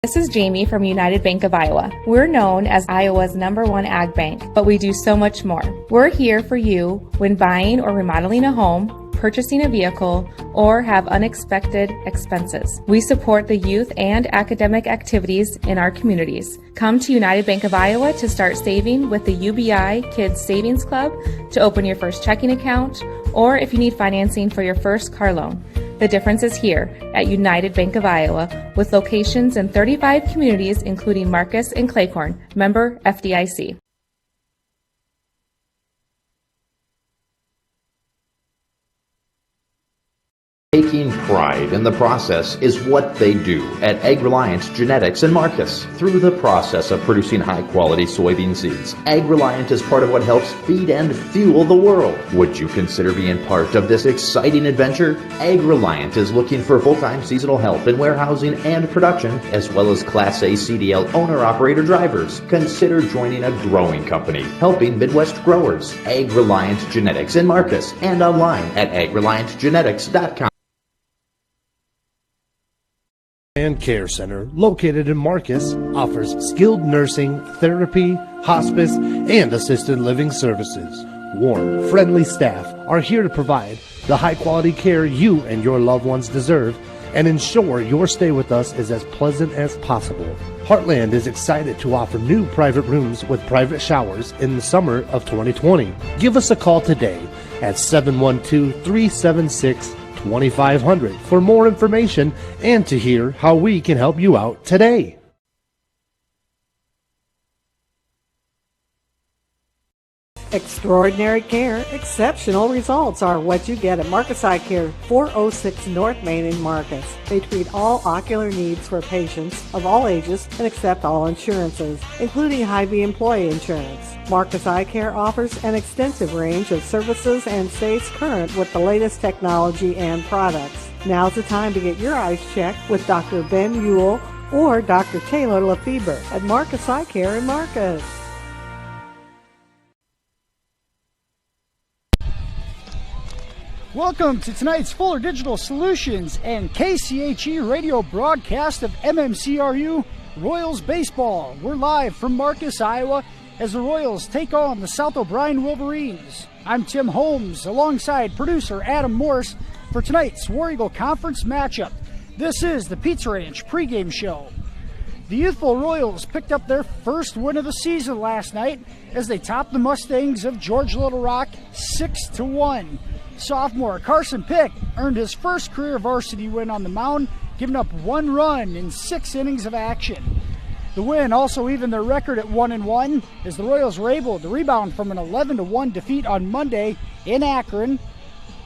This is Jamie from United Bank of Iowa. We're known as Iowa's #1 ag bank, but we do so much more. We're here for you when buying or remodeling a home, purchasing a vehicle, or have unexpected expenses. We support the youth and academic activities in our communities. Come to United Bank of Iowa to start saving with the UBI Kids Savings Club, to open your first checking account, or if you need financing for your first car loan. The difference is here at United Bank of Iowa, with locations in 35 communities, including Marcus and Claycorn. Member FDIC. Taking pride in the process is what they do at AgReliant Genetics in Marcus. Through the process of producing high-quality soybean seeds, AgReliant is part of what helps feed and fuel the world. Would you consider being part of this exciting adventure? AgReliant is looking for full-time seasonal help in warehousing and production, as well as Class A CDL owner-operator drivers. Consider joining a growing company, helping Midwest growers. AgReliant Genetics in Marcus, and online at agreliantgenetics.com. And Care Center, located in Marcus, offers skilled nursing, therapy, hospice, and assisted living services. Warm, friendly staff are here to provide the high-quality care you and your loved ones deserve and ensure your stay with us is as pleasant as possible. Heartland is excited to offer new private rooms with private showers in the summer of 2020. Give us a call today at 712-376-2500 for more information and to hear how we can help you out today. Extraordinary care, exceptional results are what you get at Marcus Eye Care, 406 North Main in Marcus. They treat all ocular needs for patients of all ages and accept all insurances, including Hy-Vee employee insurance. Marcus Eye Care offers an extensive range of services and stays current with the latest technology and products. Now's the time to get your eyes checked with Dr. Ben Ewell or Dr. Taylor Lefebvre at Marcus Eye Care in Marcus. Welcome to tonight's Fuller Digital Solutions and KCHE radio broadcast of MMCRU Royals Baseball. We're live from Marcus, Iowa, as the Royals take on the South O'Brien Wolverines. I'm Tim Holmes, alongside producer Adam Morse, for tonight's War Eagle Conference matchup. This is the Pizza Ranch pregame show. The youthful Royals picked up their first win of the season last night as they topped the Mustangs of George Little Rock 6-1. Sophomore Carson Pick earned his first career varsity win on the mound, giving up 1 run in 6 innings of action. The win also evened their record at 1-1 as the Royals were able to rebound from an 11-1 defeat on Monday in Akron.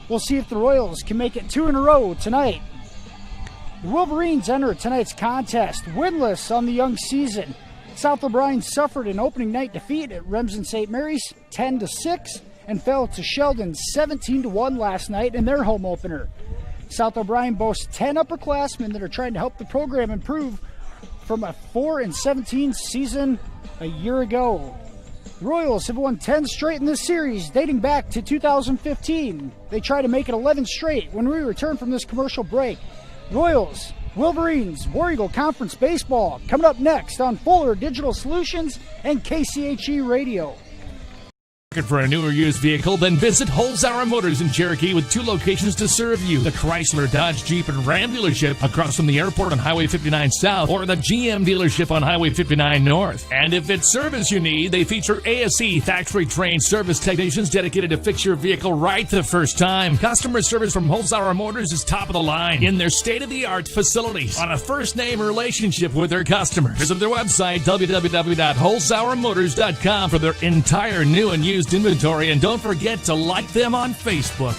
We'll see if the Royals can make it 2 in a row tonight. The Wolverines enter tonight's contest winless on the young season. South O'Brien suffered an opening night defeat at Remsen St. Mary's 10-6 and fell to Sheldon 17-1 last night in their home opener. South O'Brien boasts 10 upperclassmen that are trying to help the program improve from a 4-17 season a year ago. The Royals have won 10 straight in this series, dating back to 2015. They try to make it 11 straight when we return from this commercial break. Royals, Wolverines, War Eagle Conference Baseball, coming up next on Fuller Digital Solutions and KCHE Radio. Looking for a new or used vehicle? Then visit Holzhauer Motors in Cherokee with 2 locations to serve you. The Chrysler, Dodge, Jeep, and Ram dealership across from the airport on Highway 59 South, or the GM dealership on Highway 59 North. And if it's service you need, they feature ASE factory trained service technicians dedicated to fix your vehicle right the first time. Customer service from Holzhauer Motors is top of the line in their state-of-the-art facilities on a first-name relationship with their customers. Visit their website, www.holzhauermotors.com, for their entire new and used inventory, and don't forget to like them on Facebook.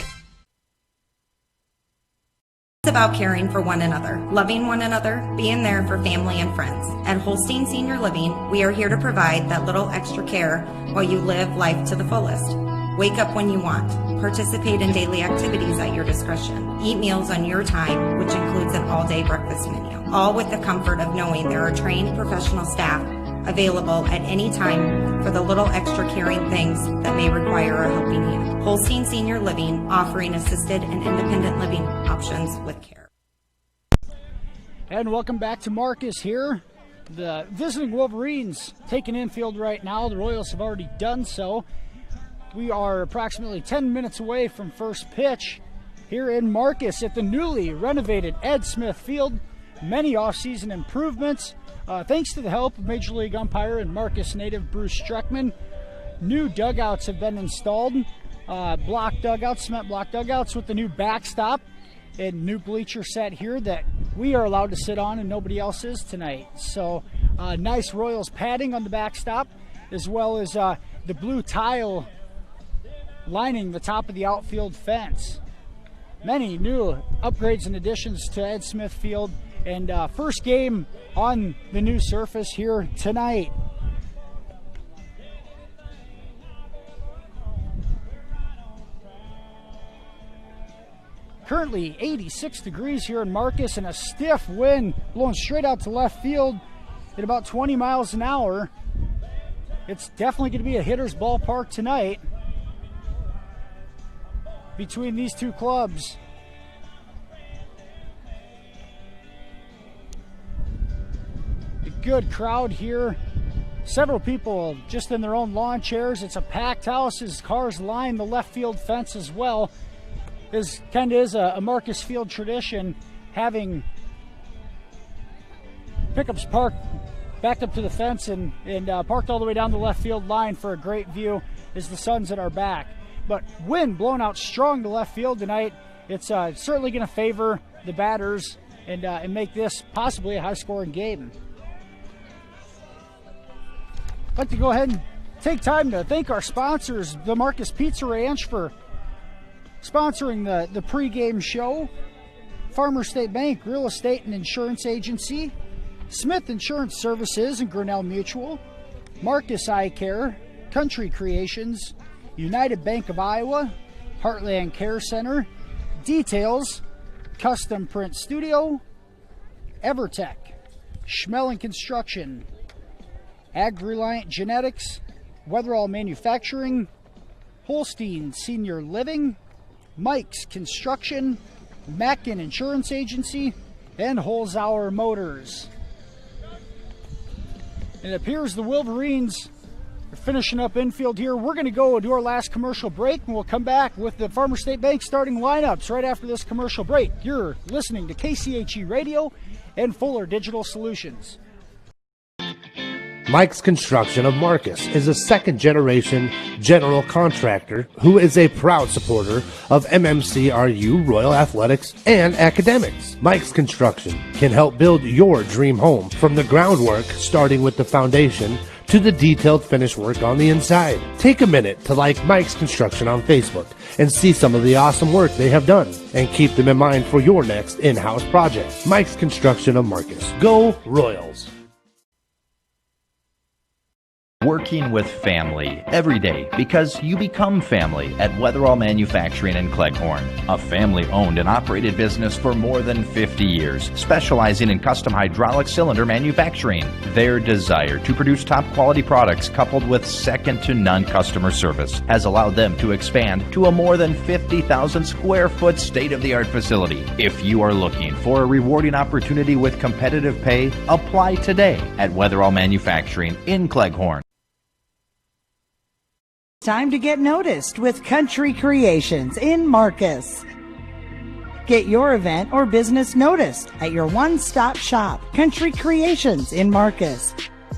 about caring for one another, loving one another, being there for family and friends. At Holstein Senior Living, we are here to provide that little extra care while you live life to the fullest. Wake up when you want. Participate in daily activities at your discretion. Eat meals on your time, which includes an all-day breakfast menu. All with the comfort of knowing there are trained professional staff available at any time for the little extra caring things that may require a helping hand. Holstein Senior Living, offering assisted and independent living options with care. And welcome back to Marcus here. The visiting Wolverines taking infield right now. The Royals have already done so. We are approximately 10 minutes away from first pitch here in Marcus at the newly renovated Ed Smith Field. Many off-season improvements. Thanks to the help of Major League umpire and Marcus native Bruce Streckman, new dugouts have been installed, block dugouts, cement block dugouts with the new backstop and new bleacher set here that we are allowed to sit on and nobody else is tonight. So nice Royals padding on the backstop, as well as the blue tile lining the top of the outfield fence. Many new upgrades and additions to Ed Smith Field, and first game on the new surface here tonight. Currently 86 degrees here in Marcus, and a stiff wind blowing straight out to left field at about 20 miles an hour. It's definitely going to be a hitter's ballpark tonight between these two clubs. A good crowd here. Several people just in their own lawn chairs. It's a packed house as cars line the left field fence as well. This kind of is a Marcus Field tradition, having pickups parked backed up to the fence and parked all the way down the left field line for a great view as the sun's at our back. But wind blowing out strong to left field tonight. It's certainly going to favor the batters and make this possibly a high-scoring game. I'd like to go ahead and take time to thank our sponsors, the Marcus Pizza Ranch, for sponsoring the pregame show, Farmer State Bank Real Estate and Insurance Agency, Smith Insurance Services and Grinnell Mutual, Marcus Eye Care, Country Creations, United Bank of Iowa, Heartland Care Center, Details, Custom Print Studio, Evertech, Schmeling Construction, Ag-Reliant Genetics, Weatherall Manufacturing, Holstein Senior Living, Mike's Construction, Mackin Insurance Agency, and Holzhauer Motors. It appears the Wolverines are finishing up infield here. We're going to go do our last commercial break, and we'll come back with the Farmer State Bank starting lineups right after this commercial break. You're listening to KCHE Radio and Fuller Digital Solutions. Mike's Construction of Marcus is a second-generation general contractor who is a proud supporter of MMCRU, Royal Athletics, and academics. Mike's Construction can help build your dream home from the groundwork, starting with the foundation, to the detailed finish work on the inside. Take a minute to like Mike's Construction on Facebook and see some of the awesome work they have done, and keep them in mind for your next in-house project. Mike's Construction of Marcus. Go Royals! Working with family every day, because you become family at Weatherall Manufacturing in Cleghorn, a family-owned and operated business for more than 50 years, specializing in custom hydraulic cylinder manufacturing. Their desire to produce top-quality products coupled with second-to-none customer service has allowed them to expand to a more than 50,000 square foot state-of-the-art facility. If you are looking for a rewarding opportunity with competitive pay, apply today at Weatherall Manufacturing in Cleghorn. Time to get noticed with Country Creations in Marcus. Get your event or business noticed at your one-stop shop, Country Creations in Marcus.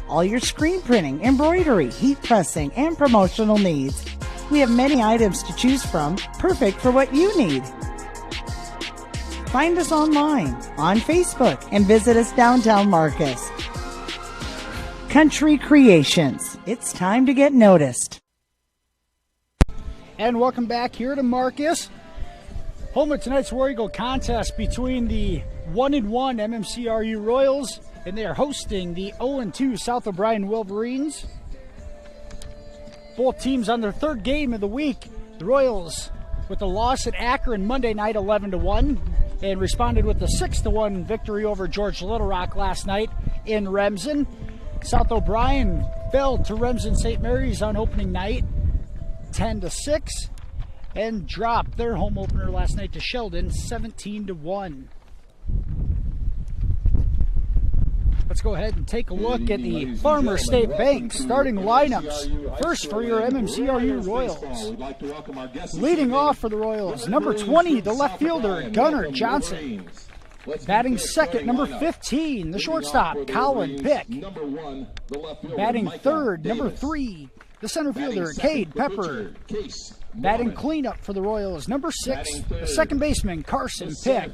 All your screen printing, embroidery, heat pressing, and promotional needs. We have many items to choose from, perfect for what you need. Find us online, on Facebook, and visit us downtown Marcus. Country Creations. It's time to get noticed. And welcome back here to Marcus. Home of tonight's War Eagle contest between the 1-1 MMCRU Royals, and they are hosting the 0-2 South O'Brien Wolverines. Both teams on their third game of the week. The Royals with a loss at Akron Monday night 11-1, and responded with a 6-1 victory over George Little Rock last night in Remsen. South O'Brien fell to Remsen St. Mary's on opening night 10-6, and dropped their home opener last night to Sheldon 17-1. Let's go ahead and take a look at the Farmer State Bank starting lineups. First for your MMCRU Royals. Leading off for the Royals, number 20, the left fielder, Gunnar Johnson. Batting second, number 15, the shortstop, Colin Pick. Batting third, number 3, the center fielder, Cade Pepper. Batting cleanup for the Royals, number 6, the second baseman, Carson Pick.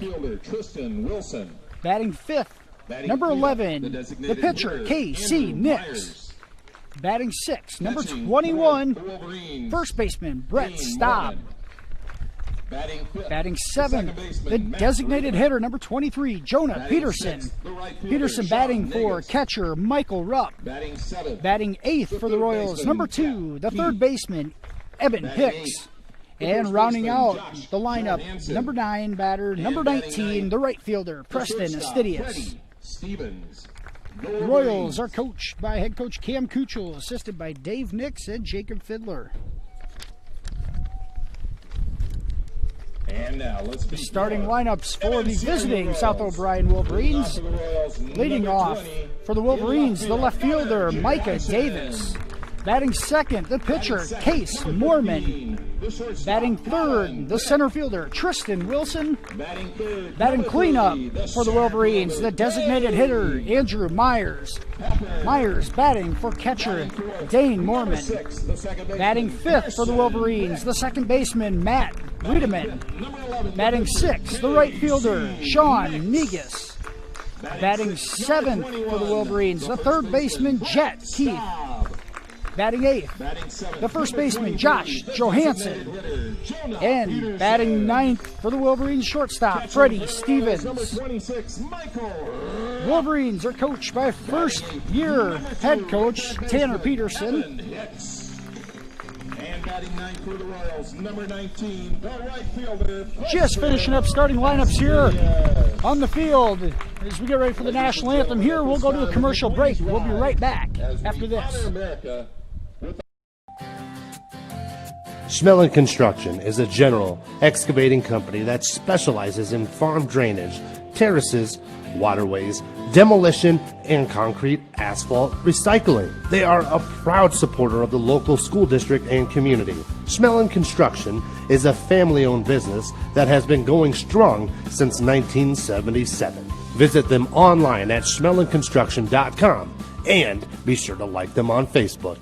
Batting fifth, number 11, the pitcher, K.C. Nix. Batting sixth, number 21, first baseman, Brett Staub. Batting seventh, the designated hitter, number 23, Jonah Peterson. Peterson batting for catcher, Michael Rupp. Batting eighth for the Royals, number 2, the third baseman, Evan Hicks. And rounding out the lineup, number 9 batter, number 19, the right fielder, Preston Astidius. The Royals are coached by head coach Cam Kuchel, assisted by Dave Nix and Jacob Fiddler. And now let's begin. Starting lineups for the visiting South O'Brien Wolverines. Leading off for the Wolverines, the left fielder, Micah Davis. Batting second, the pitcher, Case Mormon. Batting third, the center fielder, Tristan Wilson. Batting cleanup for the Wolverines, the designated hitter, Andrew Myers. Myers batting for catcher, Dane Mormon. Batting fifth for the Wolverines, the second baseman, Matt Wiedemann. Batting sixth, the right fielder, Sean Negus. Batting seventh for the Wolverines, the third baseman, Jet Keith. Batting eighth, the first baseman, Josh Johansson. And batting ninth for the Wolverines shortstop, Freddie Stevens. Wolverines are coached by first-year head coach Tanner Peterson. And batting ninth for the Royals, number 19, the right fielder. Just finishing up starting lineups here on the field as we get ready for the national anthem. Here, we'll go to a commercial break. We'll be right back after this. Schmelling Construction is a general excavating company that specializes in farm drainage, terraces, waterways, demolition, and concrete asphalt recycling. They are a proud supporter of the local school district and community. Schmelling Construction is a family-owned business that has been going strong since 1977. Visit them online at schmellingconstruction.com and be sure to like them on Facebook.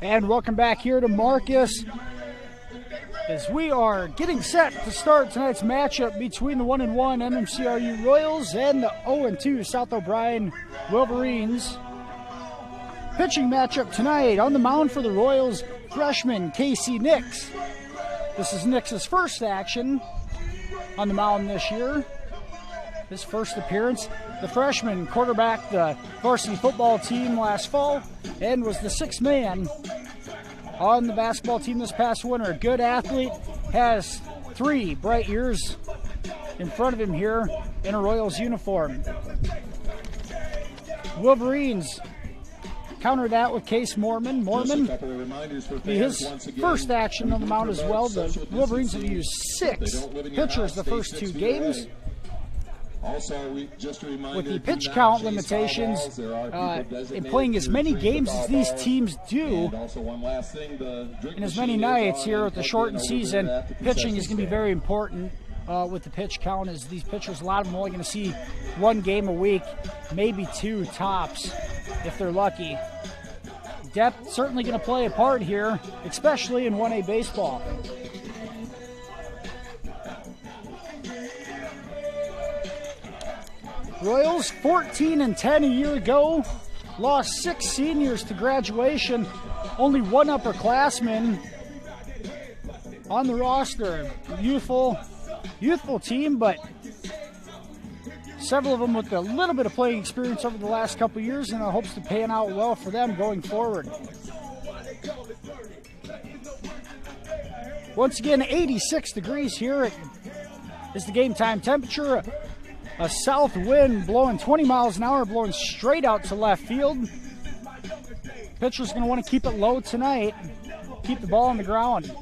And welcome back here to Marcus as we are getting set to start tonight's matchup between the 1-1 MMCRU Royals and the 0-2 South O'Brien Wolverines. Pitching matchup tonight on the mound for the Royals, freshman Casey Nix. This is Nix's first action on the mound this year. His first appearance. The freshman quarterbacked the varsity football team last fall and was the sixth man on the basketball team this past winter. Good athlete, has 3 bright years in front of him here in a Royals uniform. Wolverines counter that with Case Mormon. Mormon, his first action on the mound as well. The Wolverines have used 6 pitchers the first 2 games. With the pitch count limitations, in playing as many games as these teams do, and as many nights here at the shortened season, pitching is going to be very important with the pitch count, as these pitchers, a lot of them only going to see 1 game a week, maybe 2 tops if they're lucky. Depth certainly going to play a part here, especially in 1A baseball. Royals 14-10 a year ago, lost 6 seniors to graduation, only 1 upperclassman on the roster. Youthful team, but several of them with a little bit of playing experience over the last couple years, and it hopes to pan out well for them going forward. Once again, 86 degrees here is the game time temperature. A south wind blowing 20 miles an hour, blowing straight out to left field. Pitcher's going to want to keep it low tonight, keep the ball on the ground.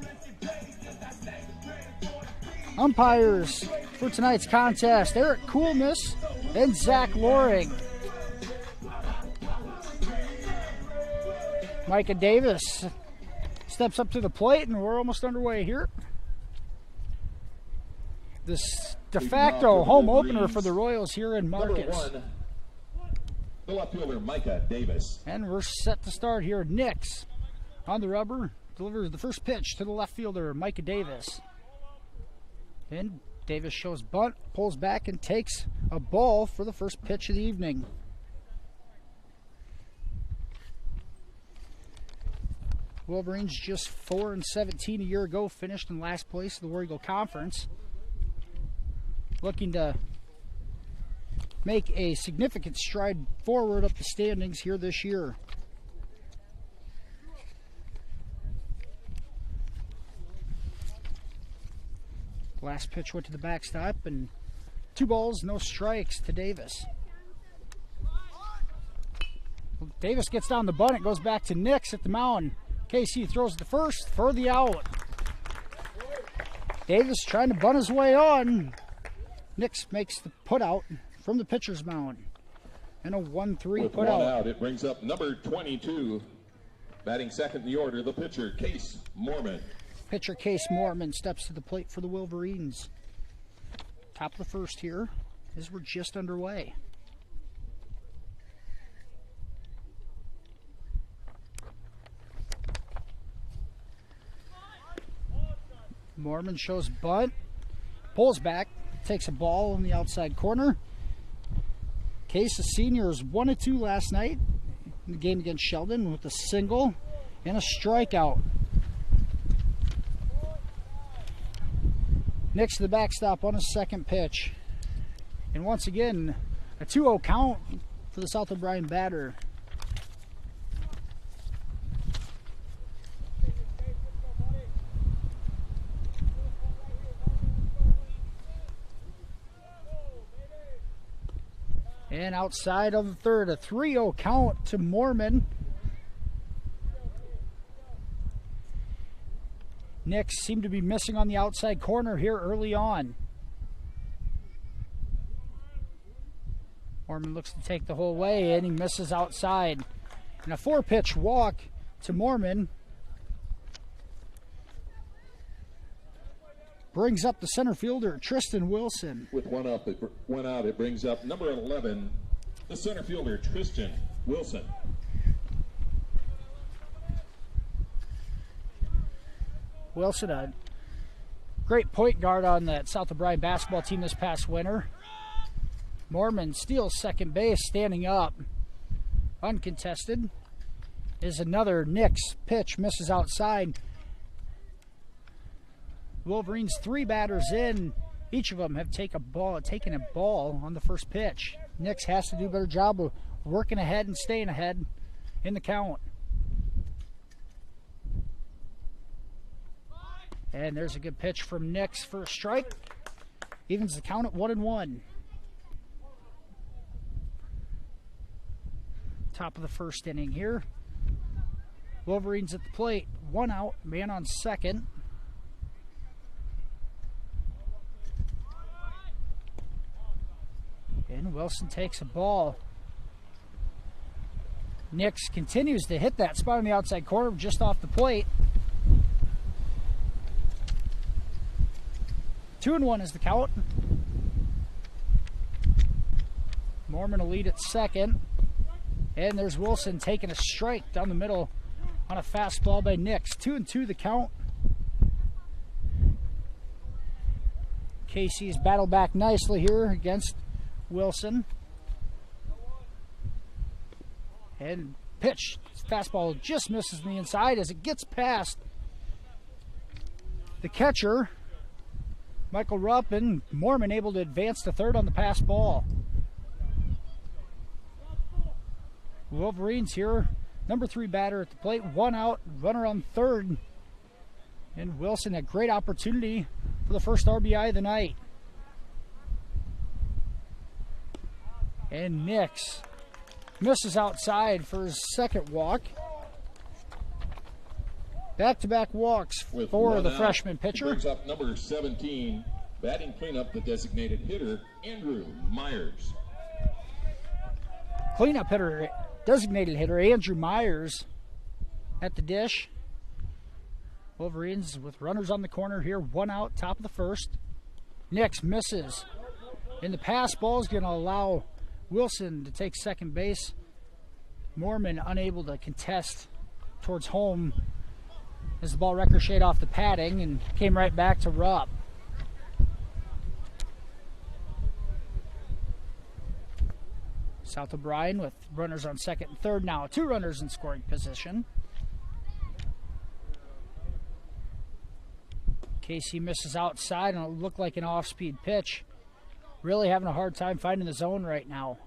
Umpires for tonight's contest, Eric Coolness and Zach Loring. Micah Davis steps up to the plate, and we're almost underway here. This de facto home opener for the Royals here in Marcus. Number 1, the left fielder, Micah Davis. And we're set to start here. Nix on the rubber delivers the first pitch to the left fielder, Micah Davis. And Davis shows bunt, pulls back, and takes a ball for the first pitch of the evening. Wolverines just 4-17 a year ago, finished in last place of the War Eagle Conference. Looking to make a significant stride forward up the standings here this year. Last pitch went to the backstop, and 2 balls, no strikes to Davis. Davis gets down the bunt. It goes back to Nix at the mound. KC throws the first for the out. Davis trying to bunt his way on. Nix makes the put out from the pitcher's mound. And a 1-3 put out. It brings up number 22, batting second in the order, the pitcher, Case Mormon. Pitcher Case Mormon steps to the plate for the Wolverines. Top of the first here as we're just underway. Mormon shows bunt, pulls back, takes a ball in the outside corner. Case, the seniors, 1-2 last night in the game against Sheldon with a single and a strikeout. Next to the backstop on his second pitch. And once again, a 2-0 count for the South O'Brien batter. And outside of the third, a 3-0 count to Mormon. Nix seemed to be missing on the outside corner here early on. Mormon looks to take the whole way, and he misses outside. And a 4-pitch walk to Mormon brings up the center fielder, Tristan Wilson. With one out, it brings up number 11, the center fielder, Tristan Wilson. Wilson, a great point guard on that South O'Brien basketball team this past winter. Mormon steals second base, standing up. Uncontested is another Nix pitch, misses outside. Wolverines 3 batters in Each of them have taken a ball on the first pitch. Nix has to do a better job of working ahead and staying ahead in the count. And there's a good pitch from Nix for a strike. Evens the count at 1-1. Top of the first inning here. Wolverines at the plate. 1 out, man on second. And Wilson takes a ball. Nix continues to hit that spot on the outside corner just off the plate. 2-1 is the count. Mormon will lead at second. And there's Wilson taking a strike down the middle on a fastball by Nix. 2-2 the count. Casey's battled back nicely here against Wilson. And pitch. Fastball just misses on the inside as it gets past the catcher, Michael Rupp, and Mormon able to advance to third on the pass ball. Wolverines here, number 3 batter at the plate, 1 out, runner on third. And Wilson, a great opportunity for the first RBI of the night. And Nix misses outside for his second walk. Back-to-back walks for the freshman pitcher. Brings up number 17, batting cleanup, the designated hitter, Andrew Myers. Cleanup hitter, designated hitter, Andrew Myers at the dish. Wolverines with runners on the corner here, 1 out, top of the first. Nix misses. And the pass ball is going to allow Wilson to take second base. Mormon unable to contest towards home as the ball ricocheted off the padding and came right back to Rupp. South O'Brien with runners on second and third now. 2 runners in scoring position. Casey misses outside and it looked like an off-speed pitch. Really having a hard time finding the zone right now.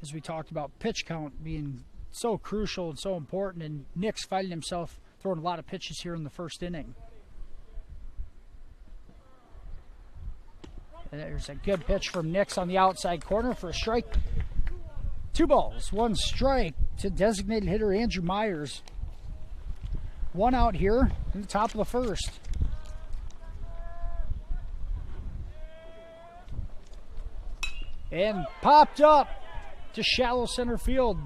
As we talked about pitch count being so crucial and so important, and Nix finding himself throwing a lot of pitches here in the first inning. And there's a good pitch from Nix on the outside corner for a strike. 2 balls, 1 strike to designated hitter Andrew Myers. 1 out here in the top of the first. And popped up to shallow center field.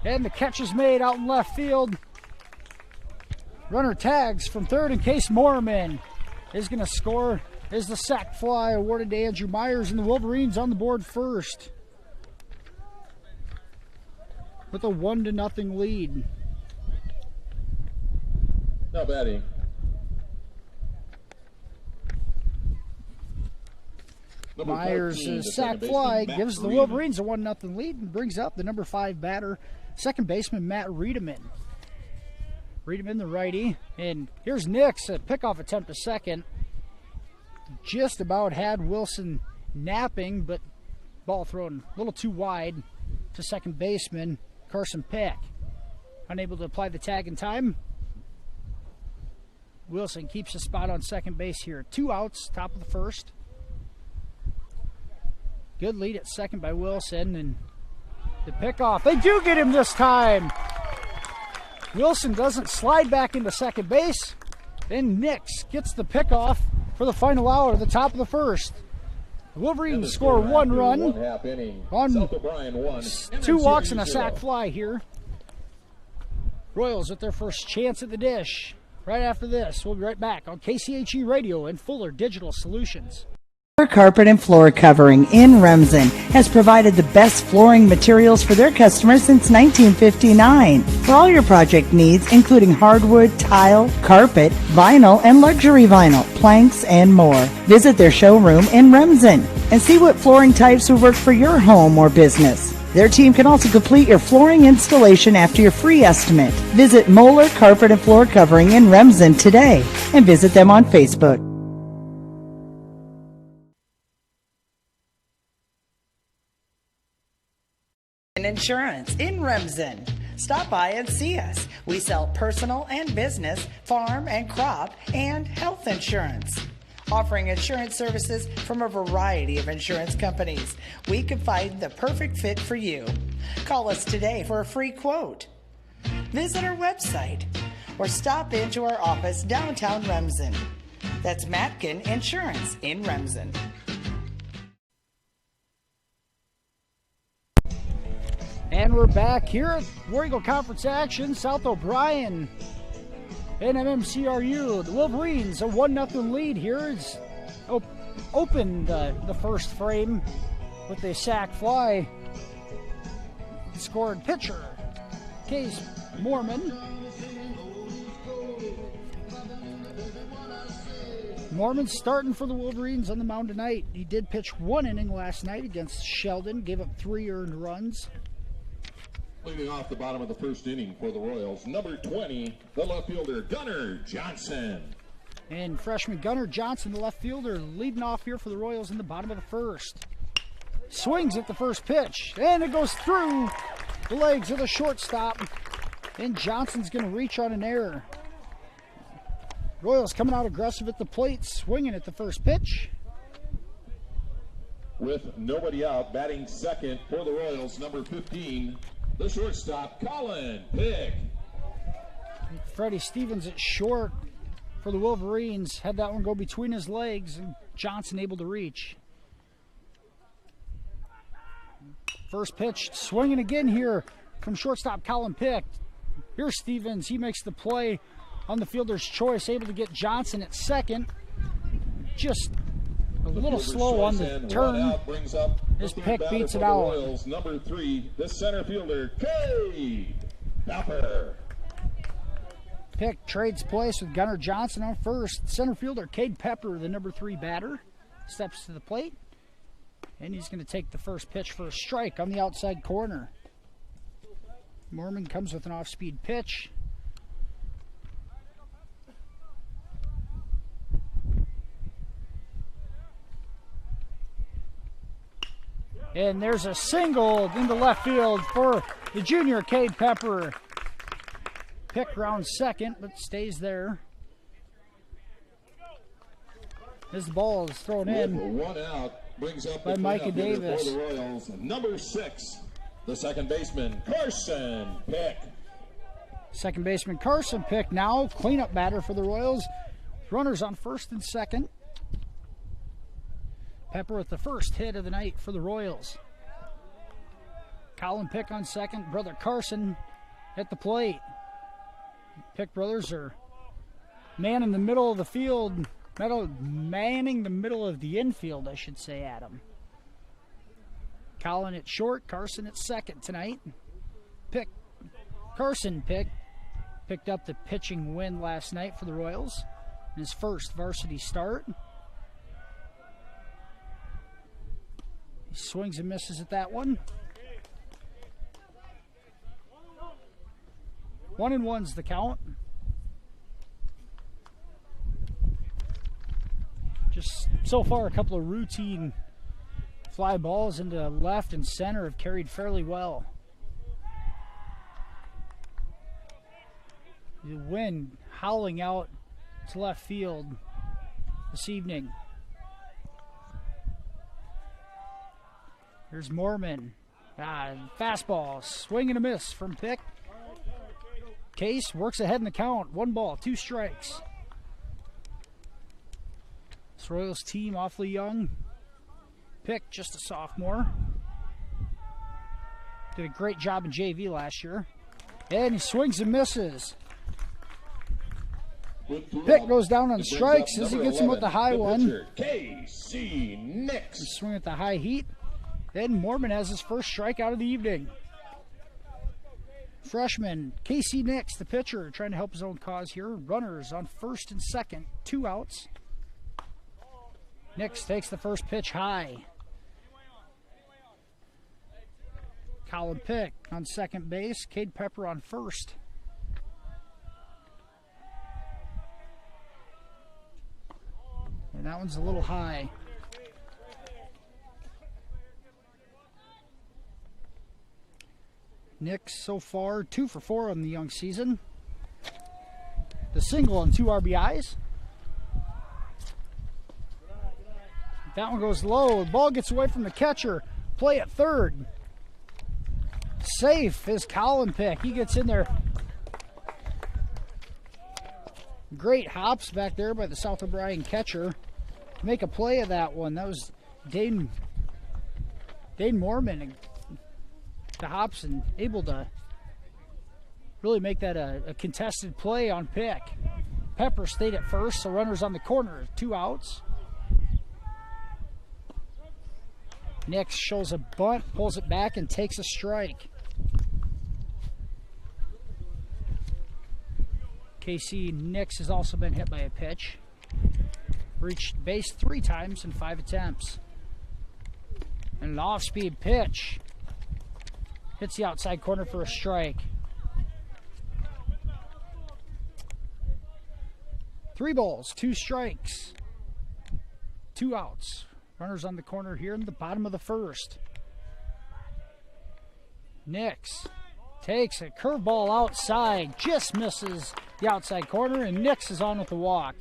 And the catch is made out in left field. Runner tags from third in case Mormon is going to score. Is the sac fly awarded to Andrew Myers, and the Wolverines on the board first with a 1-0 lead. Now batting, Myers' sac fly gives the Wolverines a 1-0 lead and brings up the number 5 batter, second baseman Matt Riedemann. Riedemann, the righty, and here's Nix, a pickoff attempt to second. Just about had Wilson napping, but ball thrown a little too wide to second baseman Carson Peck. Unable to apply the tag in time. Wilson keeps his spot on second base here. 2 outs, top of the first. Good lead at second by Wilson, and the pickoff. They do get him this time. Wilson doesn't slide back into second base. Then Nix gets the pickoff for the final out of the top of the first. The Wolverines score 1 run on 2 walks and a sac fly here. Royals with their first chance at the dish. Right after this, we'll be right back on KCHE Radio and Fuller Digital Solutions. Carpet and Floor Covering in Remsen has provided the best flooring materials for their customers since 1959. For all your project needs, including hardwood, tile, carpet, vinyl, and luxury vinyl, planks, and more. Visit their showroom in Remsen and see what flooring types would work for your home or business. Their team can also complete your flooring installation after your free estimate. Visit Moeller Carpet and Floor Covering in Remsen today and visit them on Facebook. Insurance in Remsen. Stop by and see us. We sell personal and business, farm and crop, and health insurance. Offering insurance services from a variety of insurance companies, we can find the perfect fit for you. Call us today for a free quote. Visit our website or stop into our office downtown Remsen. That's Matkin Insurance in Remsen. And we're back here at War Eagle Conference action. South O'Brien and MMCRU. The Wolverines a 1-0 lead here. It's opened the first frame with a sac fly. Scored pitcher Case Mormon. Mormon's starting for the Wolverines on the mound tonight. He did pitch 1 inning last night against Sheldon. Gave up 3 earned runs. Leading off the bottom of the first inning for the Royals, number 20, the left fielder, Gunnar Johnson. And freshman Gunnar Johnson, the left fielder, leading off here for the Royals in the bottom of the first. Swings at the first pitch, and it goes through the legs of the shortstop. And Johnson's going to reach on an error. Royals coming out aggressive at the plate, swinging at the first pitch. With nobody out, batting second for the Royals, number 15, the shortstop, Colin Pick. Freddie Stevens at short for the Wolverines. Had that one go between his legs, and Johnson able to reach. First pitch, swinging again here from shortstop Colin Pick. Here's Stevens. He makes the play on the fielder's choice, able to get Johnson at second. Just a little slow on the turn. His Pick beats it out. Royals, number 3, the center fielder, Cade Pepper. Pick trades place with Gunnar Johnson on first. Center fielder Cade Pepper, the number 3 batter, steps to the plate. And he's going to take the first pitch for a strike on the outside corner. Mormon comes with an off-speed pitch. And there's a single into left field for the junior Cade Pepper. Pick round second, but stays there. This ball is thrown in One out, brings up by Micah Davis. For the Royals, number 6, the second baseman, Carson Pick. Second baseman Carson Pick now cleanup batter for the Royals. Runners on first and second. Pepper with the first hit of the night for the Royals. Colin Pick on second. Brother Carson at the plate. Pick brothers are manning the middle of the field. Manning the middle of the infield, I should say, Adam. Colin at short. Carson at second tonight. Carson picked up the pitching win last night for the Royals. His first varsity start. He swings and misses at that one. 1-1's the count. Just so far, a couple of routine fly balls into left and center have carried fairly well. The wind howling out to left field this evening. Here's Mormon. Fastball, swing and a miss from Pick. Case works ahead in the count. 1 ball, 2 strikes. This Royals team awfully young. Pick, just a sophomore. Did a great job in JV last year. And he swings and misses. Pick goes down on strikes as he gets him with the high one. Casey Nix. Swing at the high heat. Then Mormon has his first strikeout of the evening. Freshman Casey Nix, the pitcher, trying to help his own cause here. Runners on first and second, 2 outs. Nix takes the first pitch high. Colin Pick on second base, Cade Pepper on first. And that one's a little high. Nix so far 2 for 4 on the young season. The single and 2 RBIs. That one goes low. The ball gets away from the catcher. Play at third. Safe is Colin Pick. He gets in there. Great hops back there by the South O'Brien catcher. Make a play of that one. That was Dane Mormon. The hops and able to really make that a contested play on Pick. Pepper stayed at first, so runners on the corner. 2 outs. Nix shows a bunt, pulls it back, and takes a strike. Casey Nix has also been hit by a pitch. Reached base 3 times in 5 attempts. And an off-speed pitch. Hits the outside corner for a strike. 3 balls, 2 strikes. 2 outs. Runners on the corner here in the bottom of the first. Nix takes a curveball outside, just misses the outside corner, and Nix is on with the walk.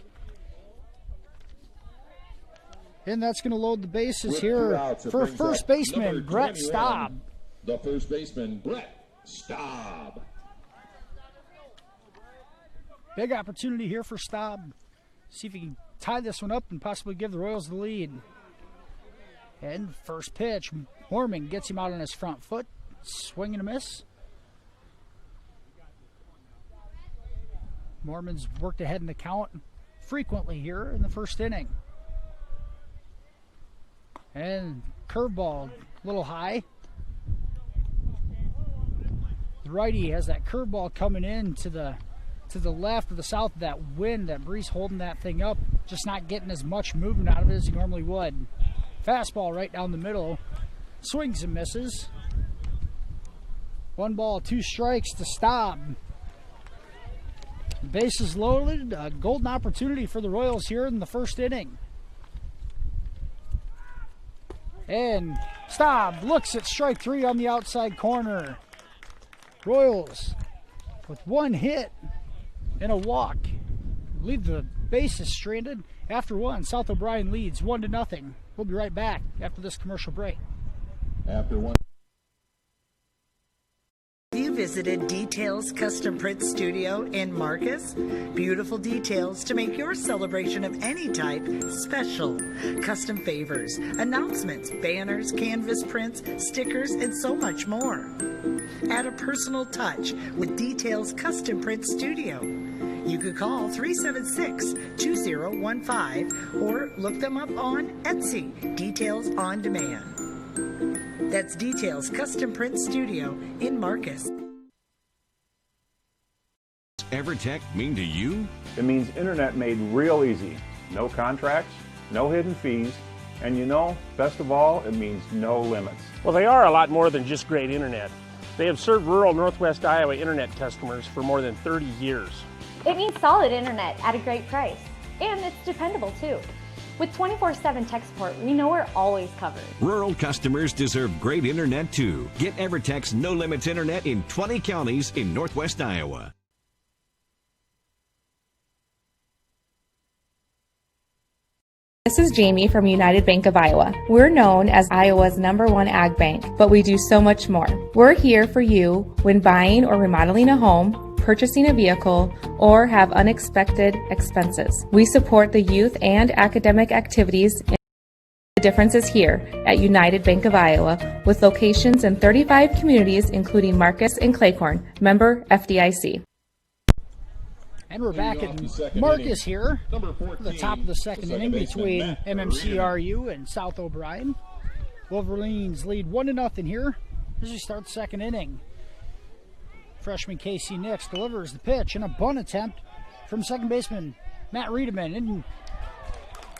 And that's going to load the bases here for first baseman Brett Staub. The first baseman, Brett Staub. Big opportunity here for Staub. See if he can tie this one up and possibly give the Royals the lead. And first pitch, Mormon gets him out on his front foot. Swing and a miss. Mormon's worked ahead in the count frequently here in the first inning. And curveball, a little high. The righty has that curveball coming in to the left of the south of that wind, that breeze holding that thing up, just not getting as much movement out of it as he normally would. Fastball right down the middle, swings and misses. 1 ball, 2 strikes to Staub. Bases loaded, a golden opportunity for the Royals here in the first inning. And Staub looks at strike 3 on the outside corner. Royals with 1 hit and a walk leave the bases stranded after 1. South O'Brien leads 1-0. We'll be right back after this commercial break. After 1. Have you visited Details Custom Print Studio in Marcus? Beautiful details to make your celebration of any type special. Custom favors, announcements, banners, canvas prints, stickers, and so much more. Add a personal touch with Details Custom Print Studio. You could call 376-2015 or look them up on Etsy, Details on Demand. That's Details Custom Print Studio in Marcus. EverTech mean to you? It means internet made real easy. No contracts, no hidden fees, and you know, best of all, it means no limits. Well, they are a lot more than just great internet. They have served rural Northwest Iowa internet customers for more than 30 years. It means solid internet at a great price, and it's dependable too. With 24/7 tech support, we know we're always covered. Rural customers deserve great internet too. Get EverTech's No Limits internet in 20 counties in Northwest Iowa. This is Jamie from United Bank of Iowa. We're known as Iowa's #1 ag bank, but we do so much more. We're here for you when buying or remodeling a home, purchasing a vehicle, or have unexpected expenses. We support the youth and academic activities. The difference is here at United Bank of Iowa, with locations in 35 communities, including Marcus and Claycorn. Member FDIC. And we're back in Marcus here for the top of the second inning between MMCRU and South O'Brien. Wolverines lead 1-0 here as we start the second inning. Freshman Casey Nix delivers the pitch and a bunt attempt from second baseman Matt Riedemann. And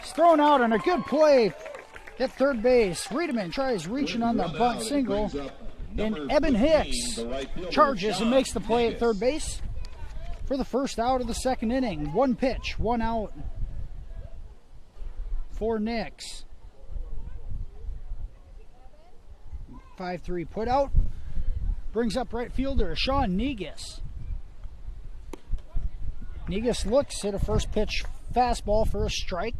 he's thrown out on a good play at third base. Riedemann tries reaching on the bunt single, And Eben Hicks charges and makes the play at third base for the first out of the second inning. One pitch, one out for Nix. 5-3 put out. Brings up right fielder Sean Negus. Negus looks at a first pitch fastball for a strike.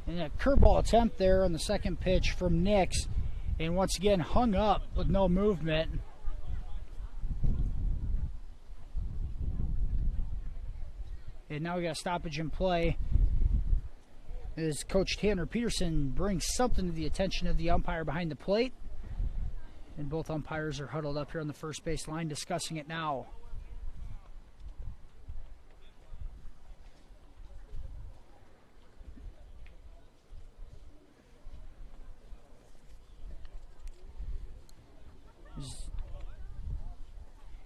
And a curveball attempt there on the second pitch from Nix. And once again hung up with no movement. And now we got a stoppage in play as Coach Tanner Peterson brings something to the attention of the umpire behind the plate. And both umpires are huddled up here on the first base line discussing it now.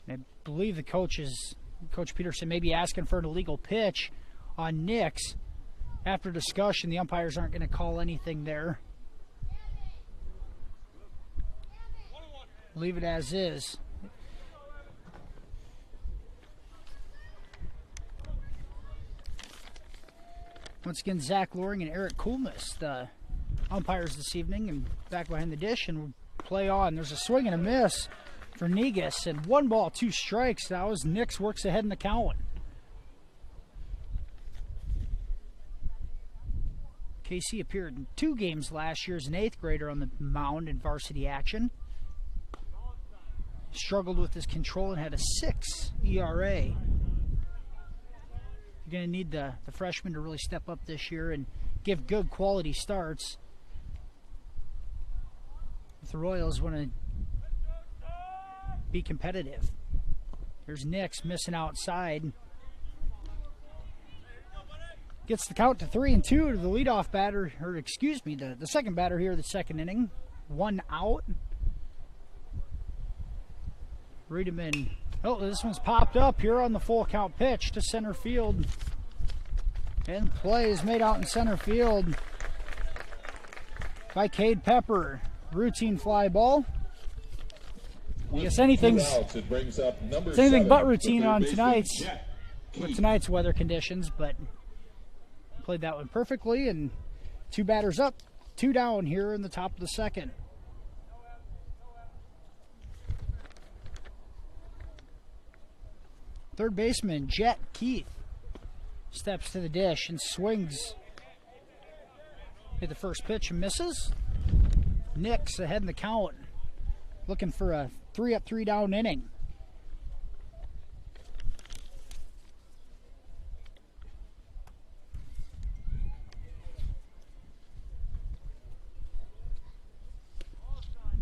I believe the Coach Peterson may be asking for an illegal pitch on Nix. After discussion, the umpires aren't going to call anything there. Leave it as is. Once again, Zach Loring and Eric Coolness, the umpires this evening, and back behind the dish, and we'll play on. There's a swing and a miss for Negus, and 1 ball, 2 strikes now as Nix works ahead in the count. KC appeared in 2 games last year as an 8th grader on the mound in varsity action. Struggled with his control and had a 6 ERA. You're going to need the freshman to really step up this year and give good quality starts if the Royals want to be competitive. There's Nix missing outside. Gets the count to 3-2 to the leadoff batter, or excuse me, the second batter here of the second inning. 1 out. Riedemann. Oh, this one's popped up here on the full count pitch to center field. And play is made out in center field by Cade Pepper. Routine fly ball. I guess anything's anything but routine on tonight's weather conditions, but played that one perfectly, and 2 batters up, 2 down here in the top of the second. Third baseman Jet Keith steps to the dish and swings at the first pitch and misses. Nix ahead in the count, looking for a 3-up, 3-down inning.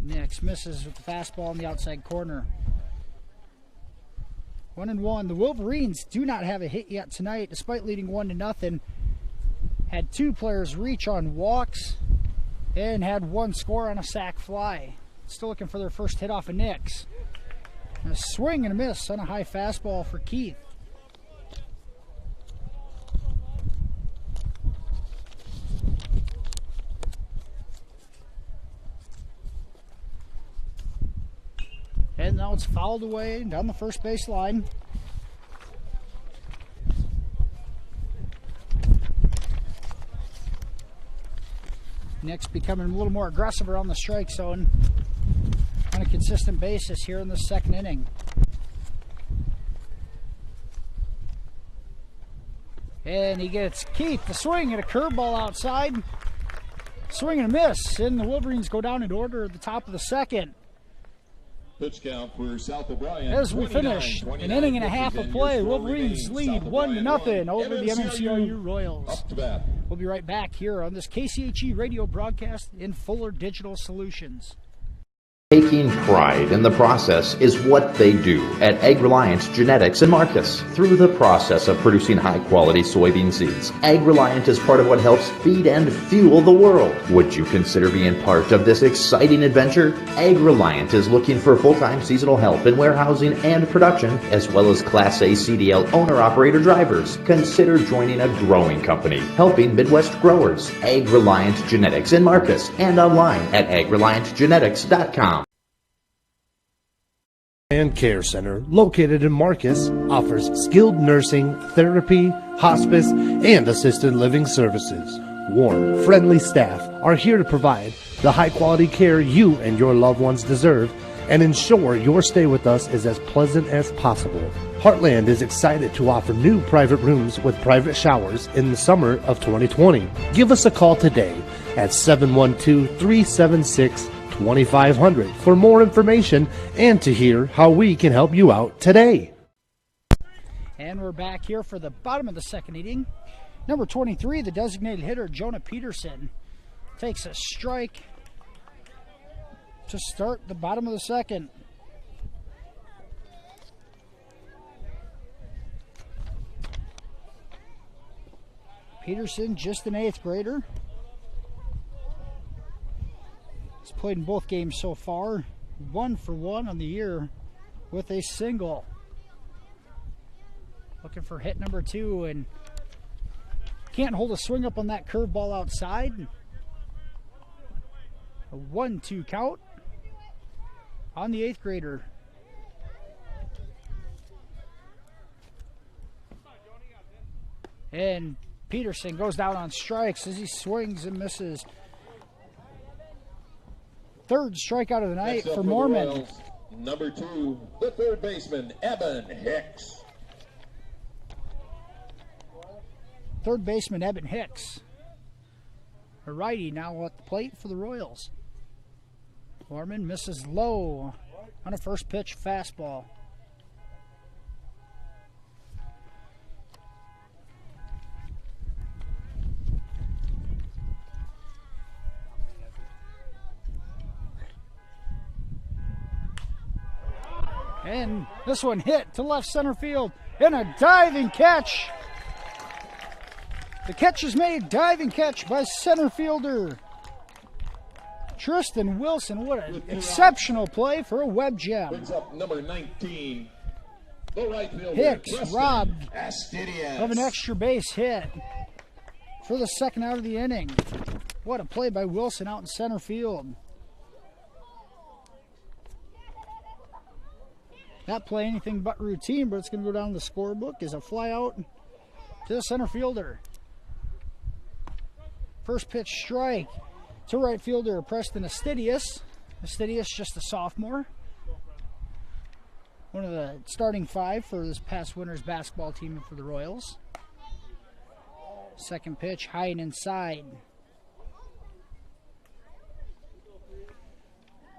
Nix misses with the fastball on the outside corner. 1-1. The Wolverines do not have a hit yet tonight, despite leading 1-0. Had 2 players reach on walks and had 1 score on a sac fly. Still looking for their first hit off of Nix. A swing and a miss on a high fastball for Keith. And now it's fouled away down the first base line. Nix becoming a little more aggressive around the strike zone on a consistent basis here in the second inning. And he gets Keith the swing at a curveball outside. Swing and a miss, and the Wolverines go down in order at the top of the second. Pitch count for South O'Brien. As we finish an inning and a half of play, Wolverines lead 1-0 over the MMCRU Royals. We'll be right back here on this KCHE radio broadcast in Fuller Digital Solutions. Taking pride in the process is what they do at AgReliant Genetics in Marcus. Through the process of producing high-quality soybean seeds, AgReliant is part of what helps feed and fuel the world. Would you consider being part of this exciting adventure? AgReliant is looking for full-time seasonal help in warehousing and production, as well as Class A CDL owner-operator drivers. Consider joining a growing company, helping Midwest growers. AgReliant Genetics in Marcus, and online at agreliantgenetics.com. And Care Center, located in Marcus, offers skilled nursing, therapy, hospice, and assisted living services. Warm, friendly staff are here to provide the high-quality care you and your loved ones deserve and ensure your stay with us is as pleasant as possible. Heartland is excited to offer new private rooms with private showers in the summer of 2020. Give us a call today at 712-376-2500 for more information and to hear how we can help you out today. And we're back here for the bottom of the second inning. Number 23, the designated hitter, Jonah Peterson, takes a strike to start the bottom of the second. Peterson, just an 8th grader. He's played in both games so far. 1 for 1 on the year with a single. Looking for hit number 2 and can't hold a swing up on that curveball outside. A 1-2 count on the 8th grader. And Peterson goes down on strikes as he swings and misses. 3rd strikeout of the night for Mormon. Royals, number 2, the 3rd baseman, Evan Hicks. 3rd baseman Evan Hicks. A righty now at the plate for the Royals. Mormon misses low on a first pitch fastball. And this one hit to left center field in a diving catch. The catch is made, diving catch by center fielder Tristan Wilson. What an exceptional play for a web gem. Brings up number 19, the right fielder, Hicks Preston robbed Astidias. of an extra base hit for the second out of the inning. What a play by Wilson out in center field. That play anything but routine, but it's going to go down the scorebook as a fly out to the center fielder. First pitch strike to right fielder Preston Astidias. Astidias just a sophomore. One of the starting 5 for this past winter's basketball team for the Royals. Second pitch high and inside.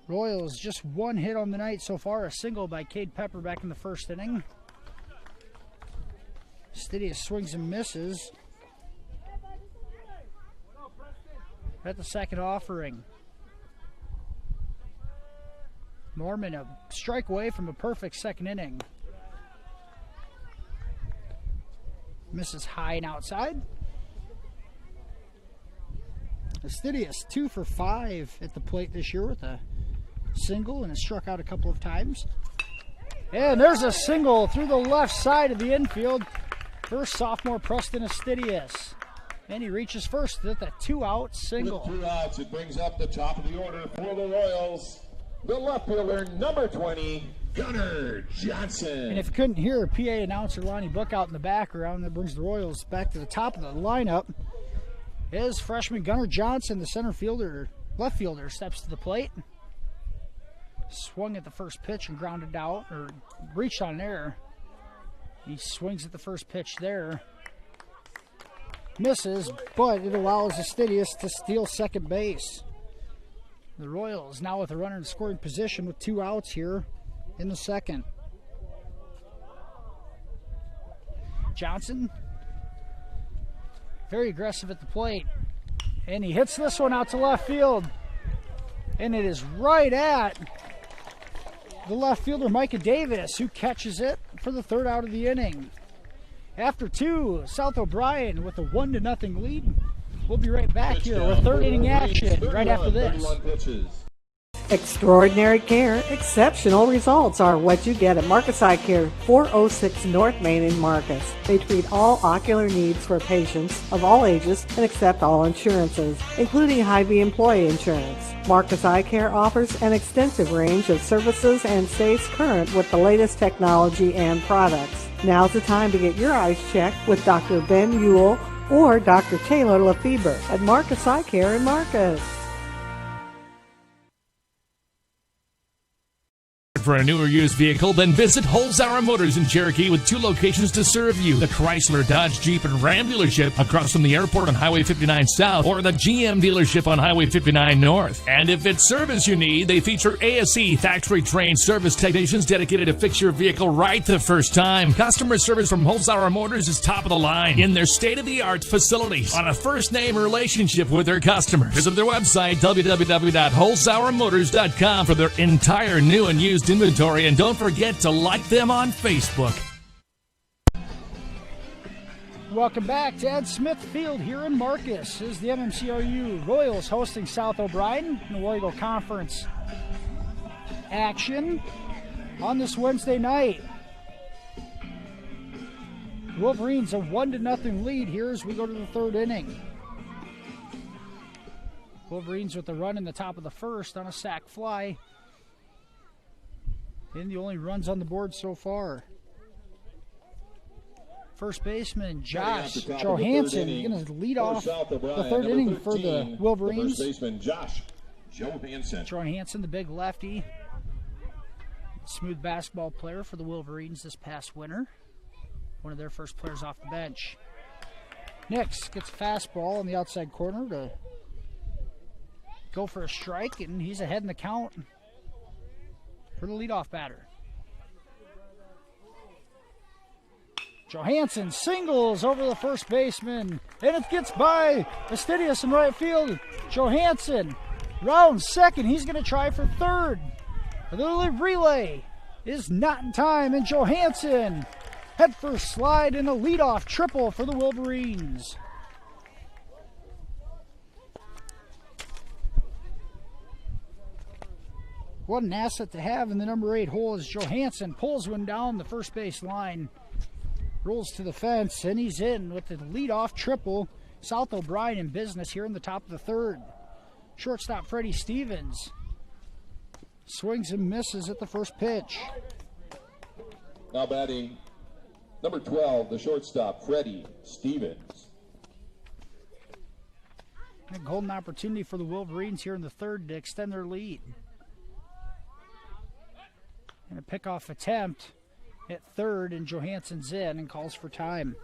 Royals just 1 hit on the night so far, a single by Cade Pepper back in the 1st inning. Astidias swings and misses at the second offering. Mormon a strike away from a perfect second inning. Misses high and outside. Astidias 2 for 5 at the plate this year with a single and has struck out a couple of times. And there's a single through the left side of the infield for sophomore Preston Astidias. And he reaches first at the 2-out single. With 2 outs, it brings up the top of the order for the Royals, the left fielder, number 20, Gunnar Johnson. And if you couldn't hear PA announcer Lonnie Book out in the background, that brings the Royals back to the top of the lineup, is freshman Gunnar Johnson, the center fielder, left fielder, steps to the plate. Swung at the first pitch and grounded out, or reached on an error. He swings at the first pitch there. Misses, but it allows Astidias to steal second base. The Royals now with a runner in scoring position with 2 outs here in the second. Johnson, very aggressive at the plate. And he hits this one out to left field. And it is right at the left fielder Micah Davis, who catches it for the third out of the inning. After two, South O'Brien with a 1-0 lead. We'll be right back here with third inning action right after this. Extraordinary care, exceptional results are what you get at Marcus Eye Care, 406 North Main in Marcus. They treat all ocular needs for patients of all ages and accept all insurances, including Hy-Vee employee insurance. Marcus Eye Care offers an extensive range of services and stays current with the latest technology and products. Now's the time to get your eyes checked with Dr. Ben Ewell or Dr. Taylor Lefebvre at Marcus Eye Care in Marcus. For a new or used vehicle, then visit Holzhauer Motors in Cherokee with 2 locations to serve you. The Chrysler, Dodge, Jeep, and Ram dealership across from the airport on Highway 59 South, or the GM dealership on Highway 59 North. And if it's service you need, they feature ASE factory-trained service technicians dedicated to fix your vehicle right the first time. Customer service from Holzhauer Motors is top of the line in their state-of-the-art facilities on a first-name relationship with their customers. Visit their website, www.holzhauermotors.com, for their entire new and used inventory, and don't forget to like them on Facebook. Welcome back to Ed Smith Field here in Marcus. This is the MMCRU Royals hosting South O'Brien in the War Eagle Conference action on this Wednesday night. Wolverines a 1-0 lead here as we go to the third inning. Wolverines with the run in the top of the first on a sac fly. And the only runs on the board so far. First baseman Josh Johansson going to lead off the third inning for the Wolverines. First baseman Josh Johansson, the big lefty. Smooth basketball player for the Wolverines this past winter. One of their first players off the bench. Nix gets a fastball on the outside corner to go for a strike, and he's ahead in the count for the leadoff batter. Johansson singles over the first baseman, and it gets by Astidius in right field. Johansson rounds second. He's going to try for third. The relay is not in time, and Johansson head first slide and a leadoff triple for the Wolverines. What an asset to have in the number 8 hole as Johansson pulls one down the first base line, rolls to the fence, and he's in with the leadoff triple. South O'Brien in business here in the top of the third. Shortstop Freddie Stevens swings and misses at the first pitch. Now batting number 12, the shortstop Freddie Stevens. A golden opportunity for the Wolverines here in the third to extend their lead. And a pickoff attempt at third, and Johansson's in and calls for time.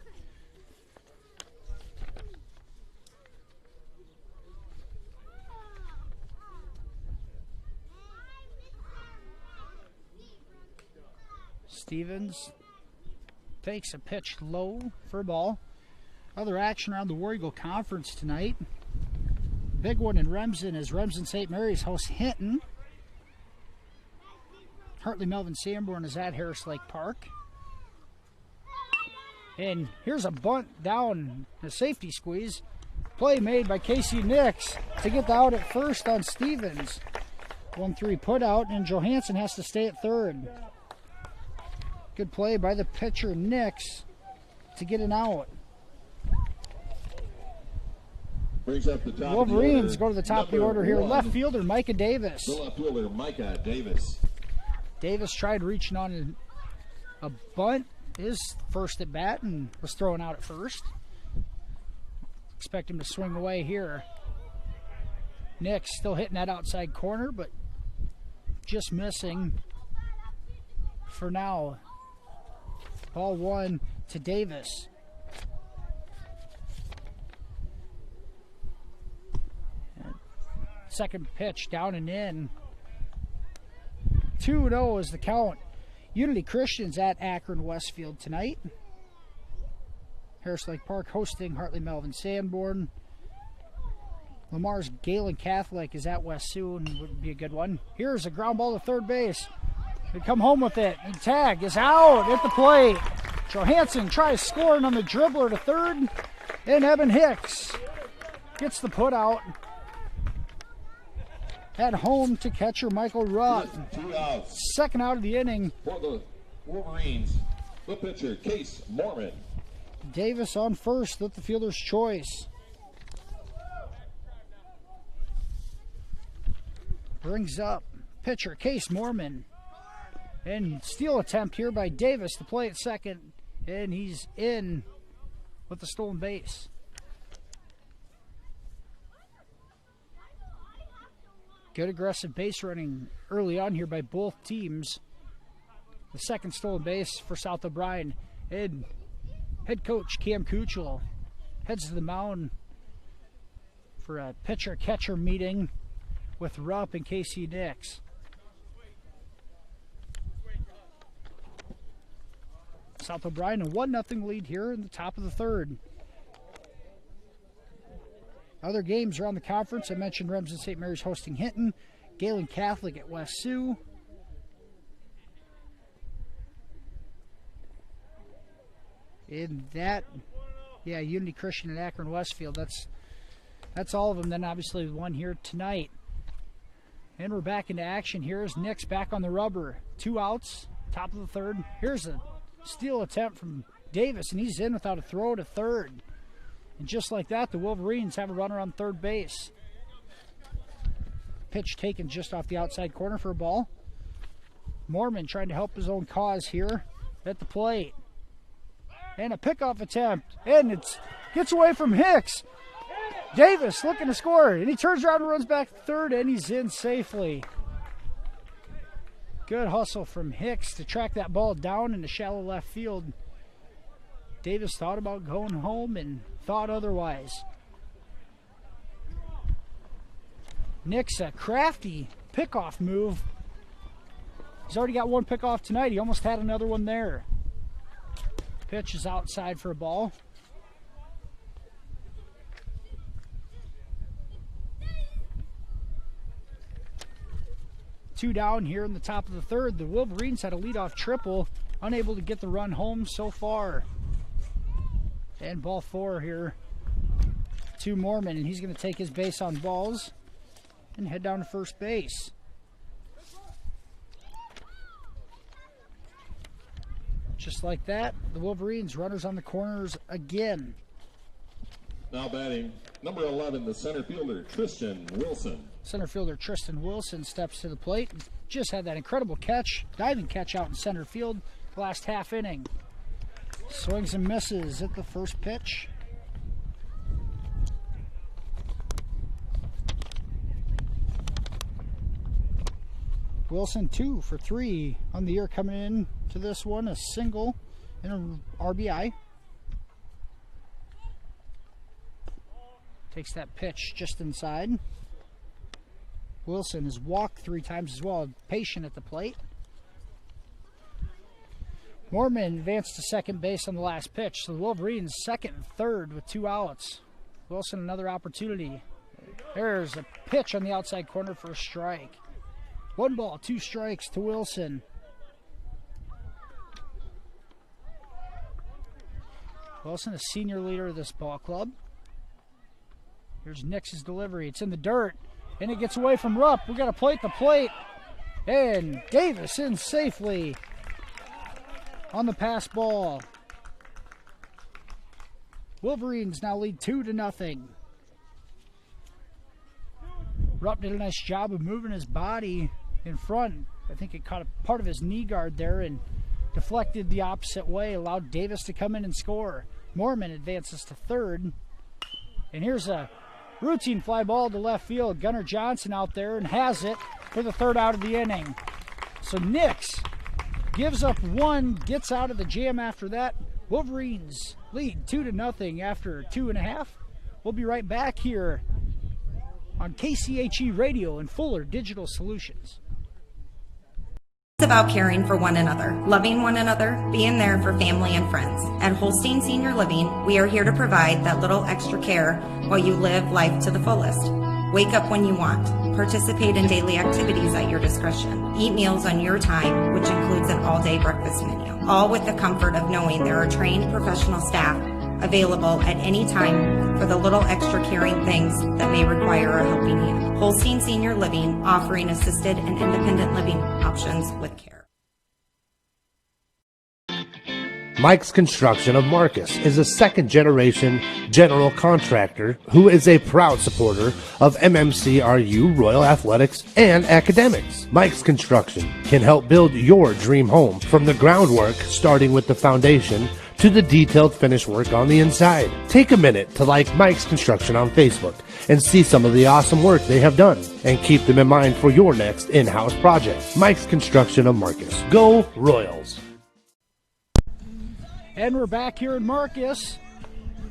Stevens takes a pitch low for a ball. Other action around the War Eagle Conference tonight. Big one in Remsen as Remsen St. Mary's hosts Hinton. Hartley Melvin Sanborn is at Harris Lake Park. And here's a bunt down, a safety squeeze. Play made by Casey Nix to get the out at first on Stevens. 1-3 put out, and Johansson has to stay at third. Good play by the pitcher Nix to get an out. Brings up the top Wolverines of the order, go to the top of the order here. Left fielder Micah Davis. The left fielder Micah Davis. Davis tried reaching on a bunt, his first at bat, and was thrown out at first. Expect him to swing away here. Nix still hitting that outside corner, but just missing for now. Ball one to Davis. Second pitch down and in. 2-0 is the count. Unity Christian's at Akron Westfield tonight. Harris Lake Park hosting Hartley Melvin Sanborn. Lamar's Galen Catholic is at West Sioux, and would be a good one. Here's a ground ball to third base. They come home with it. And tag is out at the plate. Johansson tries scoring on the dribbler to third. And Evan Hicks gets the put out. At home to catcher Michael Rupp. 2 outs. Second out of the inning. For the Wolverines, the pitcher, Case Mormon. Davis on first with the fielder's choice. Brings up pitcher Case Mormon. And steal attempt here by Davis to play at second. And he's in with the stolen base. Good aggressive base running early on here by both teams. The second stolen base for South O'Brien. And head coach Cam Kuchel heads to the mound for a pitcher-catcher meeting with Rupp and Casey Nix. South O'Brien a 1-0 lead here in the top of the third. Other games around the conference, I mentioned Remsen St. Mary's hosting Hinton, Galen Catholic at West Sioux. In that, Unity Christian and Akron Westfield. That's all of them. Then obviously one here tonight. And we're back into action here as Nick's back on the rubber. 2 outs, top of the third. Here's a steal attempt from Davis, and he's in without a throw to third. And just like that, the Wolverines have a runner on third base. Pitch taken just off the outside corner for a ball. Mormon trying to help his own cause here at the plate. And a pickoff attempt, and it gets away from Hicks. Davis looking to score, and he turns around and runs back to third, and he's in safely. Good hustle from Hicks to track that ball down into shallow left field. Davis thought about going home and thought otherwise. Nick's a crafty pickoff move. He's already got one pickoff tonight. He almost had another one there. Pitch is outside for a ball. Two down here in the top of the third. The Wolverines had a leadoff triple, unable to get the run home so far. And ball 4 here to Mormon, and he's going to take his base on balls and head down to first base. Just like that, the Wolverines runners on the corners again. Now batting, number 11, the center fielder, Tristan Wilson. Center fielder Tristan Wilson steps to the plate. Just had that incredible catch, diving catch out in center field the last half inning. Swings and misses at the first pitch. Wilson 2 for 3 on the year coming in to this one. A single and an RBI. Takes that pitch just inside. Wilson has walked 3 times as well. Patient at the plate. Mormon advanced to second base on the last pitch. So the Wolverines second and third with 2 outs. Wilson another opportunity. There's a pitch on the outside corner for a strike. 1 ball, 2 strikes to Wilson. Wilson, a senior leader of this ball club. Here's Nix's delivery. It's in the dirt, and it gets away from Rupp. We got to plate the plate, and Davis in safely on the pass ball. Wolverines now lead 2-0. Rupp did a nice job of moving his body in front. I think it caught a part of his knee guard there and deflected the opposite way, allowed Davis to come in and score. Mormon advances to third. And here's a routine fly ball to left field. Gunnar Johnson out there and has it for the 3rd out of the inning. So Nix gives up 1, gets out of the jam after that. Wolverines lead 2-0 after 2.5. We'll be right back here on KCHE Radio and Fuller Digital Solutions. It's about caring for one another, loving one another, being there for family and friends. At Holstein Senior Living, we are here to provide that little extra care while you live life to the fullest. Wake up when you want. Participate in daily activities at your discretion. Eat meals on your time, which includes an all-day breakfast menu. All with the comfort of knowing there are trained professional staff available at any time for the little extra caring things that may require a helping hand. Holstein Senior Living, offering assisted and independent living options with care. Mike's Construction of Marcus is a second-generation general contractor who is a proud supporter of MMCRU, Royal Athletics, and academics. Mike's Construction can help build your dream home from the groundwork, starting with the foundation, to the detailed finish work on the inside. Take a minute to like Mike's Construction on Facebook and see some of the awesome work they have done, and keep them in mind for your next in-house project. Mike's Construction of Marcus. Go Royals! And we're back here in Marcus.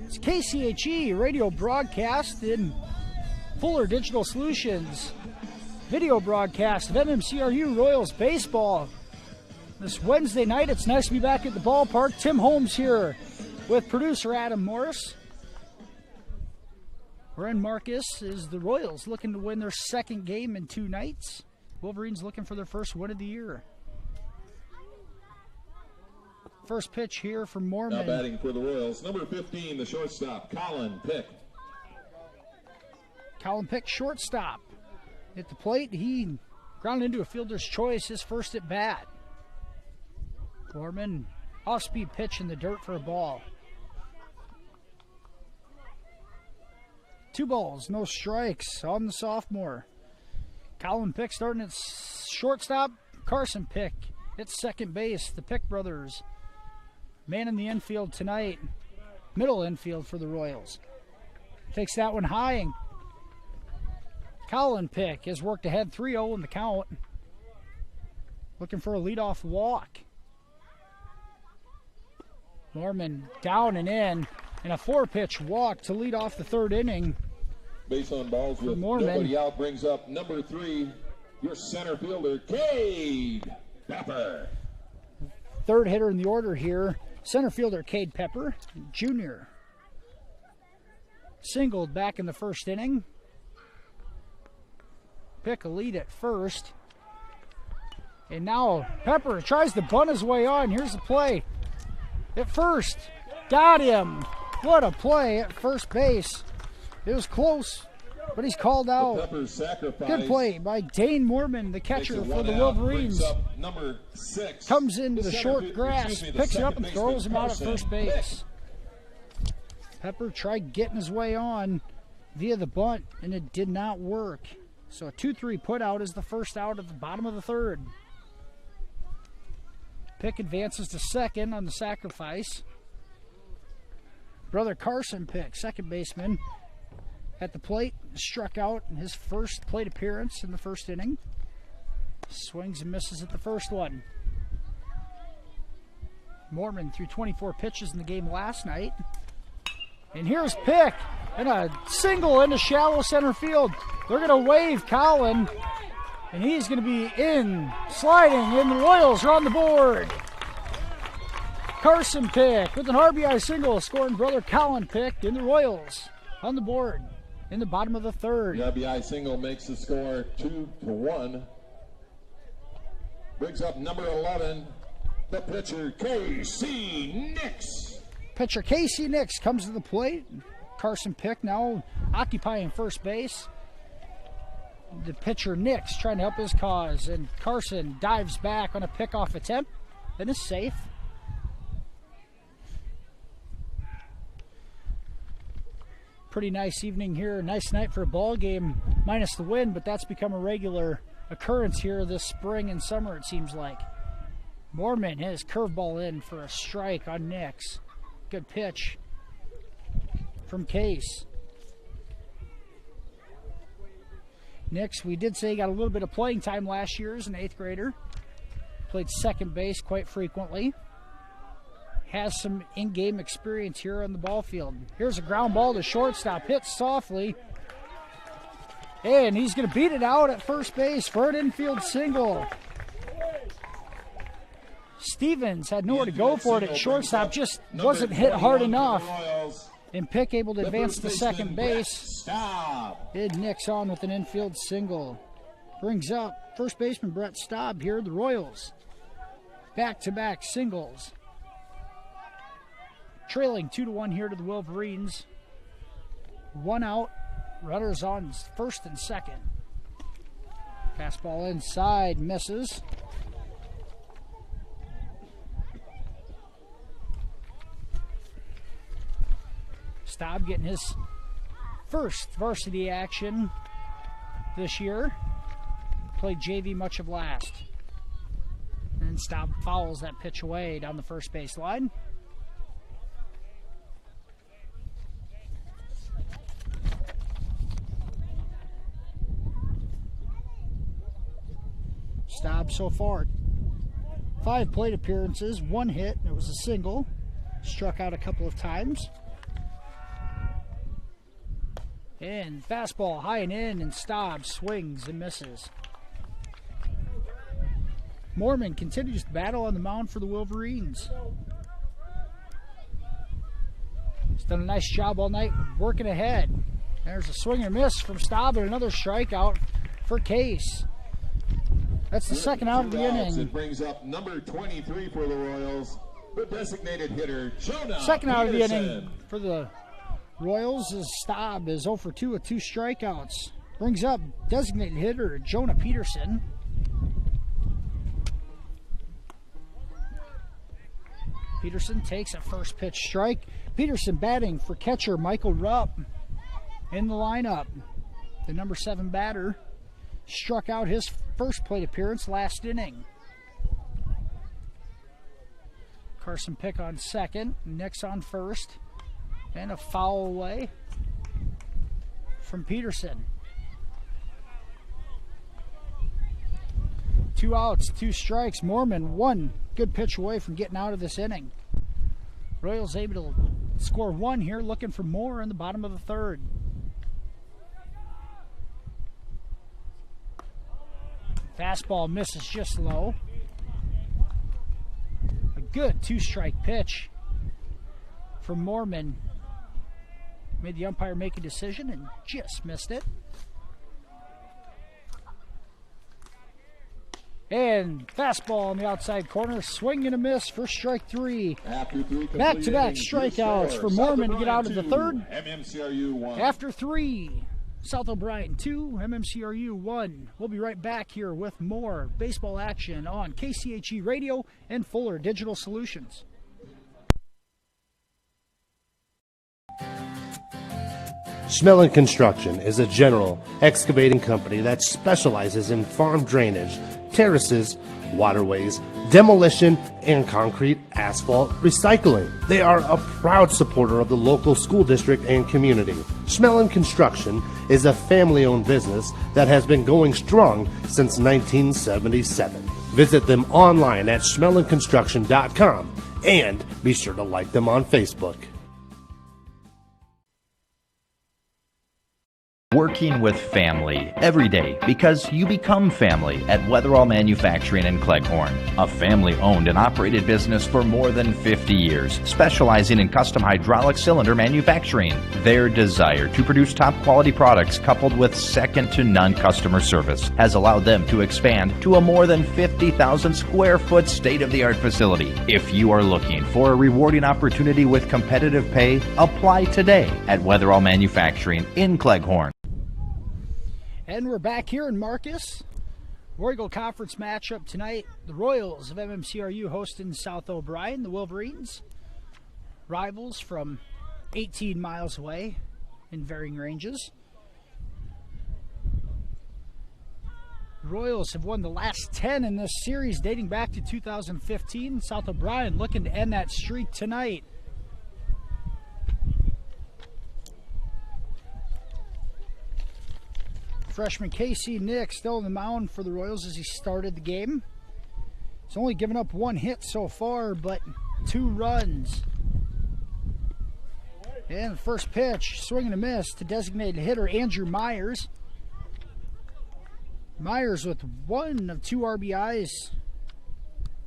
It's KCHE radio broadcast in Fuller Digital Solutions. Video broadcast of MMCRU Royals baseball. This Wednesday night, it's nice to be back at the ballpark. Tim Holmes here with producer Adam Morris. We're in Marcus as the Royals looking to win their second game in 2 nights. Wolverines looking for their first win of the year. First pitch here from Mormon. Now batting for the Royals, number 15, the shortstop, Colin Pick. Colin Pick, shortstop. At the plate, he grounded into a fielder's choice, his first at bat. Mormon, off-speed pitch in the dirt for a ball. 2 balls, no strikes on the sophomore. Colin Pick starting at shortstop. Carson Pick at second base. The Pick brothers, man in the infield tonight. Middle infield for the Royals. Takes that one high, and Colin Pick has worked ahead 3-0 in the count. Looking for a leadoff walk. Norman down and in, and a 4-pitch walk to lead off the 3rd inning. Base on balls with nobody out brings up number 3, your center fielder, Cade Pepper. 3rd hitter in the order here, center fielder Cade Pepper, junior. Singled back in the 1st inning. Pick a lead at first. And now Pepper tries to bunt his way on. Here's the play. At first, got him. What a play at first base. It was close, but he's called out. Good play by Dane Mormon, the catcher for the Wolverines. Number 6. Comes into the short grass, picks it up and throws him out at first base. Pepper tried getting his way on via the bunt, and it did not work. So a 2-3 put out is the first out at the bottom of the 3rd. Pick advances to second on the sacrifice. Brother Carson Pick, second baseman, at the plate, struck out in his first plate appearance in the 1st inning. Swings and misses at the first one. Mormon threw 24 pitches in the game last night. And here's Pick, and a single into shallow center field. They're going to wave Colin, and he's going to be in, sliding, and the Royals are on the board. Carson Pick with an RBI single, scoring brother Colin Pick, and the Royals on the board in the bottom of the 3rd. The RBI single makes the score 2-1. Brings up number 11, the pitcher, Casey Nix. Pitcher Casey Nix comes to the plate. Carson Pick now occupying first base. The pitcher Nix trying to help his cause, and Carson dives back on a pickoff attempt and is safe. Pretty nice evening here, nice night for a ball game, minus the wind, but that's become a regular occurrence here this spring and summer, it seems like. Mormon his curveball in for a strike on Nix. Good pitch from Case. Nix, we did say he got a little bit of playing time last year as an 8th grader. Played second base quite frequently. Has some in-game experience here on the ball field. Here's a ground ball to shortstop, hit softly. And he's going to beat it out at first base for an infield single. Stevens had nowhere to go for it at shortstop, just wasn't hit hard enough. And Pick able to The advance first to baseman, second Brett base. Staub. Ed Nix on with an infield single. Brings up first baseman Brett Staub here, the Royals. Back-to-back singles. Trailing 2-1 here to the Wolverines. 1 out. Runners on first and second. Fastball inside, misses. Staub getting his first varsity action this year. Played JV much of last. And Staub fouls that pitch away down the first base line. Staub so far 5 plate appearances, 1 hit, and it was a single. Struck out a couple of times. And fastball high and in, and Staub swings and misses. Mormon continues to battle on the mound for the Wolverines. He's done a nice job all night working ahead. There's a swing and miss from Staub and another strikeout for Case. That's the second out of the inning. It brings up number 23 for the Royals, the designated hitter, Jonah Second out of the Peterson. inning for the Royals is Staub is 0 for 2 with 2 strikeouts. Brings up designated hitter Jonah Peterson. Peterson takes a first pitch strike. Peterson batting for catcher Michael Rupp in the lineup. The number 7 batter struck out his first plate appearance last inning. Carson Pick on second, Nix on first, and a foul away from Peterson. 2 outs, 2 strikes. Mormon 1 good pitch away from getting out of this inning. Royals able to score 1 here, looking for more in the bottom of the third. Fastball misses just low. A good 2-strike pitch from Mormon. Made the umpire make a decision and just missed it. And fastball on the outside corner, swing and a miss for strike 3. Back-to-back strikeouts for Mormon to get out of the third. MMCRU 1. After 3, South O'Brien 2, MMCRU 1. We'll be right back here with more baseball action on KCHE Radio and Fuller Digital Solutions. Schmelling Construction is a general excavating company that specializes in farm drainage, terraces, waterways, demolition, and concrete asphalt recycling. They are a proud supporter of the local school district and community. Schmelling Construction is a family-owned business that has been going strong since 1977. Visit them online at schmellingconstruction.com and be sure to like them on Facebook. Working with family every day because you become family at Weatherall Manufacturing in Cleghorn, a family-owned and operated business for more than 50 years, specializing in custom hydraulic cylinder manufacturing. Their desire to produce top-quality products coupled with second-to-none customer service has allowed them to expand to a more than 50,000 square foot state-of-the-art facility. If you are looking for a rewarding opportunity with competitive pay, apply today at Weatherall Manufacturing in Cleghorn. And we're back here in Marcus. War Eagle Conference matchup tonight. The Royals of MMCRU hosting South O'Brien, the Wolverines. Rivals from 18 miles away in varying ranges. The Royals have won the last 10 in this series dating back to 2015. South O'Brien looking to end that streak tonight. Freshman Casey Nick still on the mound for the Royals as he started the game. He's only given up 1 hit so far, but 2 runs. And the first pitch, swing and a miss to designated hitter Andrew Myers. Myers with 1 of 2 RBIs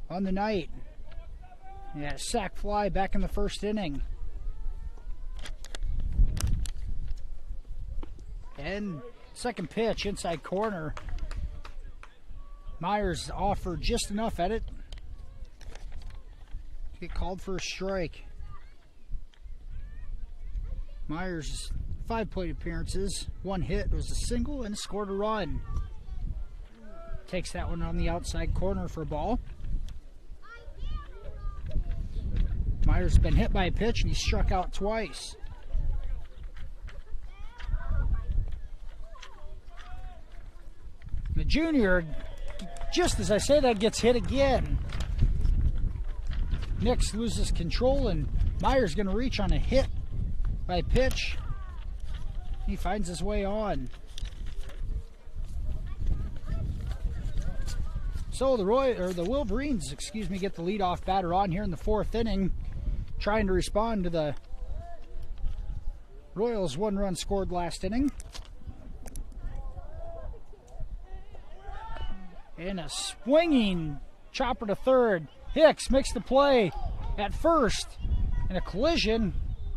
on the night. He had a sac fly back in the first inning. And second pitch, inside corner. Myers offered just enough at it. Get called for a strike. Myers' 5 plate appearances, 1 hit, was a single, and scored a run. Takes that one on the outside corner for a ball. Myers has been hit by a pitch, and he struck out twice. The junior, just as I say that, gets hit again. Nix loses control, and Myers going to reach on a hit by pitch. He finds his way on. So the Wolverines, get the leadoff batter on here in the 4th inning, trying to respond to the Royals' 1 run scored last inning. And a swinging chopper to third. Hicks makes the play at first, and a collision,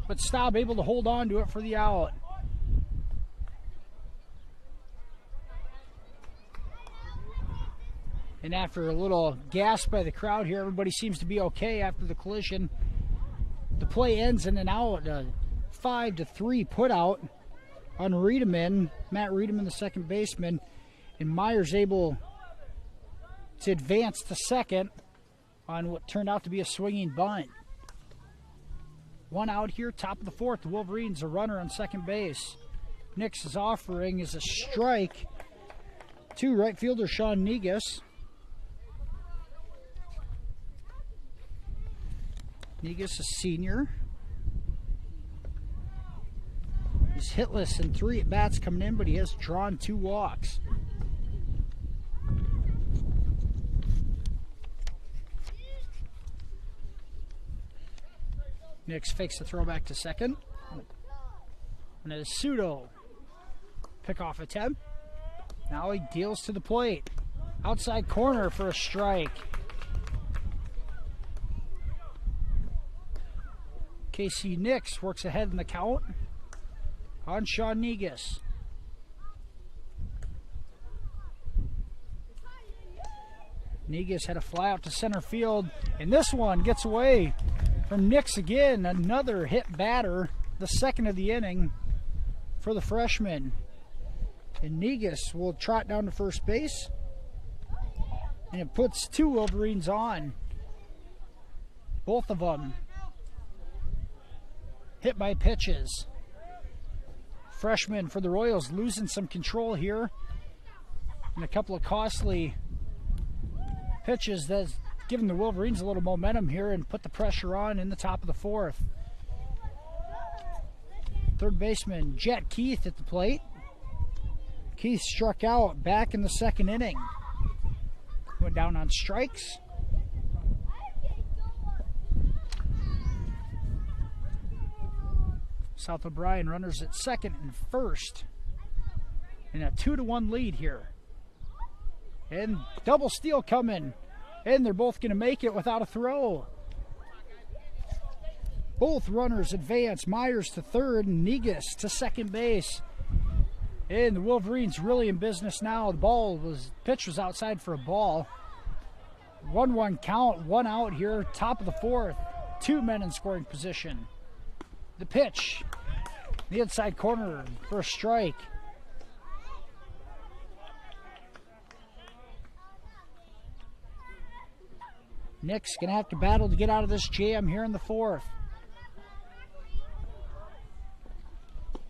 but Staub able to hold on to it for the out. And after a little gasp by the crowd here, everybody seems to be okay after the collision. The play ends in an out, a 5-3 put out on Riedemann, Matt Riedemann, the second baseman, and Myers able to advance to second on what turned out to be a swinging bunt. 1 out here, top of the 4th. The Wolverines a runner on second base. Nix's offering is a strike to right fielder Sean Negus. Negus, a senior. He's hitless in 3 at-bats coming in, but he has drawn 2 walks. Nix fakes the throw back to second. And it is Pseudo. Pickoff attempt. Now he deals to the plate. Outside corner for a strike. KC Nix works ahead in the count on Sean Negus. Negus had a fly out to center field, and this one gets away from Nix again. Another hit batter, the second of the inning for the freshman. And Negus will trot down to first base, and it puts 2 Wolverines on. Both of them hit by pitches. Freshman for the Royals losing some control here, and a couple of costly pitches that's given the Wolverines a little momentum here and put the pressure on in the top of the 4th. Third baseman Jet Keith at the plate. Keith struck out back in the 2nd inning. Went down on strikes. South O'Brien runners at 2nd and 1st. And a 2-1 lead here. And double steal coming. And they're both going to make it without a throw. Both runners advance. Myers to 3rd and Negus to 2nd base. And the Wolverines really in business now. The pitch was outside for a ball. 1-1 count, 1 out here, top of the 4th. 2 men in scoring position. The pitch, the inside corner for a strike. Nick's going to have to battle to get out of this jam here in the 4th.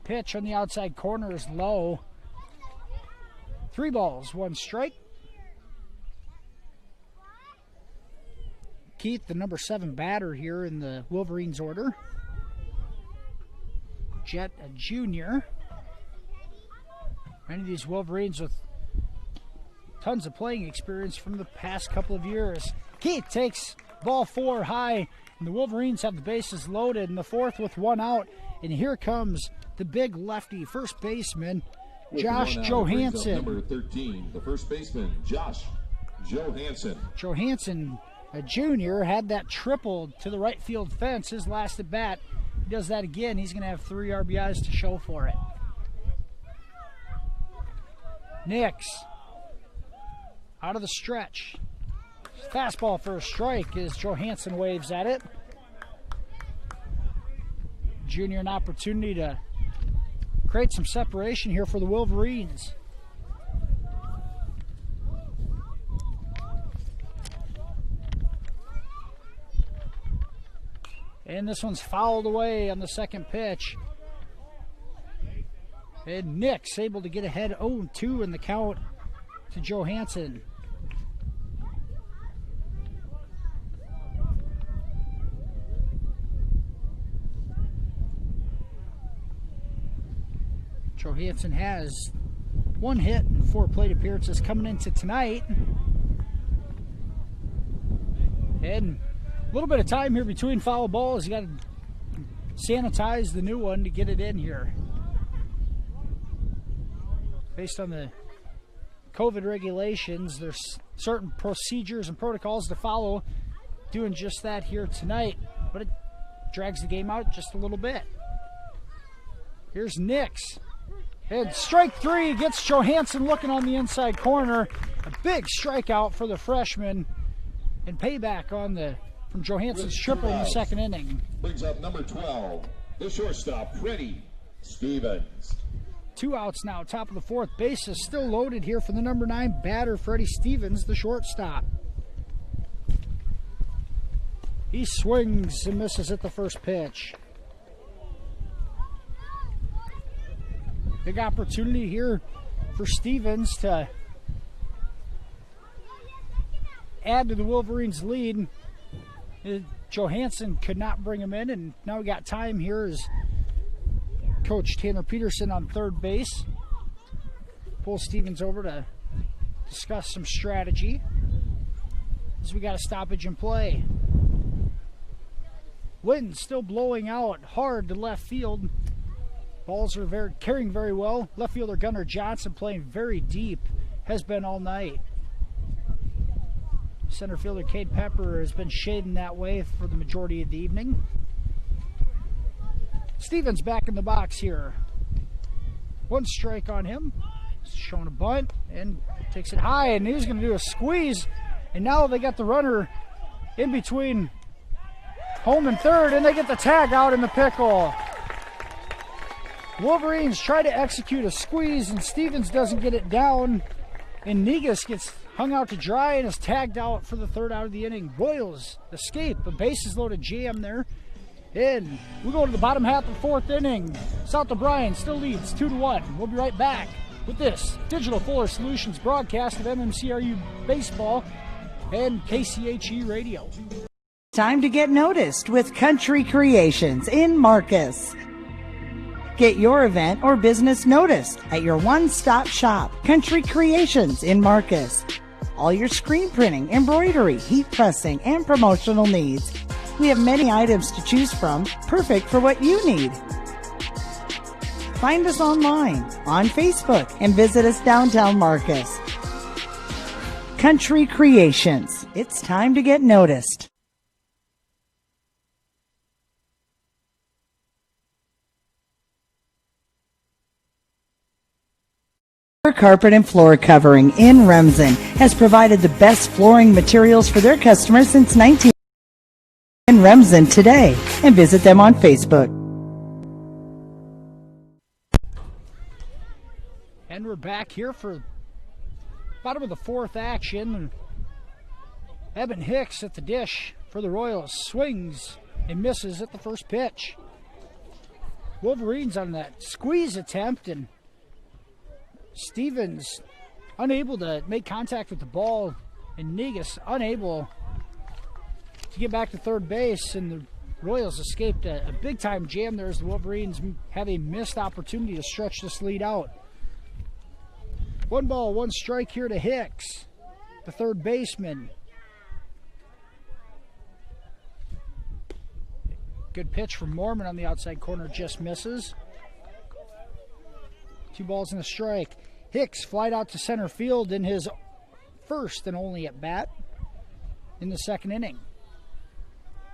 Pitch on the outside corner is low. 3 balls, 1 strike. Keith, the number 7 batter here in the Wolverines order. Jet, a junior. Many of these Wolverines with tons of playing experience from the past couple of years. Keith takes ball 4 high, and the Wolverines have the bases loaded in the 4th with 1 out. And here comes the big lefty first baseman, Josh Johansson. Number 13, the first baseman, Josh Johansson. Johansson, a junior, had that triple to the right field fence his last at bat. He does that again, he's going to have 3 RBIs to show for it. Nix out of the stretch. Fastball for a strike as Johansson waves at it. Junior an opportunity to create some separation here for the Wolverines. And this one's fouled away on the second pitch. And Nix able to get ahead 0-2 in the count to Johansson. Johansson has 1 hit and 4 plate appearances coming into tonight. And a little bit of time here between foul balls. You got to sanitize the new one to get it in here. Based on the COVID regulations, there's certain procedures and protocols to follow. Doing just that here tonight, but it drags the game out just a little bit. Here's Nix. And strike 3 gets Johansson looking on the inside corner. A big strikeout for the freshman. And payback on from Johansson's triple in the second inning. Brings up number 12, the shortstop, Freddie Stevens. 2 outs now, top of the fourth. Base is still loaded here for the number 9 batter, Freddie Stevens, the shortstop. He swings and misses at the first pitch. Big opportunity here for Stevens to add to the Wolverines' lead. Johansson could not bring him in, and now we got time here as Coach Tanner Peterson on third base pulls Stevens over to discuss some strategy as we got a stoppage in play. Wind still blowing out hard to left field. Balls are carrying very well. Left fielder Gunnar Johnson playing very deep, has been all night. Center fielder Cade Pepper has been shading that way for the majority of the evening. Stevens back in the box here. 1 strike on him. Showing a bunt and takes it high, and he's going to do a squeeze. And now they got the runner in between home and third, and they get the tag out in the pickle. Wolverines try to execute a squeeze, and Stevens doesn't get it down. And Negus gets hung out to dry and is tagged out for the third out of the inning. Royals escape. A bases loaded jam there. And we go to the bottom half of the fourth inning. South O'Brien still leads 2-1. We'll be right back with this Digital Fuller Solutions broadcast of MMCRU Baseball and KCHE Radio. Time to get noticed with Country Creations in Marcus. Get your event or business noticed at your one-stop shop, Country Creations in Marcus. All your screen printing, embroidery, heat pressing, and promotional needs. We have many items to choose from, perfect for what you need. Find us online, on Facebook, and visit us downtown Marcus. Country Creations. It's time to get noticed. Carpet and Floor Covering in Remsen has provided the best flooring materials for their customers since 19 in Remsen today, and visit them on Facebook. And we're back here for bottom of the fourth action. Evan Hicks at the dish for the Royals swings and misses at the first pitch. Wolverines on that squeeze attempt, and Stevens unable to make contact with the ball, and Negus unable to get back to third base, and the Royals escaped a big-time jam there as the Wolverines have a missed opportunity to stretch this lead out. 1 ball, 1 strike here to Hicks, the third baseman. Good pitch from Mormon on the outside corner, just misses. 2 balls and a strike. Hicks flied out to center field in his first and only at bat in the second inning.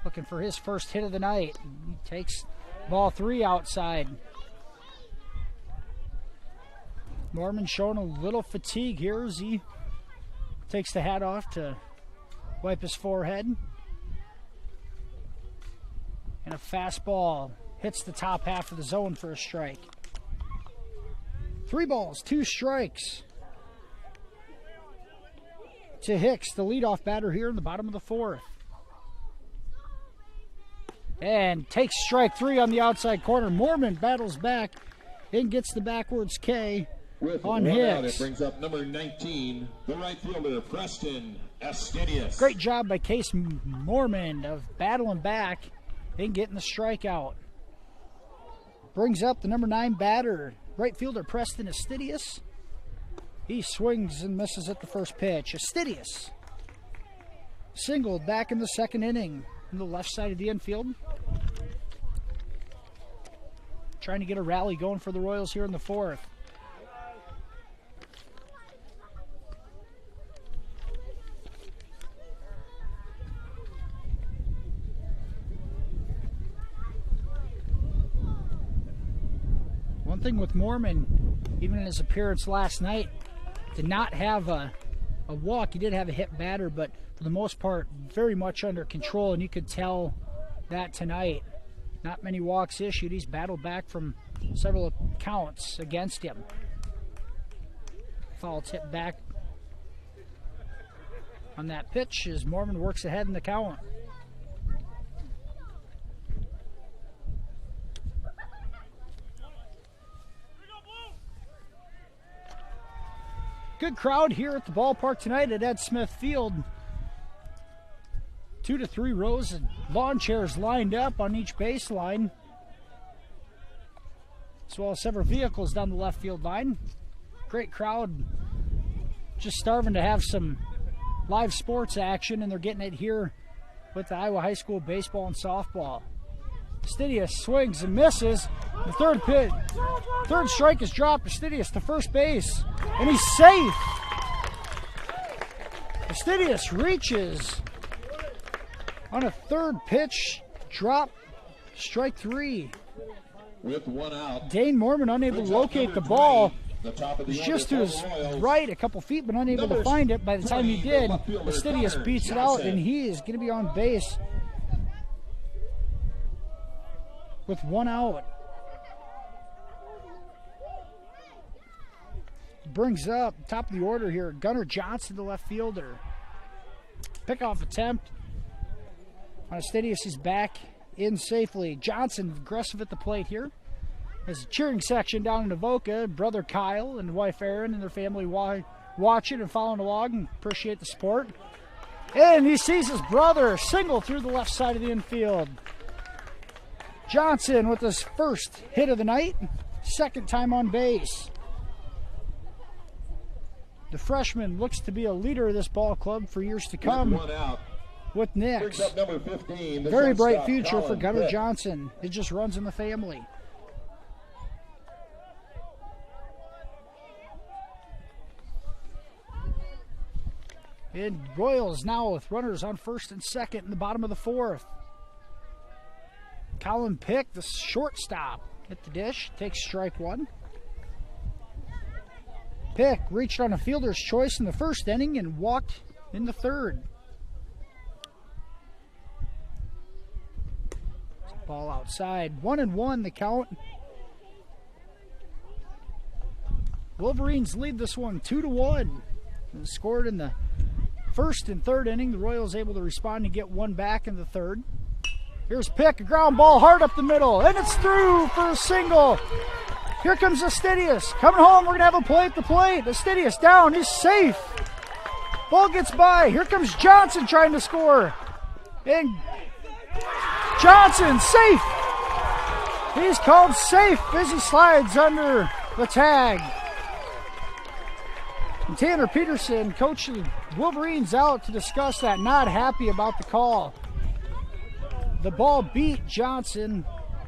Looking for his first hit of the night. He takes ball 3 outside. Mormon showing a little fatigue here as he takes the hat off to wipe his forehead. And a fastball hits the top half of the zone for a strike. 3 balls, 2 strikes to Hicks, the leadoff batter here in the bottom of the 4th. And takes strike 3 on the outside corner. Mormon battles back and gets the backwards K on Hicks. It brings up number 19, the right fielder, Preston Estidius. Great job by Case Mormon of battling back and getting the strikeout. Brings up the number 9 batter, right fielder Preston Estidius. He swings and misses at the first pitch. Estidius singled back in the 2nd inning on the left side of the infield. Trying to get a rally going for the Royals here in the 4th. One thing with Mormon, even in his appearance last night, did not have a walk. He did have a hit batter, but for the most part, very much under control, and you could tell that tonight. Not many walks issued. He's battled back from several counts against him. Foul tip back on that pitch as Mormon works ahead in the count. Good crowd here at the ballpark tonight at Ed Smith Field. 2 to 3 rows of lawn chairs lined up on each baseline, as well as several vehicles down the left field line. Great crowd, just starving to have some live sports action, and they're getting it here with the Iowa High School baseball and softball. Estidius swings and misses. The third strike is dropped. Estidius to first base, and he's safe. Estidius reaches on a 3rd pitch, drop, strike 3. With 1 out. Dane Mormon unable to locate the ball. He's just to his right a couple feet, but unable to find it. By the time he did, Estidius beats it out, and he is going to be on base with 1 out. Brings up top of the order here, Gunnar Johnson, the left fielder. Pickoff attempt on Estidius is back in safely. Johnson aggressive at the plate here. There's a cheering section down in Avoca. Brother Kyle and wife Erin and their family watching and following along and appreciate the support. And he sees his brother single through the left side of the infield. Johnson with his first hit of the night, 2nd time on base. The freshman looks to be a leader of this ball club for years to come. With 1 out. With Knicks. Brings up number 15, the very bright shortstop, future for Colin Gunnar Pitt. Johnson. It just runs in the family. And Royals now with runners on 1st and 2nd in the bottom of the 4th. Colin Pick, the shortstop, hit the dish, takes strike 1. Pick reached on a fielder's choice in the 1st inning and walked in the 3rd. Ball outside. 1-1 the count. Wolverines lead this one 2-1. Scored in the 1st and 3rd inning. The Royals able to respond and get 1 back in the 3rd. Here's Pick, a ground ball hard up the middle, and it's through for a single. Here comes Estidius. Coming home, we're going to have a play at the plate. Estidius down, he's safe. Ball gets by. Here comes Johnson trying to score. And Johnson safe. He's called safe as he slides under the tag. And Tanner Peterson, coach of the Wolverines, out to discuss that, not happy about the call. The ball beat Johnson,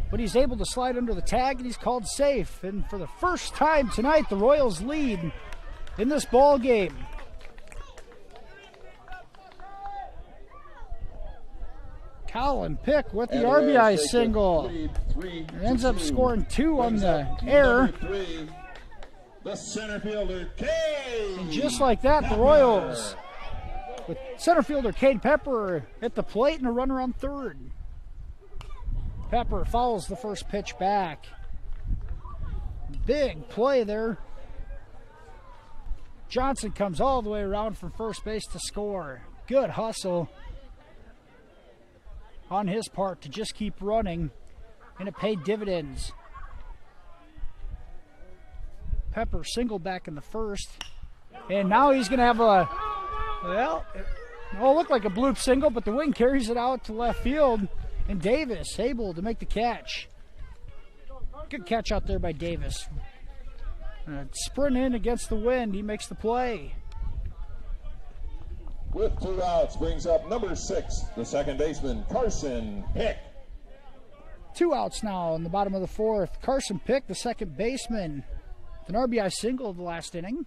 but he's able to slide under the tag, and he's called safe. And for the first time tonight, the Royals lead in this ball game. Colin Pick with the RBI single. Ends up scoring 2 on the air. the center fielder, Cade. And just like that, the Royals, with center fielder Cade Pepper at the plate and a runner on third. Pepper fouls the first pitch back. Big play there. Johnson comes all the way around from first base to score. Good hustle on his part to just keep running, and it paid dividends. Pepper singled back in the first, and now he's going to have a, well, it'll look like a bloop single, but the wing carries it out to left field, and Davis able to make the catch. Good catch out there by Davis. Sprint in against the wind, he makes the play. With 2 outs, brings up number 6, the second baseman, Carson Pick. 2 outs now in the bottom of the fourth. Carson Pick, the second baseman, with an RBI single of the last inning.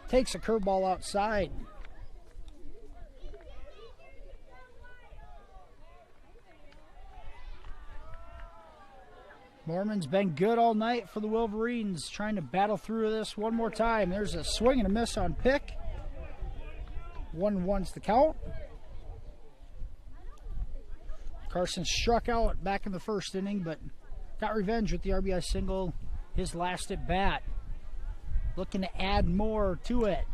Takes a curveball outside. Mormon's been good all night for the Wolverines, trying to battle through this one more time. There's a swing and a miss on Pick. 1-1's the count. Carson struck out back in the first inning, but got revenge with the RBI single, his last at bat. Looking to add more to it.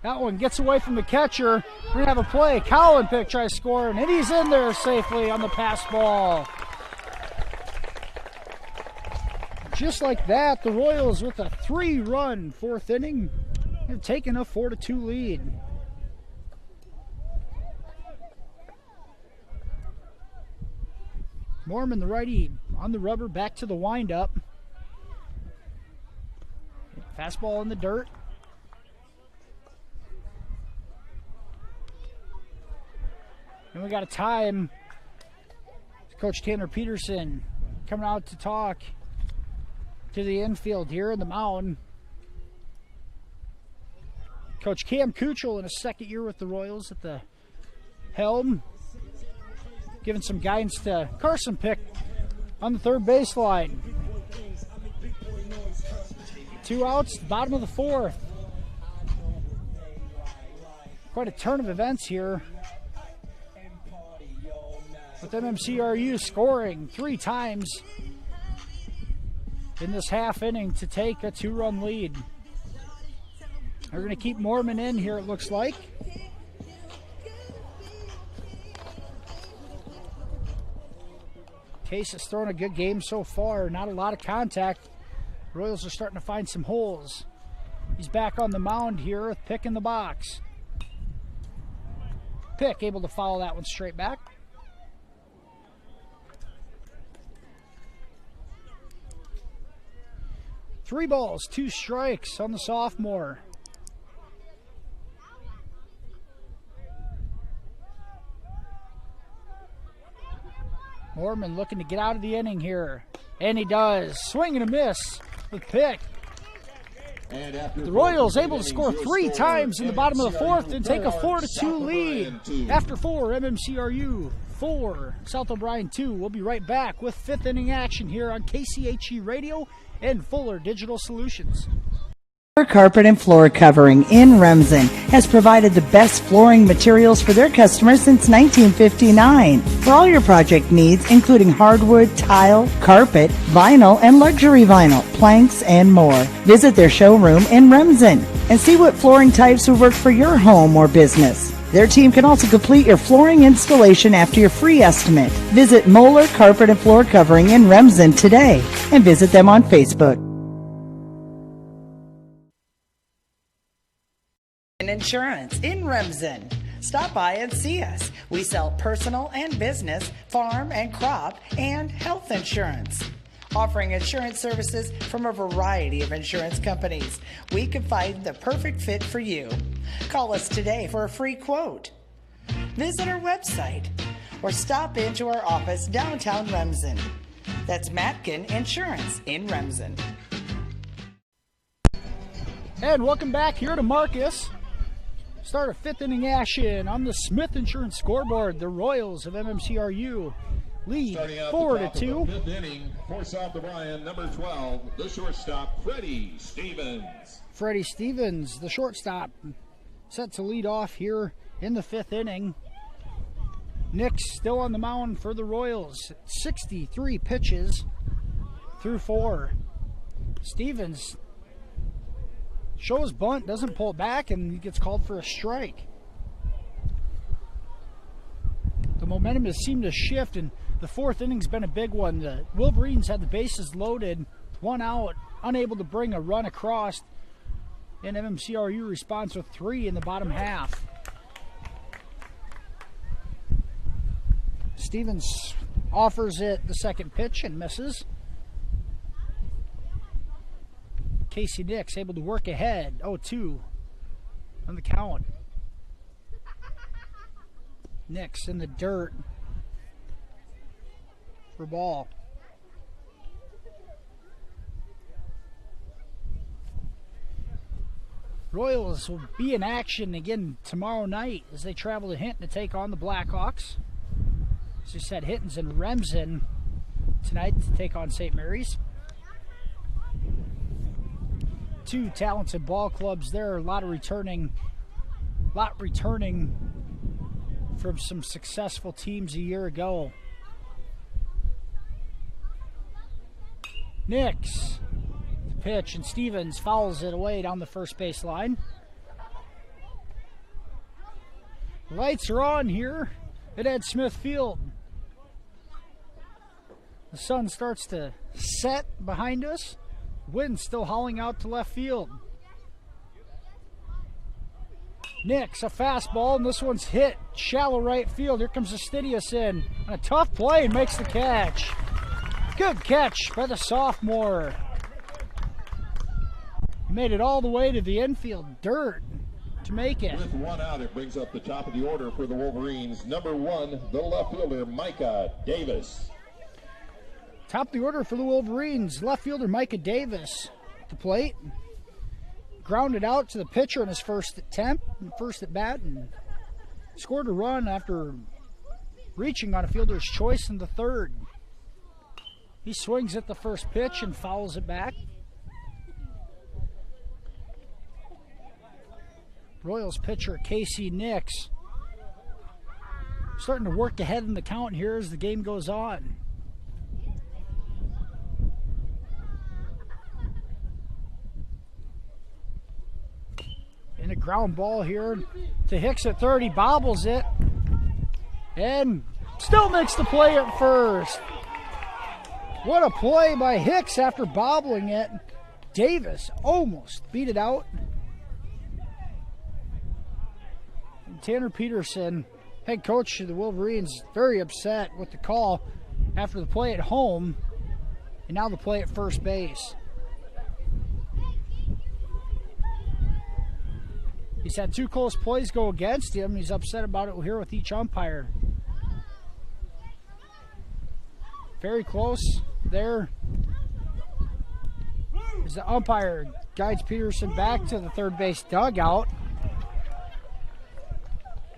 That one gets away from the catcher. We're going to have a play. Colin Pick tries scoring, and he's in there safely on the pass ball. Just like that, the Royals with a 3-run fourth inning have taken a 4-2 lead. Mormon, the righty, on the rubber, back to the windup. Fastball in the dirt. And we got a time. Coach Tanner Peterson coming out to talk to the infield here in the mound. Coach Cam Kuchel in his second year with the Royals at the helm, giving some guidance to Carson Pick on the third baseline. 2 outs, bottom of the fourth. Quite a turn of events here, with MMCRU scoring 3 times in this half inning to take a 2-run lead. They're going to keep Mormon in here, it looks like. Case has thrown a good game so far, not a lot of contact. Royals are starting to find some holes. He's back on the mound here with Pick in the box. Pick able to follow that one straight back. Three balls, 2 strikes on the sophomore. Mormon looking to get out of the inning here, and he does. Swing and a miss with Pick. The Royals able to score 3 times in the bottom of the fourth and take a 4-2 lead. After 4, MMCRU 4, South O'Brien 2. We'll be right back with 5th inning action here on KCHE Radio and Fuller Digital Solutions. Carpet and Floor Covering in Remsen has provided the best flooring materials for their customers since 1959. For all your project needs, including hardwood, tile, carpet, vinyl, and luxury vinyl, planks, and more. Visit their showroom in Remsen and see what flooring types would work for your home or business. Their team can also complete your flooring installation after your free estimate. Visit Moeller Carpet and Floor Covering in Remsen today and visit them on Facebook. Insurance in Remsen. Stop by and see us. We sell personal and business, farm and crop, and health insurance. Offering insurance services from a variety of insurance companies, we can find the perfect fit for you. Call us today for a free quote. Visit our website or stop into our office downtown Remsen. That's Matkin Insurance in Remsen. And welcome back here to Marcus. Start a 5th inning action on the Smith Insurance scoreboard. The Royals of MMCRU lead Starting out 4-2. Fifth inning for South O'Brien, number 12, the shortstop, Freddie Stevens. Freddie Stevens, the shortstop, set to lead off here in the 5th inning. Nick's still on the mound for the Royals. 63 pitches through 4. Stevens shows bunt, doesn't pull it back, and he gets called for a strike. The momentum has seemed to shift, and the 4th inning's been a big one. The Wolverines had the bases loaded, 1 out, unable to bring a run across, and MMCRU responds with 3 in the bottom half. Stevens offers it the second pitch and misses. Casey Nix able to work ahead, 0-2 on the count. Nix in the dirt for ball. Royals will be in action again tomorrow night as they travel to Hinton to take on the Blackhawks. As you said, Hinton's in Remsen tonight to take on St. Mary's. 2 talented ball clubs there, a lot returning from some successful teams a year ago. Nix, the pitch, and Stevens fouls it away down the first base line. Lights are on here at Ed Smith Field. The sun starts to set behind us. Wind still howling out to left field. Nix, a fastball, and this one's hit shallow right field. Here comes Astidius in on a tough play and makes the catch. Good catch by the sophomore. He made it all the way to the infield dirt to make it. With 1 out, it brings up the top of the order for the Wolverines. Number 1, the left fielder, Micah Davis. Top of the order for the Wolverines, left fielder Micah Davis at the plate. Grounded out to the pitcher in his first attempt, first at bat, and scored a run after reaching on a fielder's choice in the 3rd. He swings at the first pitch and fouls it back. Royals pitcher Casey Nix starting to work ahead in the count here as the game goes on. And a ground ball here to Hicks at 3rd. He bobbles it and still makes the play at first. What a play by Hicks after bobbling it. Davis almost beat it out. And Tanner Peterson, head coach of the Wolverines, very upset with the call after the play at home and now the play at first base. He's had 2 close plays go against him. He's upset about it here with each umpire. Very close there. As the umpire guides Peterson back to the 3rd base dugout.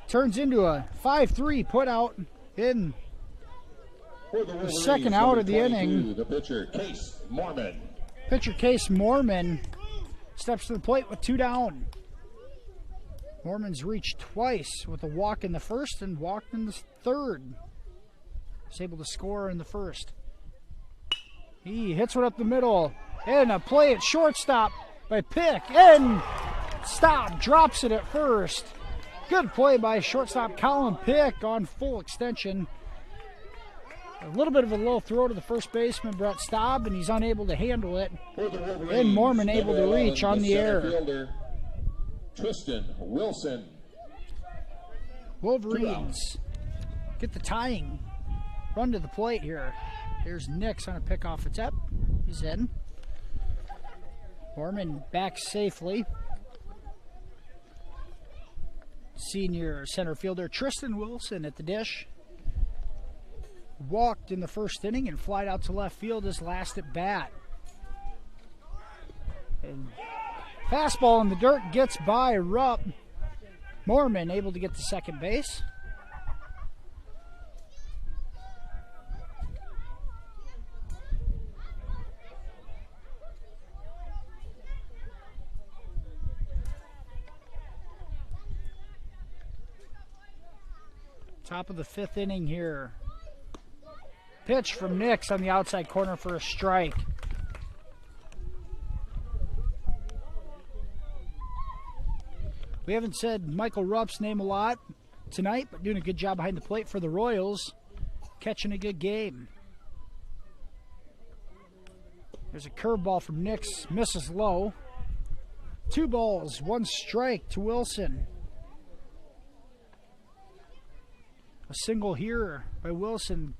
Turns into a 5-3 put out in the second out of the inning. The pitcher, Case Mormon. Pitcher Case Mormon steps to the plate with 2 down. Mormon's reached twice with a walk in the 1st and walked in the 3rd. He's able to score in the 1st. He hits one up the middle and a play at shortstop by Pick and stop, drops it at first. Good play by shortstop Colin Pick on full extension. A little bit of a low throw to the first baseman Brett Staub, and he's unable to handle it. And Mormon able to reach on the air. Fielder, Tristan Wilson. Wolverines get the tying run to the plate here. Here's Nix on a pickoff attempt. He's in. Mormon back safely. Senior center fielder Tristan Wilson at the dish. Walked in the 1st inning and flied out to left field his last at bat. And fastball in the dirt gets by Rupp. Mormon able to get to second base. Top of the 5th inning here. Pitch from Nix on the outside corner for a strike. We haven't said Michael Rupp's name a lot tonight, but doing a good job behind the plate for the Royals. Catching a good game. There's a curveball from Nix, misses low. 2 balls, 1 strike to Wilson. A single here by Wilson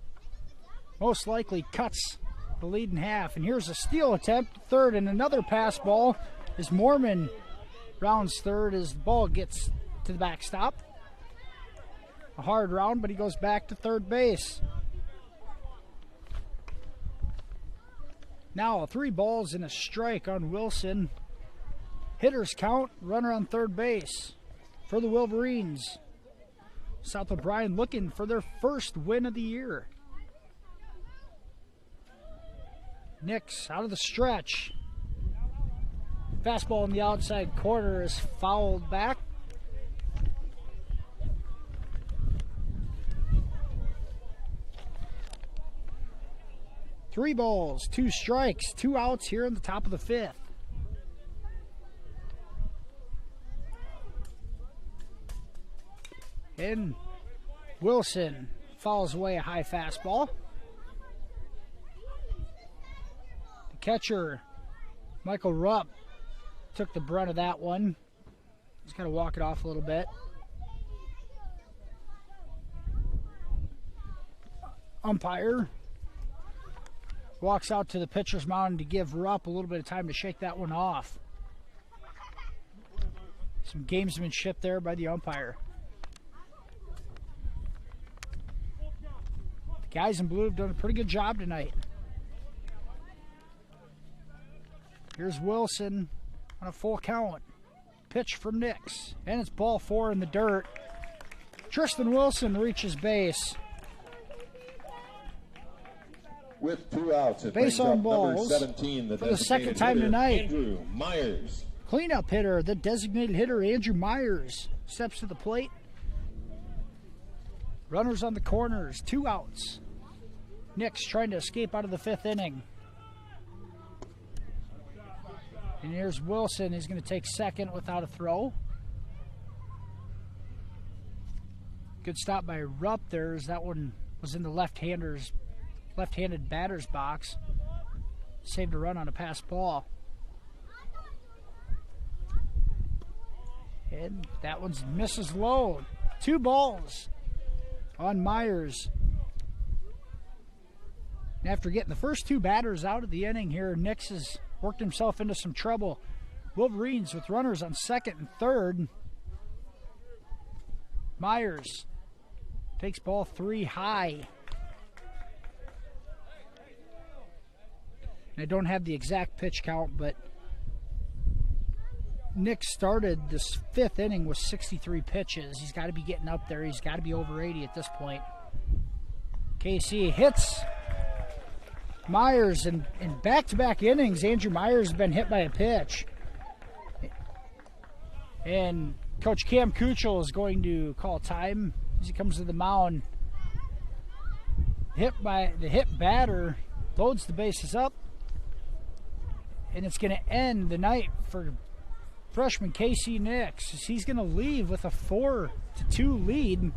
most likely cuts the lead in half. And here's a steal attempt, third, and another pass ball as Mormon rounds third as the ball gets to the backstop. A hard round, but he goes back to third base. Now 3 balls and a strike on Wilson. Hitters count, runner on third base for the Wolverines. South O'Brien looking for their first win of the year. Nix out of the stretch. Fastball in the outside corner is fouled back. Three balls, 2 strikes, 2 outs here in the top of the 5th. And Wilson fouls away a high fastball. The catcher, Michael Rupp, took the brunt of that one. He's got to walk it off a little bit. Umpire walks out to the pitcher's mound to give Rupp a little bit of time to shake that one off. Some gamesmanship there by the umpire. The guys in blue have done a pretty good job tonight. Here's Wilson on a full count. Pitch from Nix, and it's ball 4 in the dirt. Tristan Wilson reaches base. With 2 outs, it base on balls 17, for the second time tonight. Andrew Myers. Cleanup hitter, the designated hitter, Andrew Myers, steps to the plate. Runners on the corners, 2 outs. Nix trying to escape out of the 5th inning. And here's Wilson. He's going to take second without a throw. Good stop by Rupp there, as that one was in the left-handed batter's box. Saved a run on a pass ball. And that one misses low. 2 balls on Myers. And after getting the first 2 batters out of the inning here, Nix has worked himself into some trouble. Wolverines with runners on second and third. Myers takes ball 3 high. And I don't have the exact pitch count, but Nix started this 5th inning with 63 pitches. He's got to be getting up there. He's got to be over 80 at this point. KC hits Myers, and in back-to-back innings, Andrew Myers has been hit by a pitch. And Coach Cam Kuchel is going to call time as he comes to the mound. Hit by the hit batter, loads the bases up, and it's going to end the night for freshman KC Nix. He's going to leave with a 4-2 lead.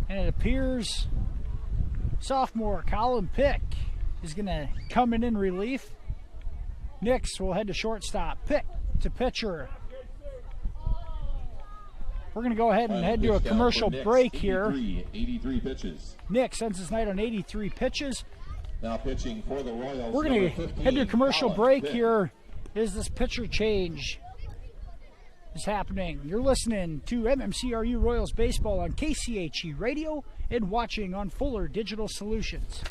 And it appears sophomore Colin Pick is going to come in relief. Nix will head to shortstop. Pick to pitcher. We're going to go ahead and head to a commercial break here. 83 pitches. Nix ends his night on 83 pitches. Now pitching for the Royals. We're going to head to a commercial break here as this pitcher change is happening. You're listening to MMCRU Royals Baseball on KCHE Radio and watching on Fuller Digital Solutions.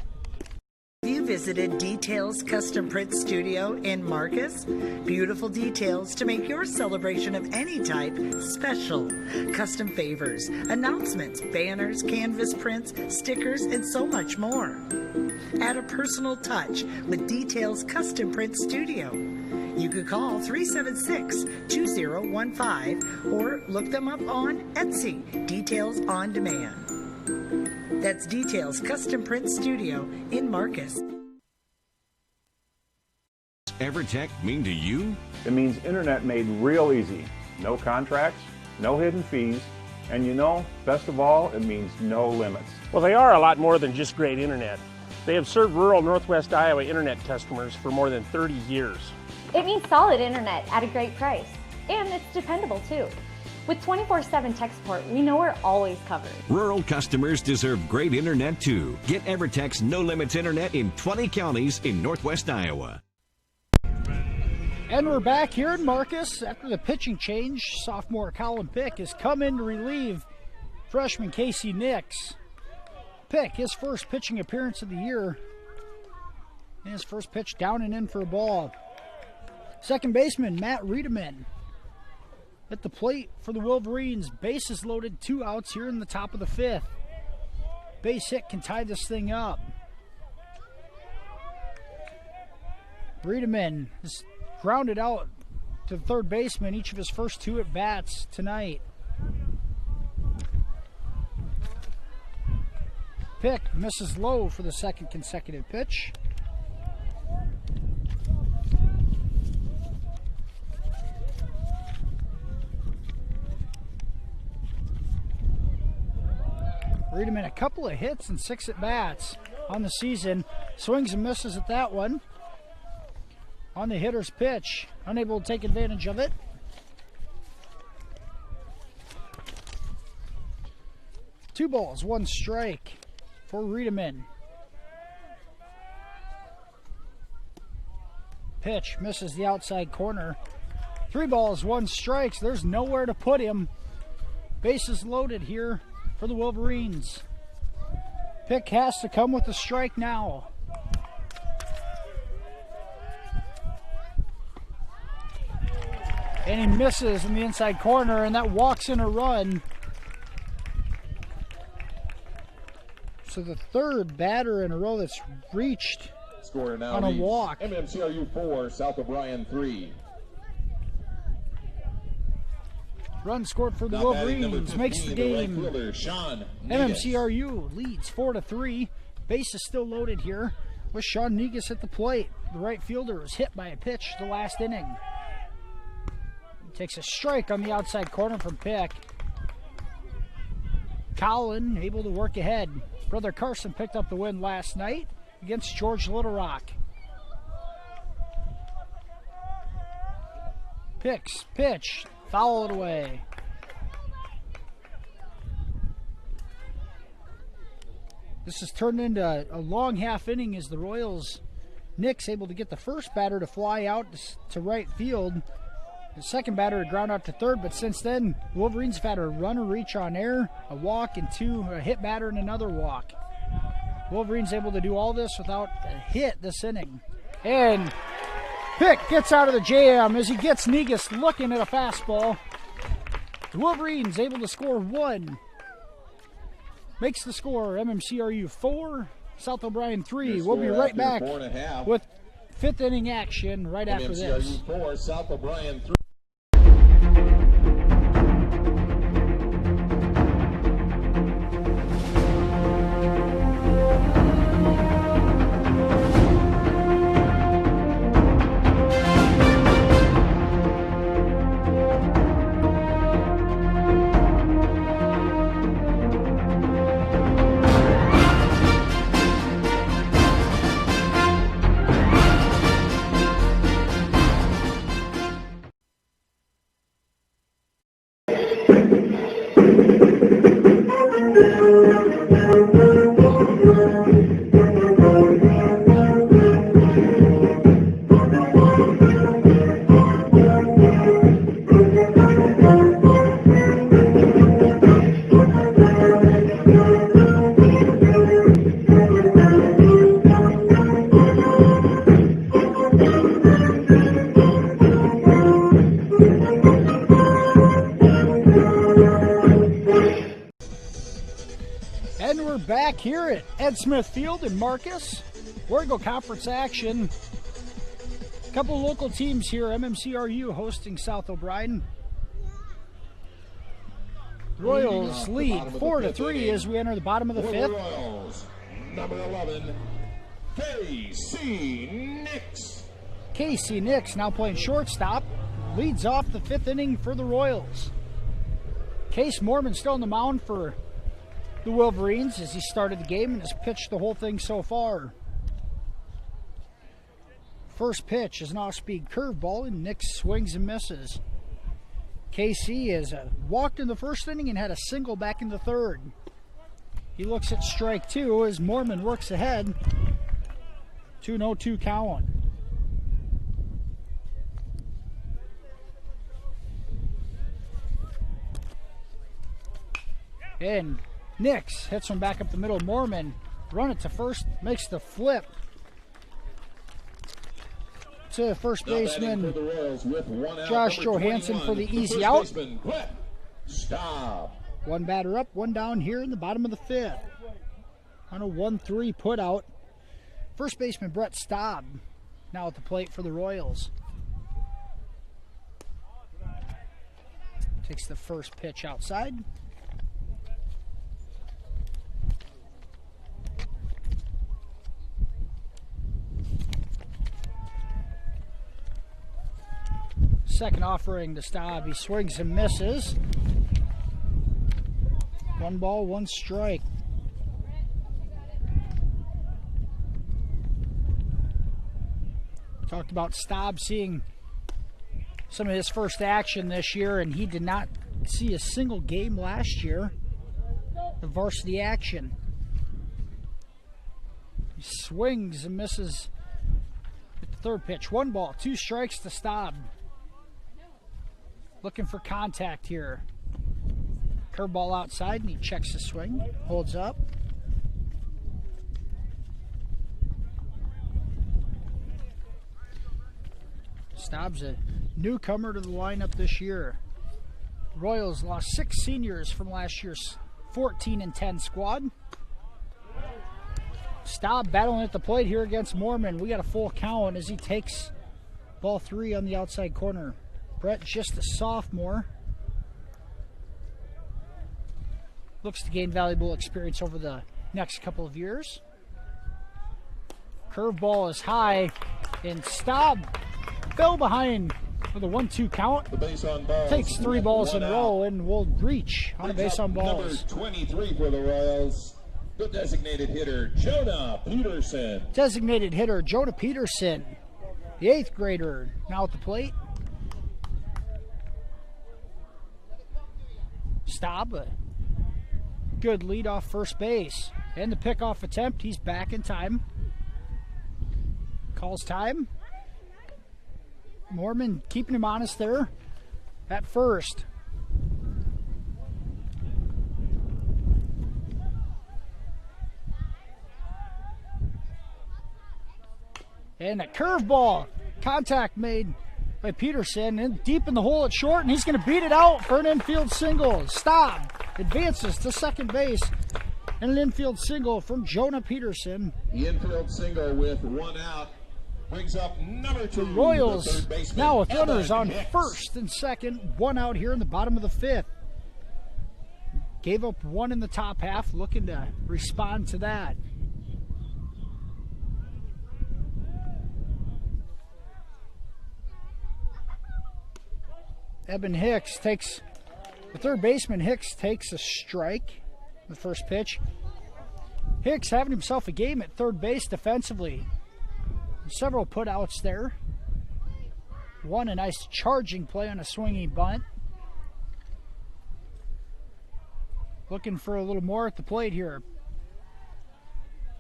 View visited Details Custom Print Studio in Marcus? Beautiful details to make your celebration of any type special. Custom favors, announcements, banners, canvas prints, stickers, and so much more. Add a personal touch with Details Custom Print Studio. You could call 376-2015 or look them up on Etsy, Details on Demand. That's Details Custom Print Studio in Marcus. EverTech mean to you? It means internet made real easy. No contracts, no hidden fees, and best of all, it means no limits. Well, they are a lot more than just great internet. They have served rural Northwest Iowa internet customers for more than 30 years. It means solid internet at a great price. And it's dependable too. With 24/7 tech support, we know we're always covered. Rural customers deserve great internet too. Get EverTech's no limits internet in 20 counties in Northwest Iowa. And we're back here in Marcus after the pitching change. Sophomore Colin Pick has come in to relieve freshman Casey Nix. Pick, his first pitching appearance of the year. And his first pitch down and in for a ball. Second baseman Matt Riedemann at the plate for the Wolverines. Bases loaded, 2 outs here in the top of the 5th. Base hit can tie this thing up. Riedemann is grounded out to the third baseman each of his first 2 at bats tonight. Pick misses low for the second consecutive pitch. Riedemann, a couple of hits and 6 at-bats on the season. Swings and misses at that one. On the hitter's pitch, unable to take advantage of it. Two balls, 1 strike for Riedemann. Pitch misses the outside corner. 3 balls, 1 strike. So there's nowhere to put him. Bases loaded here for the Wolverines. Pick has to come with a strike now. And he misses in the inside corner, and that walks in a run. So the third batter in a row that's reached Scorer now on a walk. MMCRU 4, South O'Brien 3. Run scored for the Wolverines, makes the game. MMCRU leads 4-3. Base is still loaded here with Sean Negus at the plate. The right fielder was hit by a pitch the last inning. He takes a strike on the outside corner from Pick. Colin able to work ahead. Brother Carson picked up the win last night against George Little Rock. Picks, pitch, foul it away. This has turned into a long half inning as the Royals, Nick's able to get the first batter to fly out to right field. The second batter to ground out to third, but since then, Wolverines have had a runner reach on air, a walk, and a hit batter and another walk. Wolverines able to do all this without a hit this inning. And Pick gets out of the jam as he gets Negus looking at a fastball. The Wolverines able to score 1. Makes the score MMCRU 4, South O'Brien 3. We'll be right back with 5th inning action right after this. MMCRU 4, South O'Brien 3. we're back here at Ed Smith Field in Marcus. We're going to go conference action. A couple of local teams here. MMCRU hosting South O'Brien. Royals lead 4-3 as we enter the bottom of the fifth. Royals, number 11, Casey Nix. Casey Nix now playing shortstop. Leads off the fifth inning for the Royals. Case Mormon still on the mound for the Wolverines as he started the game and has pitched the whole thing so far. First pitch is an off-speed curveball, and Nix swings and misses. KC has walked in the first inning and had a single back in the third. He looks at strike two as Mormon works ahead. 2-0-2 count. And Nix hits one back up the middle. Mormon run it to first, makes the flip to first baseman Josh Johansson for the easy out. Stop. One batter up, one down here in the bottom of the fifth. On a 1-3 put out. First baseman Brett Staub now at the plate for the Royals. Takes the first pitch outside. Second offering to Staub. He swings and misses. 1 ball, 1 strike. Talked about Staub seeing some of his first action this year, and he did not see a single game last year of varsity action. He swings and misses at the third pitch. 1 ball, 2 strikes to Staub. Looking for contact here. Curveball outside, and he checks the swing. Holds up. Staub's a newcomer to the lineup this year. Royals lost 6 seniors from last year's 14-10 squad. Staub battling at the plate here against Mormon. We got a full count as he takes ball 3 on the outside corner. Brett, just a sophomore, looks to gain valuable experience over the next couple of years. Curveball is high, and Staub fell behind with a 1-2 count. The base on balls. Takes 3 balls in a row and will reach on a base on balls. Number 23 for the Royals, the designated hitter, Jonah Peterson. Designated hitter, Jonah Peterson, the 8th grader, now at the plate. Staub, a good lead off first base. And the pickoff attempt, he's back in time. Calls time. Mormon keeping him honest there at first. And a curveball. Contact made by Peterson, and deep in the hole at short, and he's going to beat it out for an infield single. Staub advances to second base, and an infield single from Jonah Peterson. The infield single with 1 out brings up number 2. The Royals the third baseman, now with runners on Hicks. first and second, 1 out here in the bottom of the fifth. Gave up 1 in the top half, looking to respond to that. Eben Hicks takes, the third baseman Hicks takes a strike. The first pitch. Hicks having himself a game at third base defensively. Several putouts there. 1 a nice charging play on a swinging bunt. Looking for a little more at the plate here.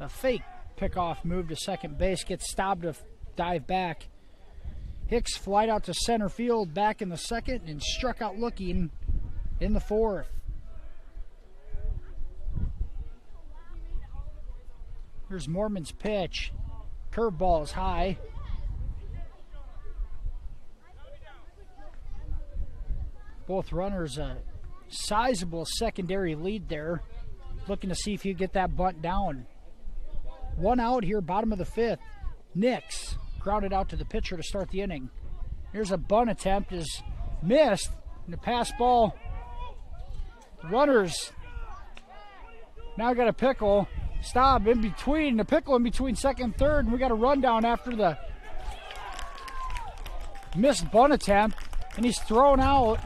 A fake pickoff move to second base, gets Staub to dive back. Hicks flied out to center field back in the second and struck out looking in the fourth. Here's Mormon's pitch. Curveball is high. Both runners a sizable secondary lead there. looking to see if he'd get that bunt down. One out here, bottom of the fifth. Nix grounded out to the pitcher to start the inning. Here's a bunt attempt, is missed, and the pass ball. Runners now got a pickle. Staub in between, the pickle in between second and third, and we got a rundown after the missed bunt attempt, and he's thrown out,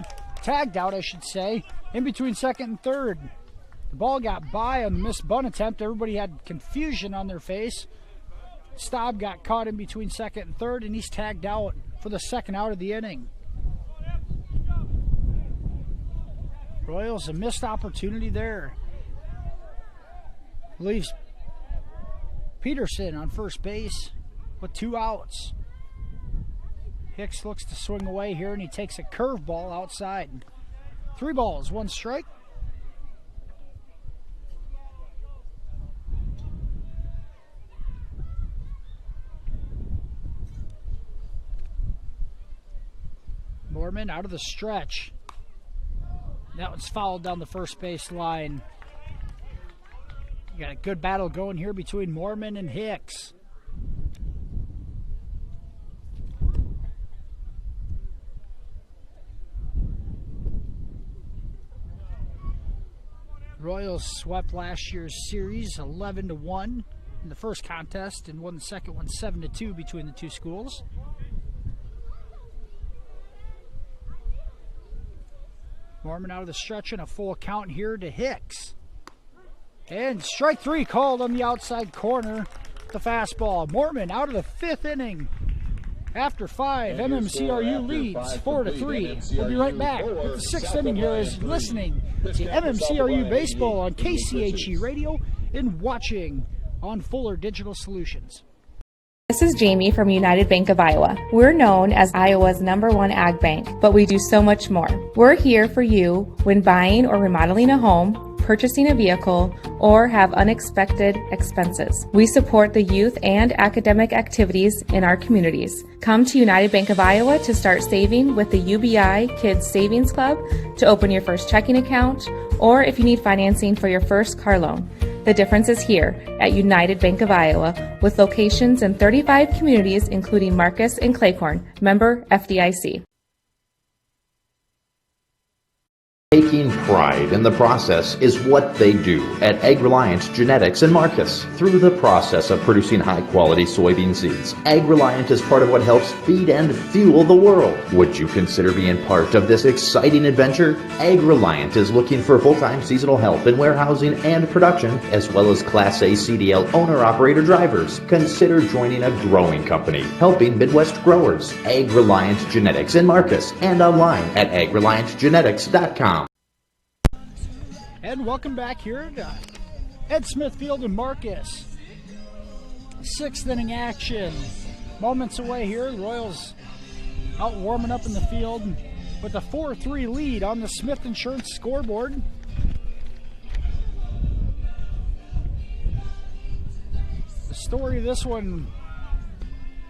tagged out I should say, in between second and third. The ball got by on the missed bunt attempt. Everybody had confusion on their face. Staub got caught in between second and third, and he's tagged out for the second out of the inning. Royals, a missed opportunity there. Leaves Peterson on first base with 2 outs. Hicks looks to swing away here, and he takes a curveball outside. 3 balls, 1 strike. Mormon out of the stretch. That one's fouled down the first base line. You got a good battle going here between Mormon and Hicks. Royals swept last year's series 11-1 in the first contest and won the second one 7-2 between the two schools. Mormon out of the stretch and a full count here to Hicks. And strike 3 called on the outside corner. The fastball. Mormon out of the 5th inning. After 5, MMCRU leads 4-3. We'll be right back with the 6th inning here as you're listening to MMCRU Baseball on KCHE Radio and watching on Fuller Digital Solutions. This is Jamie from United Bank of Iowa. We're known as Iowa's #1 ag bank, but we do so much more. We're here for you when buying or remodeling a home, purchasing a vehicle, or have unexpected expenses. We support the youth and academic activities in our communities. Come to United Bank of Iowa to start saving with the UBI Kids Savings Club, to open your first checking account, or if you need financing for your first car loan. The difference is here at United Bank of Iowa, with locations in 35 communities, including Marcus and Claycorn. Member FDIC. Taking pride in the process is what they do at AgReliant Genetics in Marcus. Through the process of producing high-quality soybean seeds, AgReliant is part of what helps feed and fuel the world. Would you consider being part of this exciting adventure? AgReliant is looking for full-time seasonal help in warehousing and production, as well as Class A CDL owner-operator drivers. Consider joining a growing company, helping Midwest growers. AgReliant Genetics in Marcus, and online at agreliantgenetics.com. And welcome back here to Ed Smith Field in Marcus. 6th inning action. Moments away here. The Royals out warming up in the field with a 4-3 lead on the Smith Insurance scoreboard. The story of this one,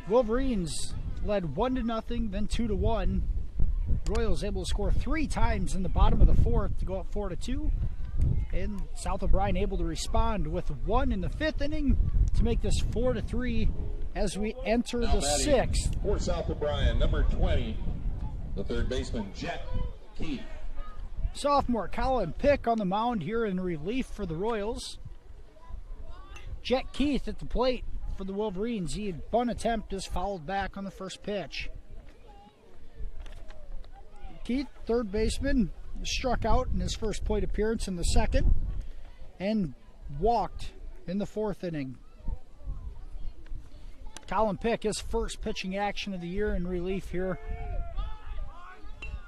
Wolverines led 1-0, then 2-1. Royals able to score 3 times in the bottom of the 4th to go up 4-2. And South O'Brien able to respond with 1 in the 5th inning to make this 4-3 as we enter the 6th. For South O'Brien, number 20, the third baseman, Jet Keith. Sophomore Colin Pick on the mound here in relief for the Royals. Jet Keith at the plate for the Wolverines. He had bunt attempt is fouled back on the first pitch. Keith, third baseman, struck out in his first plate appearance in the 2nd and walked in the 4th inning. Colin Pick, his first pitching action of the year in relief here.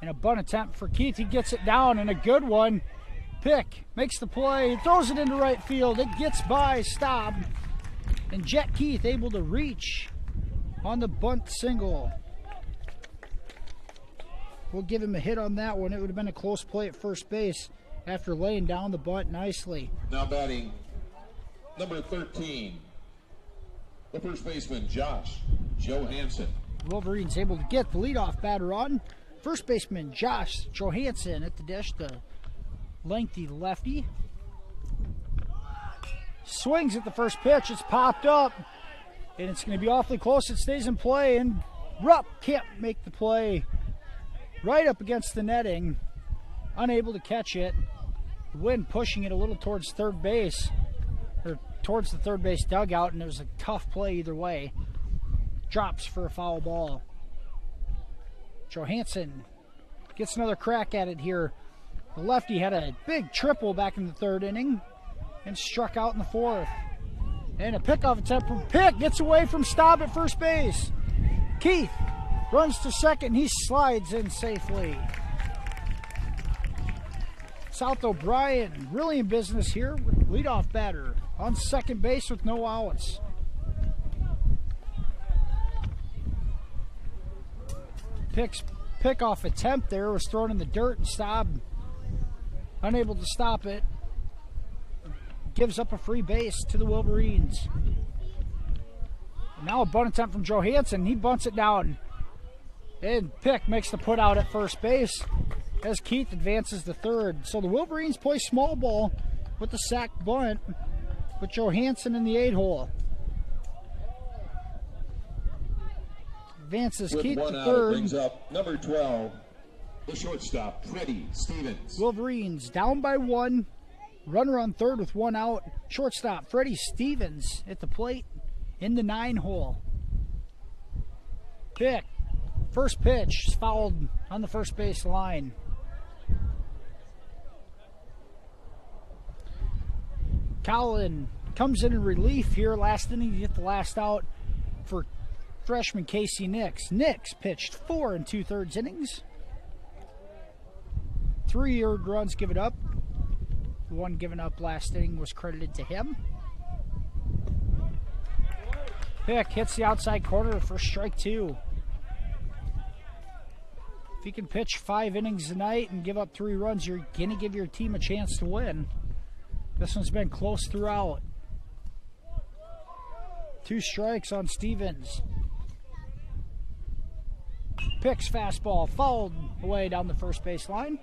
And a bunt attempt for Keith. He gets it down, and a good one. Pick makes the play, throws it into right field. It gets by Staub. And Jet Keith able to reach on the bunt single. We'll give him a hit on that one. It would have been a close play at first base after laying down the bunt nicely. Now batting, number 13, the first baseman, Josh Johansson. Wolverines able to get the leadoff batter on. First baseman Josh Johansson at the dish, the lengthy lefty. Swings at the first pitch. It's popped up, and it's going to be awfully close. It stays in play, and Rupp can't make the play. Right up against the netting. Unable to catch it. The wind pushing it a little towards third base, or towards the third base dugout, and it was a tough play either way. Drops for a foul ball. Johansson gets another crack at it here. The lefty had a big triple back in the third inning and struck out in the fourth. And a pickoff attempt from Pick gets away from Staub at first base. Keith runs to second. He slides in safely. South O'Brien really in business here with leadoff batter on second base with no outs. Pick's pickoff attempt there was thrown in the dirt, and Staub unable to stop it. Gives up a free base to the Wolverines. And now a bunt attempt from Johansson. He bunts it down. And Pick makes the put out at first base as Keith advances to third. So the Wolverines play small ball with the sack bunt with Johansson in the 8-hole. Advances with Keith one to out, third. it brings up number 12, the shortstop, Freddie Stevens. Wolverines down by one. Runner on third with one out. Shortstop Freddie Stevens at the plate in the 9-hole. Pick. First pitch is fouled on the first base line. Collin comes in relief here last inning to get the last out for freshman Casey Nix. Nix pitched 4 2/3 innings. 3 earned runs given up. The one given up last inning was credited to him. Pick hits the outside corner for strike 2. If you can pitch 5 innings tonight and give up 3 runs, you're going to give your team a chance to win. This one's been close throughout. 2 strikes on Stevens. Pick's fastball fouled away down the first base line.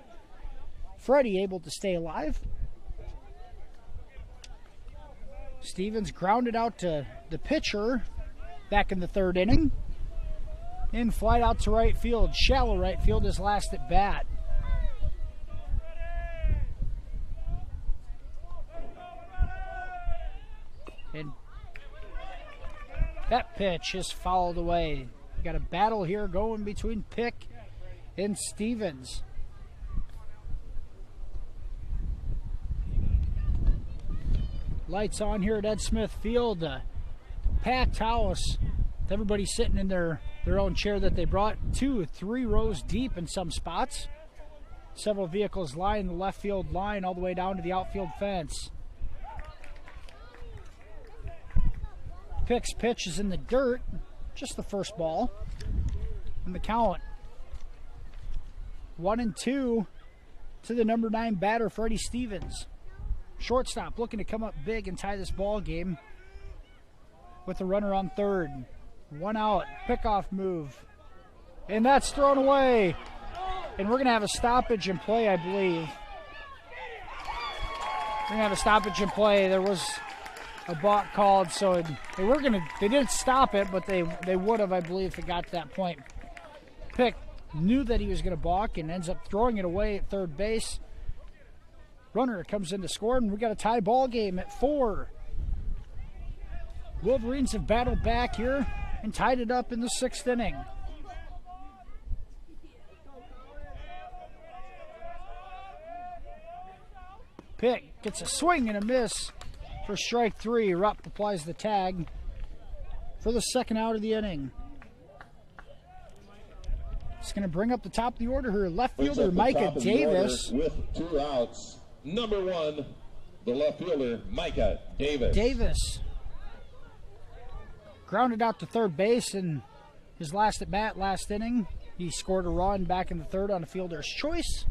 Freddie able to stay alive. Stevens grounded out to the pitcher back in the third inning. And flied out to right field. Shallow right field his last at bat. And that pitch is fouled away. Got a battle here going between Pick and Stevens. Lights on here at Ed Smith Field. Packed house. Everybody sitting in their own chair that they brought. 2 or 3 rows deep in some spots. Several vehicles line the left field line all the way down to the outfield fence. Pick's pitch is in the dirt. Just the first ball. And the count. 1-2 to the number 9 batter, Freddie Stevens. Shortstop looking to come up big and tie this ball game with the runner on third. 1 out, pickoff move. And that's thrown away. And we're going to have a stoppage in play, I believe. We're going to have a stoppage in play. There was a balk called, so they didn't stop it, but they would have, I believe, if it got to that point. Pick knew that he was going to balk and ends up throwing it away at third base. Runner comes in to score, and we got a tie ball game at 4. Wolverines have battled back here and tied it up in the 6th inning. Pick gets a swing and a miss for strike 3. Rupp applies the tag for the 2nd out of the inning. It's going to bring up the top of the order here. Left fielder Micah Davis. With 2 outs. Number 1, the left fielder, Micah Davis. Grounded out to third base in his last at bat last inning. He scored a run back in the third on a fielder's choice.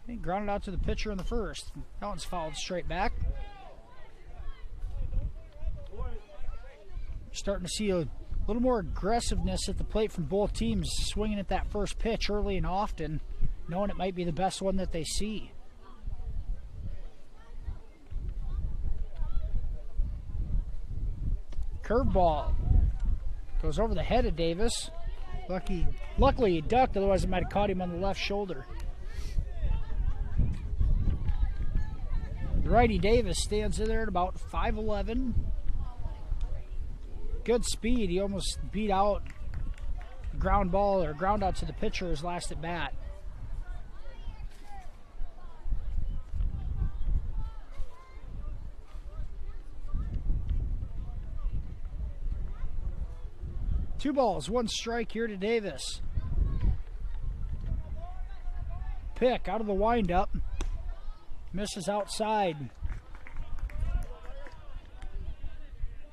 He grounded out to the pitcher in the first. That one's fouled straight back. Starting to see a little more aggressiveness at the plate from both teams, swinging at that first pitch early and often, knowing it might be the best one that they see. Curveball. Goes over the head of Davis. Luckily he ducked, otherwise it might have caught him on the left shoulder. The righty Davis stands in there at about 5'11". Good speed. He almost beat out ground ball or ground out to the pitcher his last at bat. Two balls, one strike here to Davis. Pick out of the windup. Misses outside.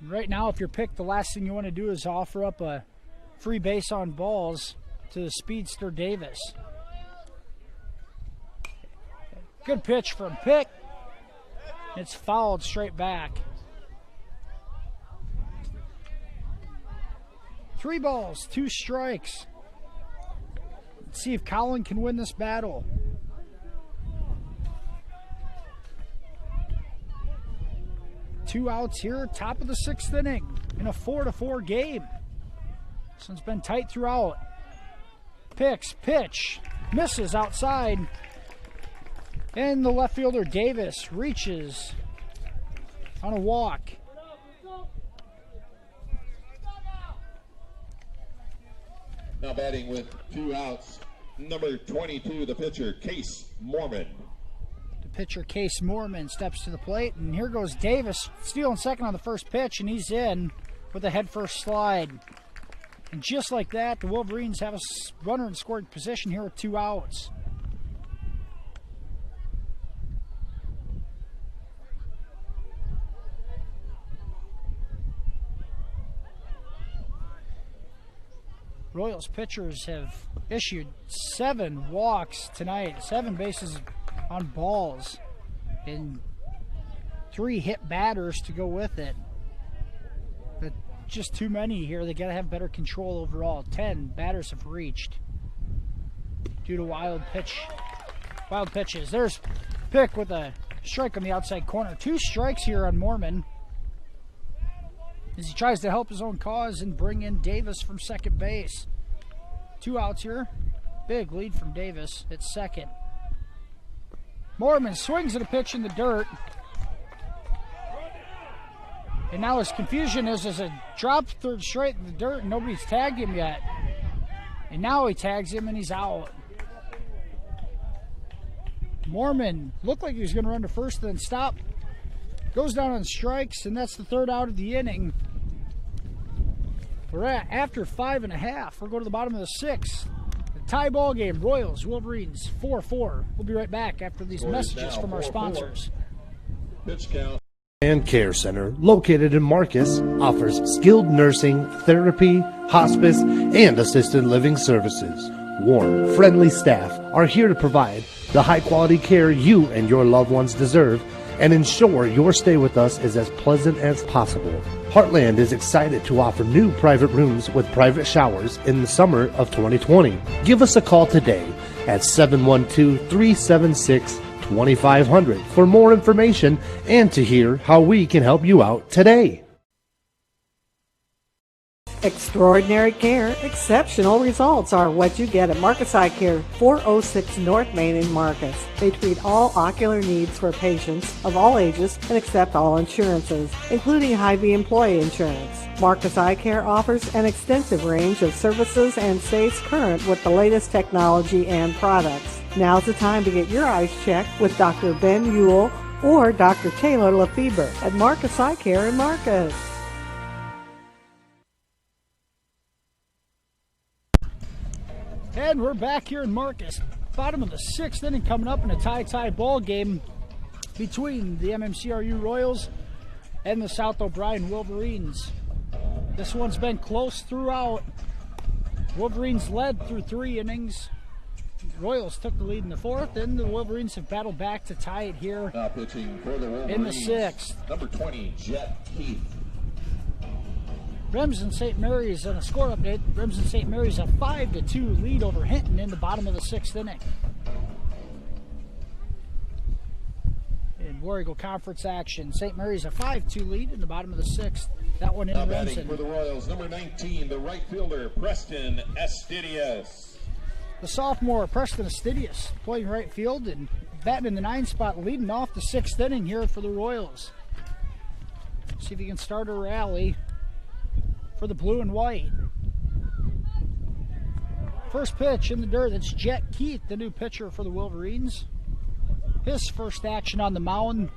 Right now, if you're picked, the last thing you want to do is offer up a free base on balls to the speedster Davis. Good pitch from Pick. It's fouled straight back. 3 balls, 2 strikes. Let's see if Colin can win this battle. Two outs here, top of the 6th inning in a 4-4 game. This one's been tight throughout. Picks, pitch, misses outside. And the left fielder Davis reaches on a walk. Now batting with 2 outs, number 22, the pitcher, Case Mormon. The pitcher, Case Mormon, steps to the plate, and here goes Davis, stealing second on the first pitch, and he's in with a head-first slide. And just like that, the Wolverines have a runner in scoring position here with 2 outs. Royals pitchers have issued 7 walks tonight, 7 bases on balls, and 3 hit batters to go with it. But just too many here. They got to have better control overall. 10 batters have reached due to wild pitches. There's Pick with a strike on the outside corner. 2 strikes here on Mormon as he tries to help his own cause and bring in Davis from second base. 2 outs here. Big lead from Davis at second. Mormon swings at a pitch in the dirt. And now his confusion is as a drop third straight in the dirt and nobody's tagged him yet. And now he tags him and he's out. Mormon looked like he was going to run to first, then stop. Goes down on strikes, and that's the 3rd out of the inning. We're at after 5.5. We'll go to the bottom of the 6th. The tie ball game, Royals, Wolverines, 4-4. We'll be right back after these messages from our sponsors. Pitch count. And Care Center, located in Marcus, offers skilled nursing, therapy, hospice, and assisted living services. Warm, friendly staff are here to provide the high-quality care you and your loved ones deserve and ensure your stay with us is as pleasant as possible. Heartland is excited to offer new private rooms with private showers in the summer of 2020. Give us a call today at 712-376-2500 for more information and to hear how we can help you out today. Extraordinary care, exceptional results are what you get at Marcus Eye Care, 406 North Main in Marcus. They treat all ocular needs for patients of all ages and accept all insurances, including Hy-Vee employee insurance. Marcus Eye Care offers an extensive range of services and stays current with the latest technology and products. Now's the time to get your eyes checked with Dr. Ben Ewell or Dr. Taylor Lefebvre at Marcus Eye Care in Marcus. And we're back here in Marcus. Bottom of the 6th inning coming up in a tie ball game between the MMCRU Royals and the South O'Brien Wolverines. This one's been close throughout. Wolverines led through 3 innings. Royals took the lead in the 4th, and the Wolverines have battled back to tie it here Now pitching for the Wolverines, in the 6th. number 20, Jet Heath. Remsen St. Mary's on a score update. Remsen St. Mary's a 5-2 lead over Hinton in the bottom of the 6th inning. In War Eagle Conference action, St. Mary's a 5-2 lead in the bottom of the 6th. That one in Now Remsen. batting for the Royals, number 19, the right fielder, Preston Estidius. The sophomore, Preston Estidius, playing right field and batting in the 9 spot, leading off the 6th inning here for the Royals. See if he can start a rally for the blue and white. First pitch in the dirt, that's Jet Keith, the new pitcher for the Wolverines. His first action on the mound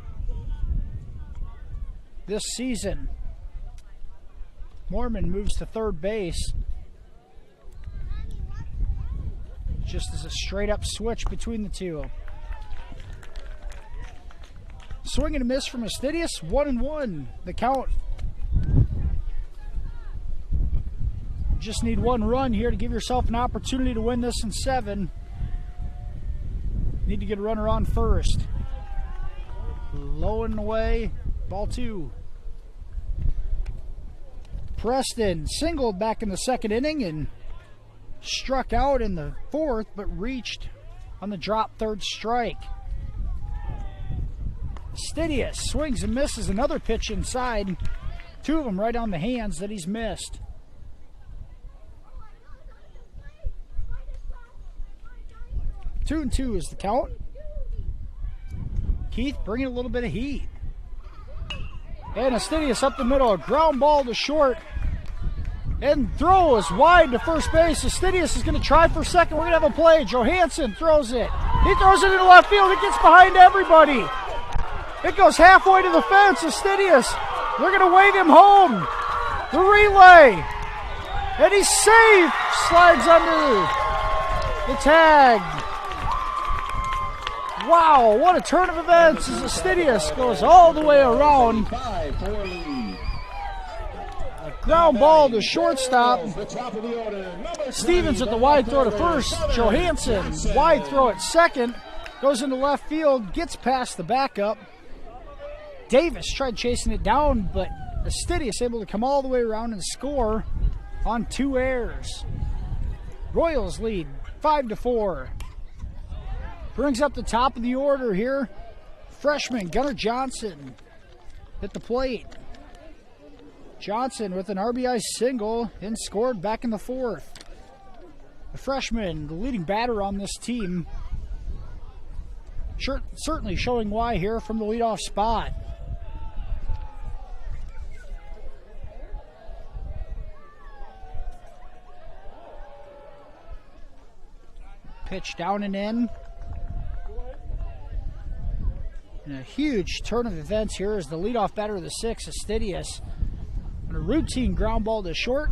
this season. Mormon moves to third base. Just as a straight up switch between the two. Swing and a miss from Estidius, 1-1. The count. Just need 1 run here to give yourself an opportunity to win this in 7. Need to get a runner on first. Low and away, ball 2. Preston singled back in the 2nd inning and struck out in the 4th, but reached on the drop 3rd strike. Estidius swings and misses another pitch inside. 2 of them right on the hands that he's missed. 2-2 is the count. Keith bringing a little bit of heat. And Estidius up the middle, a ground ball to short. And throw is wide to first base. Estidius is going to try for second. We're going to have a play. Johansson throws it. He throws it into left field. It gets behind everybody. It goes halfway to the fence. Estidius, they're going to wave him home. The relay. And he's safe. Slides under the tag. Wow, what a turn of events as Estidius goes all the way around. A ground ball to shortstop. Stevens at the wide throw to first. Johansson, wide throw at second. Goes into left field, gets past the backup. Davis tried chasing it down, but Estidius able to come all the way around and score on 2 errors. Royals lead 5-4. Brings up the top of the order here. Freshman Gunnar Johnson at the plate. Johnson with an RBI single and scored back in the 4th. The freshman, the leading batter on this team. Certainly showing why here from the leadoff spot. Pitch down and in. And a huge turn of events here as the leadoff batter of the 6th, Estidius, on a routine ground ball to short,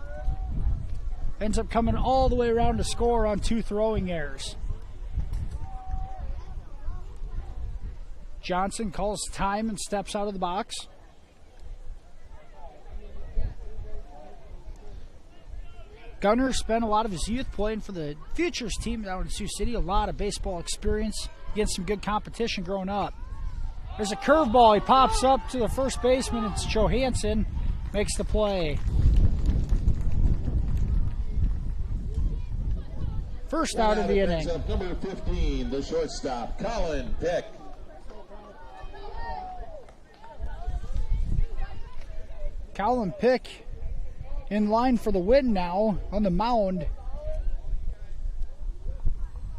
ends up coming all the way around to score on 2 throwing errors. Johnson calls time and steps out of the box. Gunnar spent a lot of his youth playing for the Futures team down in Sioux City. A lot of baseball experience against some good competition growing up. There's a curveball. He pops up to the first baseman. It's Johansson. Makes the play. First out of the inning. Number 15, the shortstop, Colin Pick. Colin Pick in line for the win now on the mound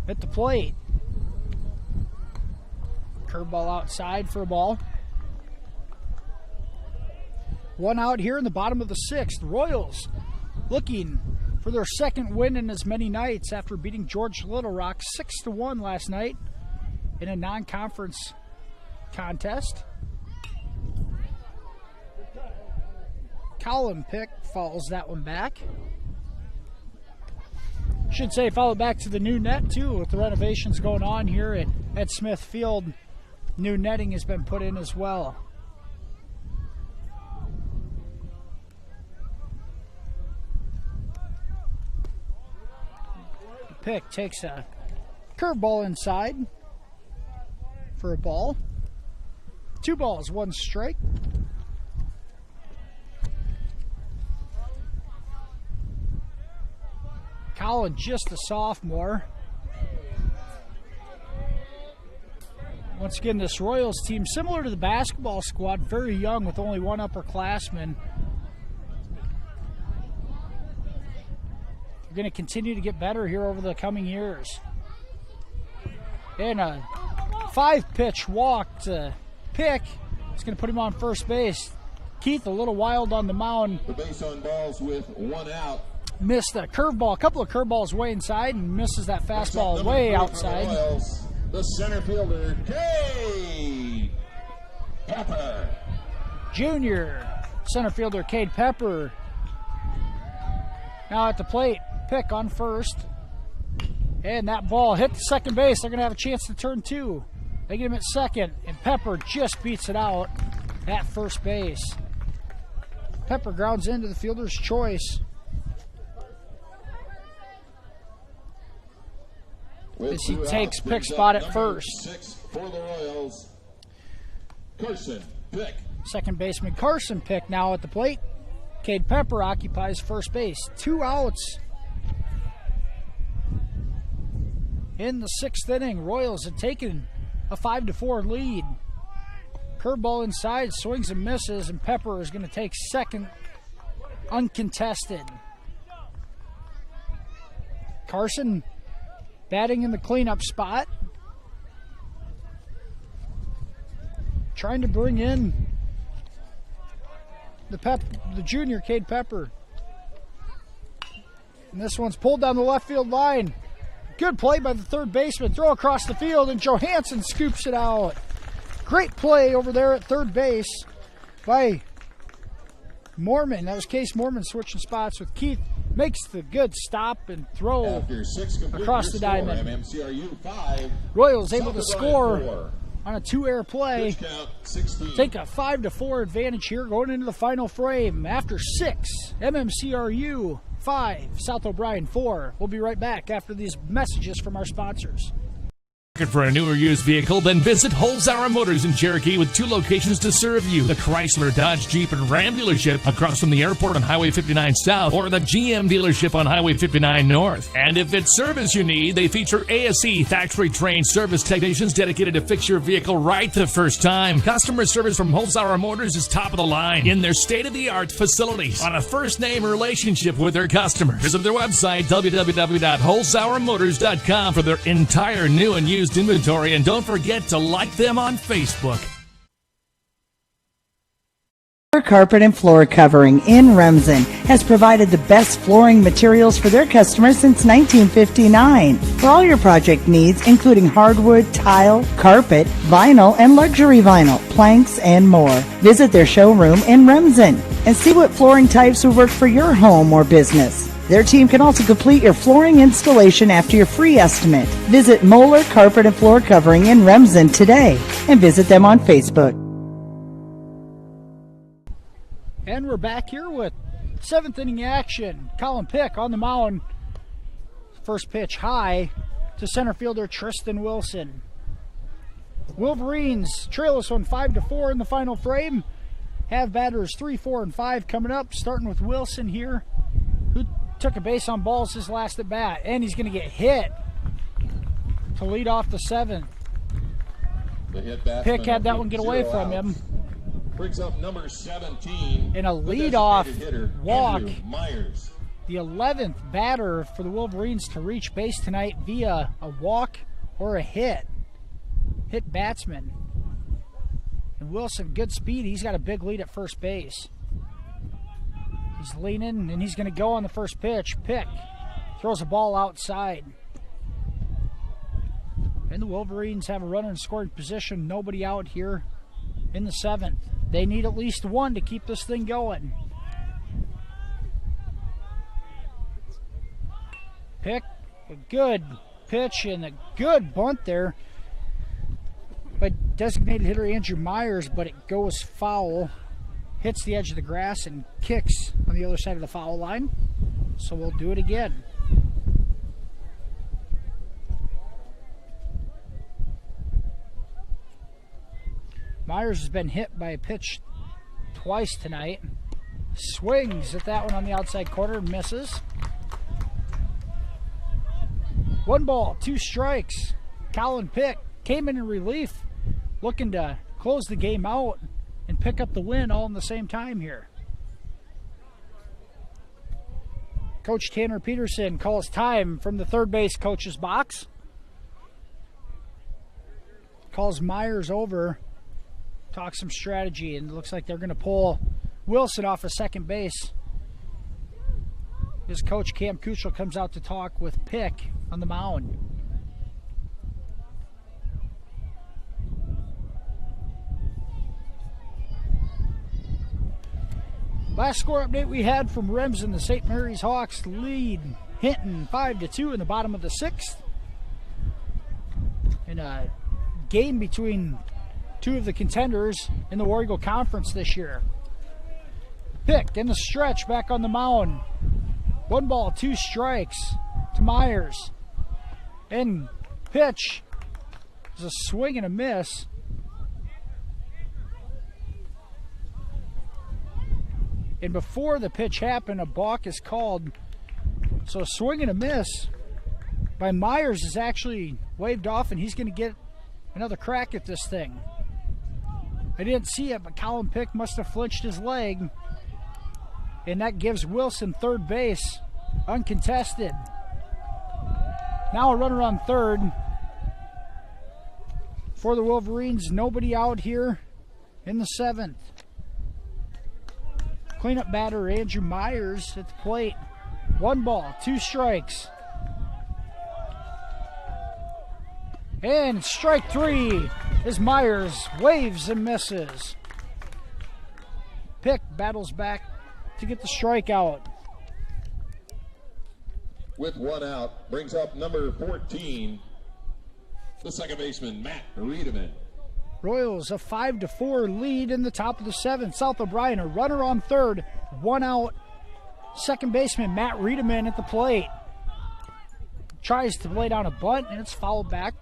at the plate. Curveball outside for a ball. 1 out here in the bottom of the 6th. Royals looking for their 2nd win in as many nights after beating George Little Rock 6-1 last night in a non-conference contest. Colin Pick fouls that one back. Should say follow back to the new net too with the renovations going on here at Smith Field. New netting has been put in as well. Pick takes a curveball inside for a ball. 2 balls, 1 strike. Colin, just a sophomore. Once again, this Royals team, similar to the basketball squad, very young with only 1 upperclassman. going to continue to get better here over the coming years. And a 5-pitch walk to Pick. It's going to put him on first base. Keith a little wild on the mound. The base on balls with 1 out. Missed a curveball, a couple of curveballs way inside, and misses that fastball way outside. The center fielder, Cade Pepper. Junior center fielder Cade Pepper. Now at the plate, Pick on first. And that ball hit the second base. They're going to have a chance to turn 2. They get him at second, and Pepper just beats it out at first base. Pepper grounds into the fielder's choice. As he takes Pick's spot at first. 6 for the Royals, Carson Pick. Second baseman Carson Pick now at the plate. Cade Pepper occupies first base. 2 outs. In the 6th inning, Royals have taken a 5-4 lead. Curveball inside, swings and misses, and Pepper is going to take second uncontested. Carson batting in the cleanup spot. Trying to bring in the junior Cade Pepper. And this one's pulled down the left field line. Good play by the third baseman. Throw across the field, and Johansson scoops it out. Great play over there at third base by Mormon. That was Case Mormon switching spots with Keith. Makes the good stop and throw across the diamond. MMCRU 5. Royals able to score on a 2-error play. Take a 5-4 advantage here going into the final frame. After 6, MMCRU 5, South O'Brien 4. We'll be right back after these messages from our sponsors. Looking for a new or used vehicle? Then visit Holzhauer Motors in Cherokee with 2 locations to serve you. The Chrysler, Dodge, Jeep, and Ram dealership across from the airport on Highway 59 South, or the GM dealership on Highway 59 North. And if it's service you need, they feature ASE factory trained service technicians dedicated to fix your vehicle right the first time. Customer service from Holzhauer Motors is top of the line in their state-of-the-art facilities on a first-name relationship with their customers. Visit their website, www.holzhauermotors.com, for their entire new and used inventory, and don't forget to like them on Facebook. Carpet and Floor Covering in Remsen has provided the best flooring materials for their customers since 1959. For all your project needs, including hardwood, tile, carpet, vinyl, and luxury vinyl, planks, and more. Visit their showroom in Remsen and see what flooring types will work for your home or business. Their team can also complete your flooring installation after your free estimate. Visit Moeller Carpet and Floor Covering in Remsen today and visit them on Facebook. And we're back here with 7th inning action. Colin Pick on the mound. First pitch high to center fielder Tristan Wilson. Wolverines trail us on 5-4 in the final frame. Have batters 3, 4, and 5 coming up, starting with Wilson here, who took a base on balls his last at bat, and he's going to get hit to lead off the 7th. Pick had that one get away from him. Brings up number 17. In a leadoff walk, the 11th batter for the Wolverines to reach base tonight via a walk or a hit batsman. And Wilson, good speed. He's got a big lead at first base. He's leaning, and he's going to go on the first pitch. Pick throws a ball outside. And the Wolverines have a runner in scoring position. Nobody out here in the 7th. They need at least 1 to keep this thing going. Pick, a good pitch and a good bunt there by designated hitter Andrew Myers, but it goes foul. Hits the edge of the grass and kicks on the other side of the foul line. So we'll do it again. Myers has been hit by a pitch twice tonight. Swings at that one on the outside corner, misses. 1 ball, 2 strikes. Colin Pick came in relief, looking to close the game out and pick up the win all in the same time here. Coach Tanner Peterson calls time from the third base coach's box. Calls Myers over, talks some strategy, and it looks like they're going to pull Wilson off of second base. His coach, Cam Kuchel, comes out to talk with Pick on the mound. Last score update we had from Remsen, the St. Mary's Hawks lead Hinton 5-2 in the bottom of the sixth. In a game between two of the contenders in the War Eagle Conference this year. Pick in the stretch back on the mound. 1 ball, 2 strikes to Myers. And pitch is a swing and a miss. And before the pitch happened, a balk is called. So a swing and a miss by Myers is actually waved off, and he's going to get another crack at this thing. I didn't see it, but Colin Pick must have flinched his leg. And that gives Wilson third base, uncontested. Now a runner on third. For the Wolverines, nobody out here in the seventh. Cleanup batter Andrew Myers at the plate. 1 ball, 2 strikes. And strike 3 as Myers waves and misses. Pick battles back to get the strikeout. With 1 out, brings up number 14, the second baseman, Matt Riedemann. Royals a 5-4 lead in the top of the seventh. South O'Brien, a runner on third, 1 out. Second baseman Matt Riedemann at the plate. Tries to lay down a bunt, and it's fouled back.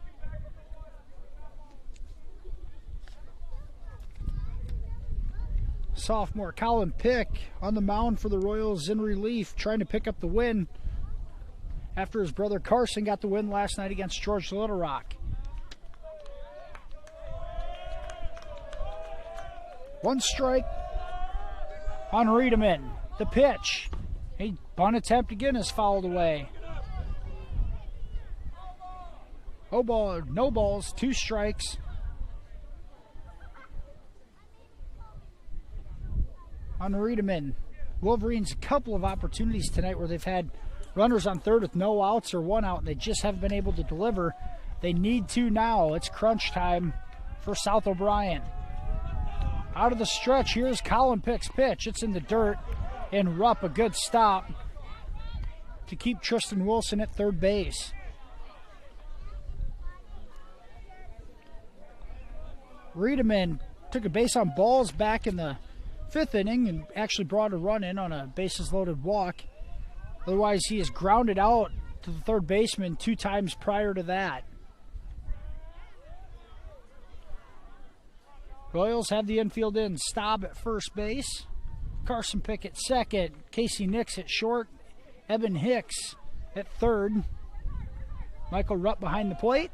Sophomore Colin Pick on the mound for the Royals in relief, trying to pick up the win after his brother Carson got the win last night against George Little Rock. 1 strike on Riedemann. The pitch. A bunt attempt again is fouled away. No balls, 2 strikes. On Riedemann. Wolverines a couple of opportunities tonight where they've had runners on third with no outs or 1 out, and they just haven't been able to deliver. They need to now. It's crunch time for South O'Brien. Out of the stretch, here's Colin Pick's pitch. It's in the dirt, and Rupp a good stop to keep Tristan Wilson at third base. Riedemann took a base on balls back in the 5th inning and actually brought a run in on a bases-loaded walk. Otherwise, he is grounded out to the third baseman 2 times prior to that. Royals have the infield in. Staub at first base. Carson Pick at second. Casey Nix at short. Evan Hicks at third. Michael Rupp behind the plate.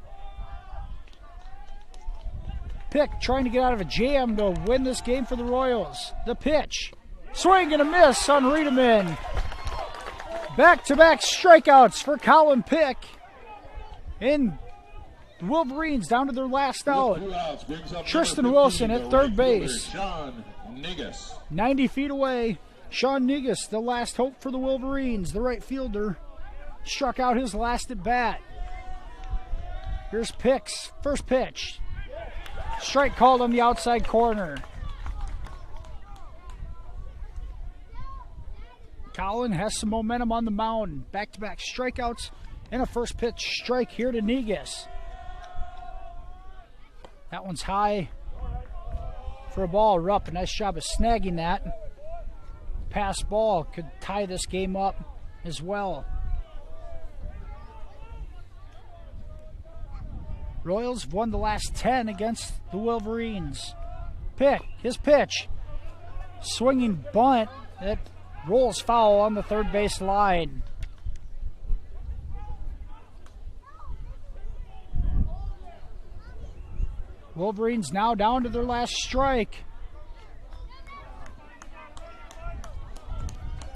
Pick trying to get out of a jam to win this game for the Royals. The pitch. Swing and a miss on Riedemann. Back-to-back strikeouts for Colin Pick. And the Wolverines down to their last out. Tristan Wilson at third base. 90 feet away. Sean Negus, the last hope for the Wolverines. The right fielder struck out his last at bat. Here's Pick's first pitch. Strike called on the outside corner. Colin has some momentum on the mound. Back-to-back strikeouts and a first pitch strike here to Negus. That one's high for a ball. Rupp, a nice job of snagging that. Pass ball could tie this game up as well. Royals have won the last 10 against the Wolverines. Pick, his pitch. Swinging bunt that rolls foul on the third base line. Wolverines now down to their last strike.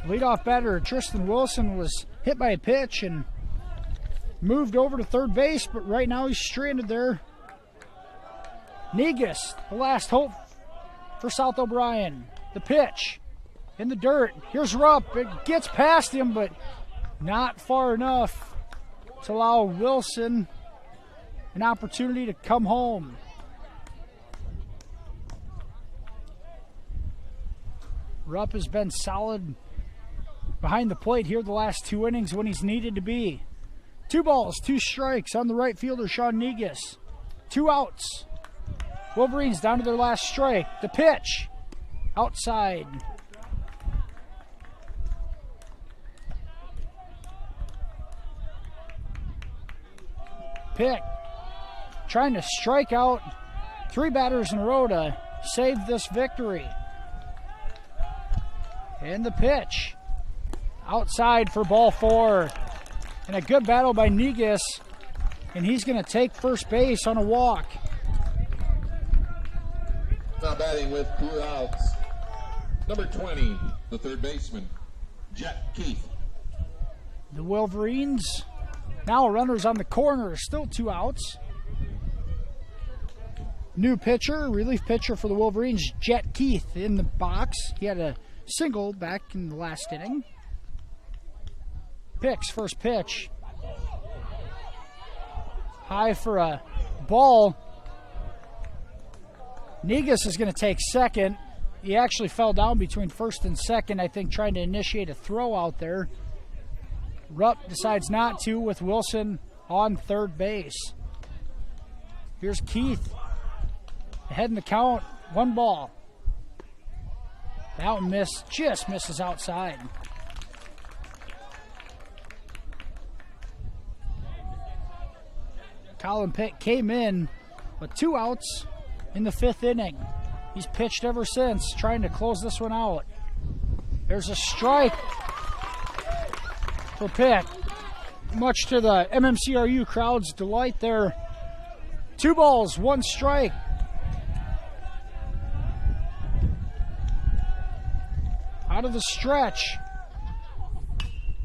Leadoff batter Tristan Wilson was hit by a pitch and moved over to third base, but right now he's stranded there. Negus, the last hope for South O'Brien. The pitch in the dirt. Here's Rupp. It gets past him, but not far enough to allow Wilson an opportunity to come home. Rupp has been solid behind the plate here the last 2 innings when he's needed to be. 2 balls, 2 strikes on the right fielder, Sean Negus. 2 outs. Wolverines down to their last strike. The pitch. Outside. Pick. Trying to strike out 3 batters in a row to save this victory. And the pitch. Outside for ball 4. And a good battle by Negus. And he's going to take first base on a walk. Now batting with 2 outs. Number 20, the third baseman, Jet Keith. The Wolverines now runners on the corner, still 2 outs. New pitcher, relief pitcher for the Wolverines, Jet Keith in the box. He had a single back in the last inning. Picks, first pitch. High for a ball. Negus is going to take second. He actually fell down between first and second, I think, trying to initiate a throw out there. Rupp decides not to with Wilson on third base. Here's Keith. Ahead in the count, 1 ball. That one just misses outside. Colin Pitt came in with 2 outs in the 5th inning. He's pitched ever since, trying to close this one out. There's a strike for Pitt. Much to the MMCRU crowd's delight there. 2 balls, 1 strike. Out of the stretch.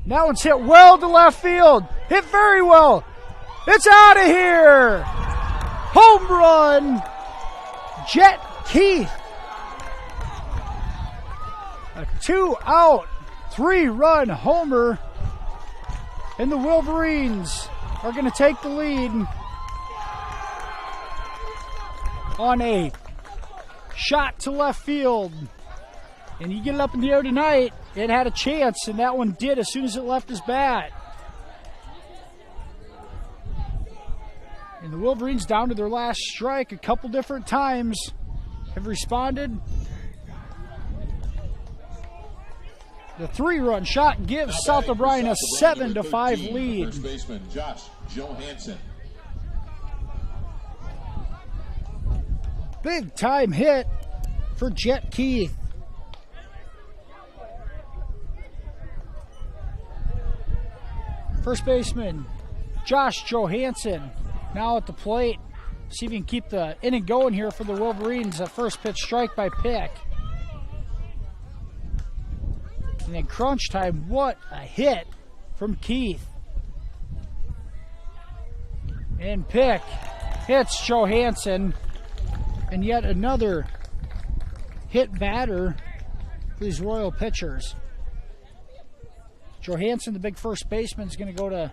That one's hit well to left field. Hit very well. It's out of here. Home run. Jet Keith. A 2-out, 3-run homer. And the Wolverines are going to take the lead on a shot to left field. And you get it up in the air tonight, it had a chance, and that one did as soon as it left his bat. And the Wolverines, down to their last strike a couple different times, have responded. The 3-run shot gives South O'Brien a 7-5 lead. First baseman Josh Johansson. Big time hit for Jet Keith. First baseman Josh Johansson now at the plate. See if he can keep the inning going here for the Wolverines. A first pitch strike by Pick. And then crunch time, what a hit from Keith. And Pick hits Johansson. And yet another hit batter for these Royal pitchers. Johansson, the big first baseman, is going to go to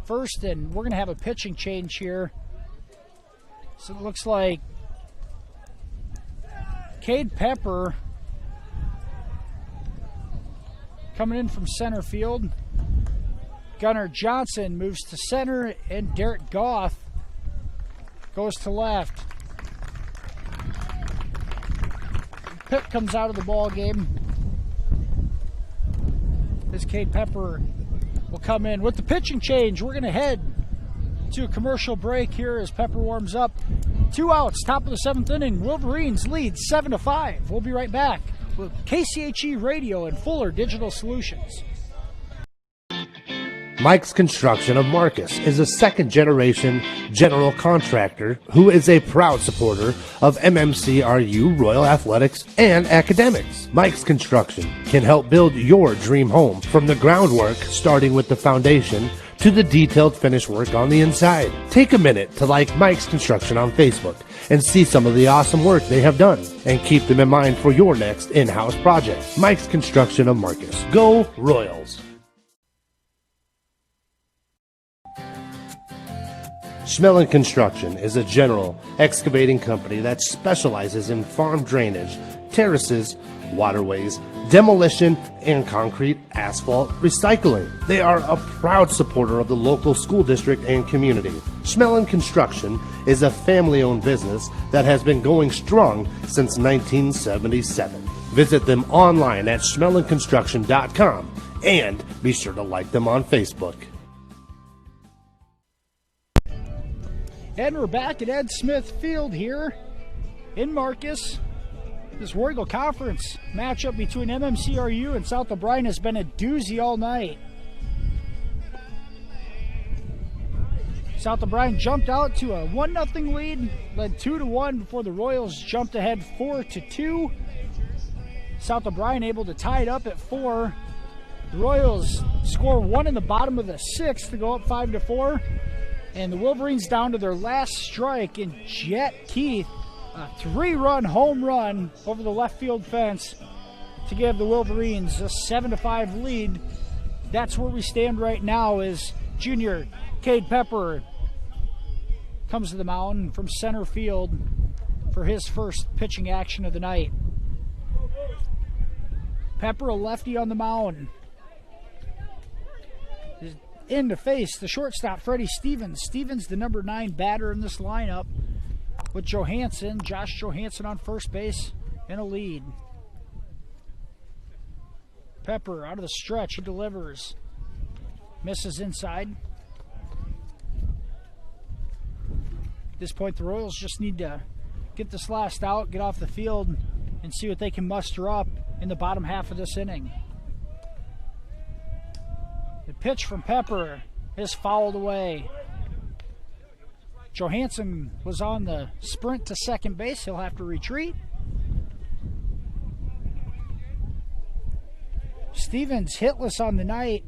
first, and we're going to have a pitching change here. So it looks like Cade Pepper coming in from center field. Gunnar Johnson moves to center, and Derek Goff goes to left. Pitt comes out of the ball game. As Cade Pepper will come in with the pitching change. We're going to head to a commercial break here as Pepper warms up. 2 outs, top of the 7th inning. Wolverines lead 7-5. We'll be right back with KCHE Radio and Fuller Digital Solutions. Mike's Construction of Marcus is a second-generation general contractor who is a proud supporter of MMCRU Royal Athletics and academics. Mike's Construction can help build your dream home from the groundwork, starting with the foundation, to the detailed finish work on the inside. Take a minute to like Mike's Construction on Facebook and see some of the awesome work they have done, and keep them in mind for your next in-house project. Mike's Construction of Marcus. Go Royals! Schmelling Construction is a general excavating company that specializes in farm drainage, terraces, waterways, demolition, and concrete asphalt recycling. They are a proud supporter of the local school district and community. Schmelling Construction is a family-owned business that has been going strong since 1977. Visit them online at schmellingconstruction.com and be sure to like them on Facebook. And we're back at Ed Smith Field here in Marcus. This War Eagle Conference matchup between MMCRU and South O'Brien has been a doozy all night. South O'Brien jumped out to a 1-0 lead, led 2-1 before the Royals jumped ahead 4-2. South O'Brien able to tie it up at 4. The Royals score 1 in the bottom of the 6th to go up 5-4. And the Wolverines down to their last strike, and Jet Keith, a 3-run home run over the left field fence to give the Wolverines a 7-5 lead. That's where we stand right now as junior Cade Pepper comes to the mound from center field for his first pitching action of the night. Pepper, a lefty on the mound. In to face the shortstop, Freddie Stevens. Stevens, the number 9 batter in this lineup, with Josh Johansson on first base in a lead. Pepper out of the stretch, he delivers. Misses inside. At this point, the Royals just need to get this last out, get off the field, and see what they can muster up in the bottom half of this inning. The pitch from Pepper is fouled away. Johansson was on the sprint to second base. He'll have to retreat. Stevens hitless on the night.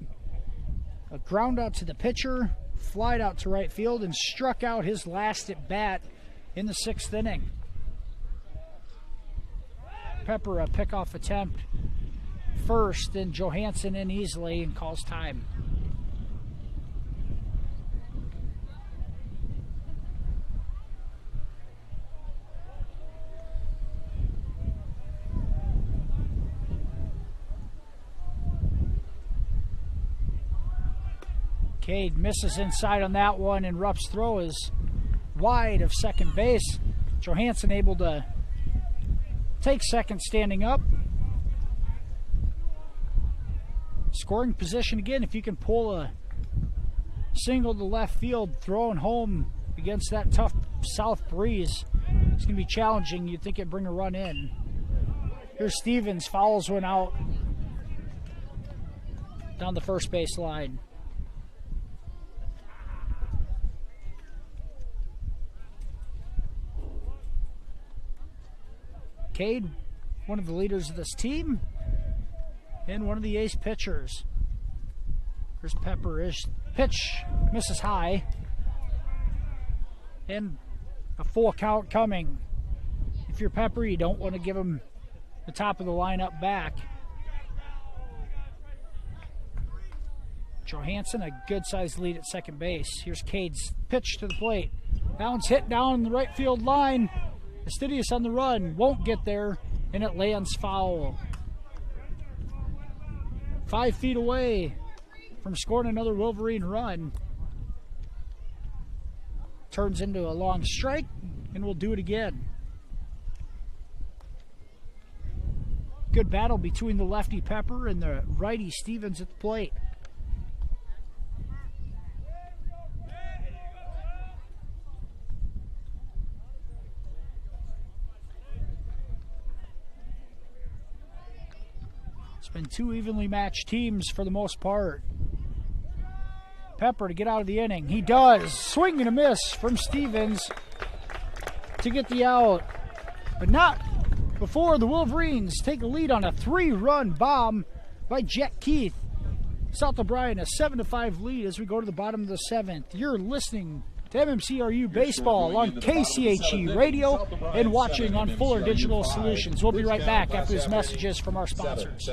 A ground out to the pitcher, flied out to right field, and struck out his last at bat in the 6th inning. Pepper, a pickoff attempt first, and Johansson in easily and calls time. Cade misses inside on that one, and Rupp's throw is wide of second base. Johansson able to take second standing up. Scoring position again. If you can pull a single to left field, throwing home against that tough south breeze, it's going to be challenging. You'd think it'd bring a run in. Here's Stevens, fouls one out down the first base line. Cade, one of the leaders of this team, and one of the ace pitchers. Here's Pepper. His pitch misses high. And a full count coming. If you're Pepper, you don't want to give him the top of the lineup back. Johansson, a good-sized lead at second base. Here's Cade's pitch to the plate. That one's hit down the right field line. Fastidious on the run, won't get there, and it lands foul. 5 feet away from scoring another Wolverine run. Turns into a long strike, and we'll do it again. Good battle between the lefty Pepper and the righty Stevens at the plate. It's been two evenly matched teams for the most part. Pepper to get out of the inning. He does. Swing and a miss from Stevens to get the out. But not before the Wolverines take a lead on a 3-run bomb by Jet Keith. South O'Brien a 7-5 lead as we go to the bottom of the 7th. You're listening to MMCRU Baseball on KCHE Radio and watching on Fuller Digital Solutions. We'll be right back after these messages from our sponsors.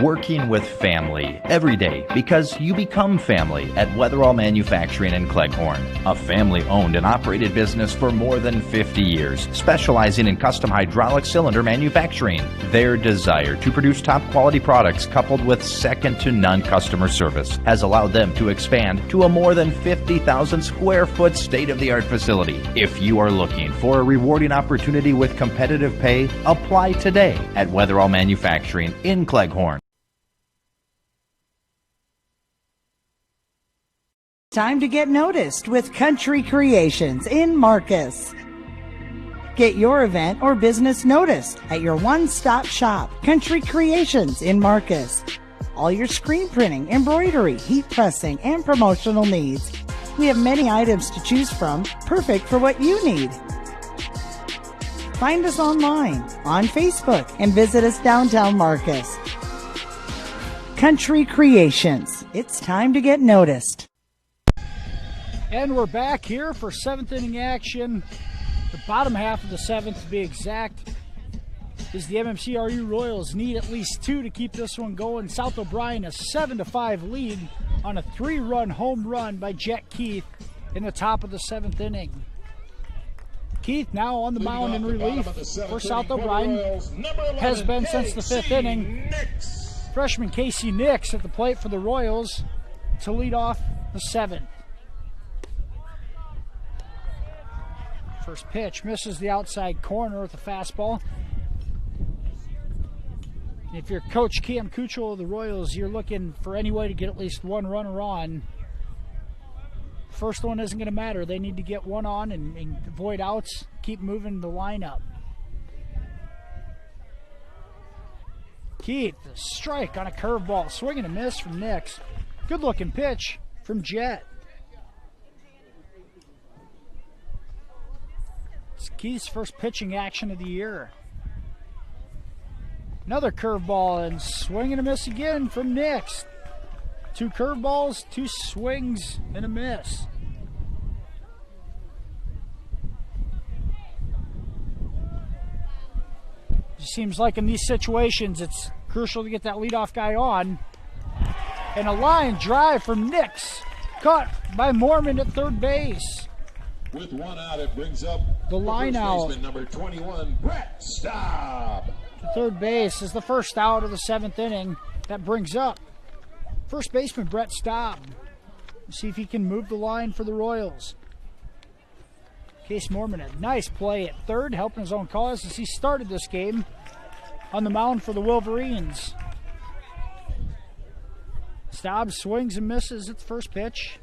Working with family every day because you become family at Weatherall Manufacturing in Cleghorn, a family-owned and operated business for more than 50 years, specializing in custom hydraulic cylinder manufacturing. Their desire to produce top-quality products coupled with second-to-none customer service has allowed them to expand to a more than 50,000 square foot state-of-the-art facility. If you are looking for a rewarding opportunity with competitive pay, apply today at Weatherall Manufacturing in Cleghorn. Time to get noticed with Country Creations in Marcus. Get your event or business noticed at your one-stop shop, Country Creations in Marcus. All your screen printing, embroidery, heat pressing, and promotional needs. We have many items to choose from, perfect for what you need. Find us online, on Facebook, and visit us downtown Marcus. Country Creations. It's time to get noticed. And we're back here for 7th inning action. The bottom half of the 7th, to be exact, is the MMCRU Royals need at least 2 to keep this one going. South O'Brien a 7-5 lead on a 3-run home run by Jet Keith in the top of the 7th inning. Keith now on the mound in relief for South O'Brien. Has been since the 5th inning. Freshman Casey Nix at the plate for the Royals to lead off the 7th. First pitch misses the outside corner with the fastball. If you're Coach Cam Kuchel of the Royals, you're looking for any way to get at least one runner on. First one isn't going to matter. They need to get one on and avoid outs, keep moving the lineup. Keith, a strike on a curveball, swing and a miss from Nix. Good looking pitch from Jet. It's Keith's first pitching action of the year. Another curveball and swing and a miss again from Nix. 2 curveballs, 2 swings and a miss. It seems like in these situations it's crucial to get that leadoff guy on. And a line drive from Nix, caught by Mormon at third base. With one out, it brings up the line out. Number 21, Brett Staub. The third base is the first out of the 7th inning. That brings up first baseman Brett Staub. See if he can move the line for the Royals. Case Mormon, a nice play at third, helping his own cause as he started this game on the mound for the Wolverines. Staub swings and misses at the first pitch.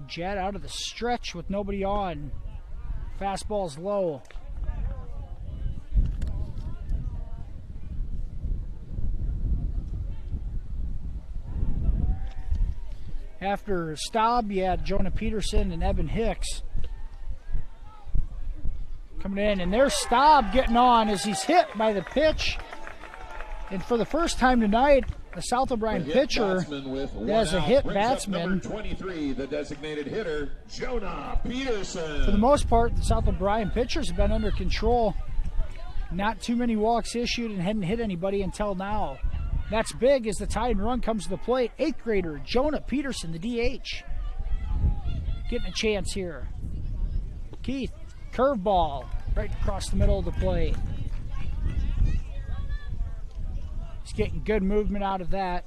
Jet out of the stretch with nobody on. Fastball's low. After Staub, you had Jonah Peterson and Evan Hicks coming in. And there's Staub getting on as he's hit by the pitch. And for the first time tonight, a South O'Brien pitcher has a hit batsman. Number 23, the designated hitter, Jonah Peterson. For the most part, the South O'Brien pitchers have been under control. Not too many walks issued and hadn't hit anybody until now. That's big as the tying run comes to the plate. 8th grader Jonah Peterson, the DH, getting a chance here. Keith, curveball right across the middle of the plate. He's getting good movement out of that.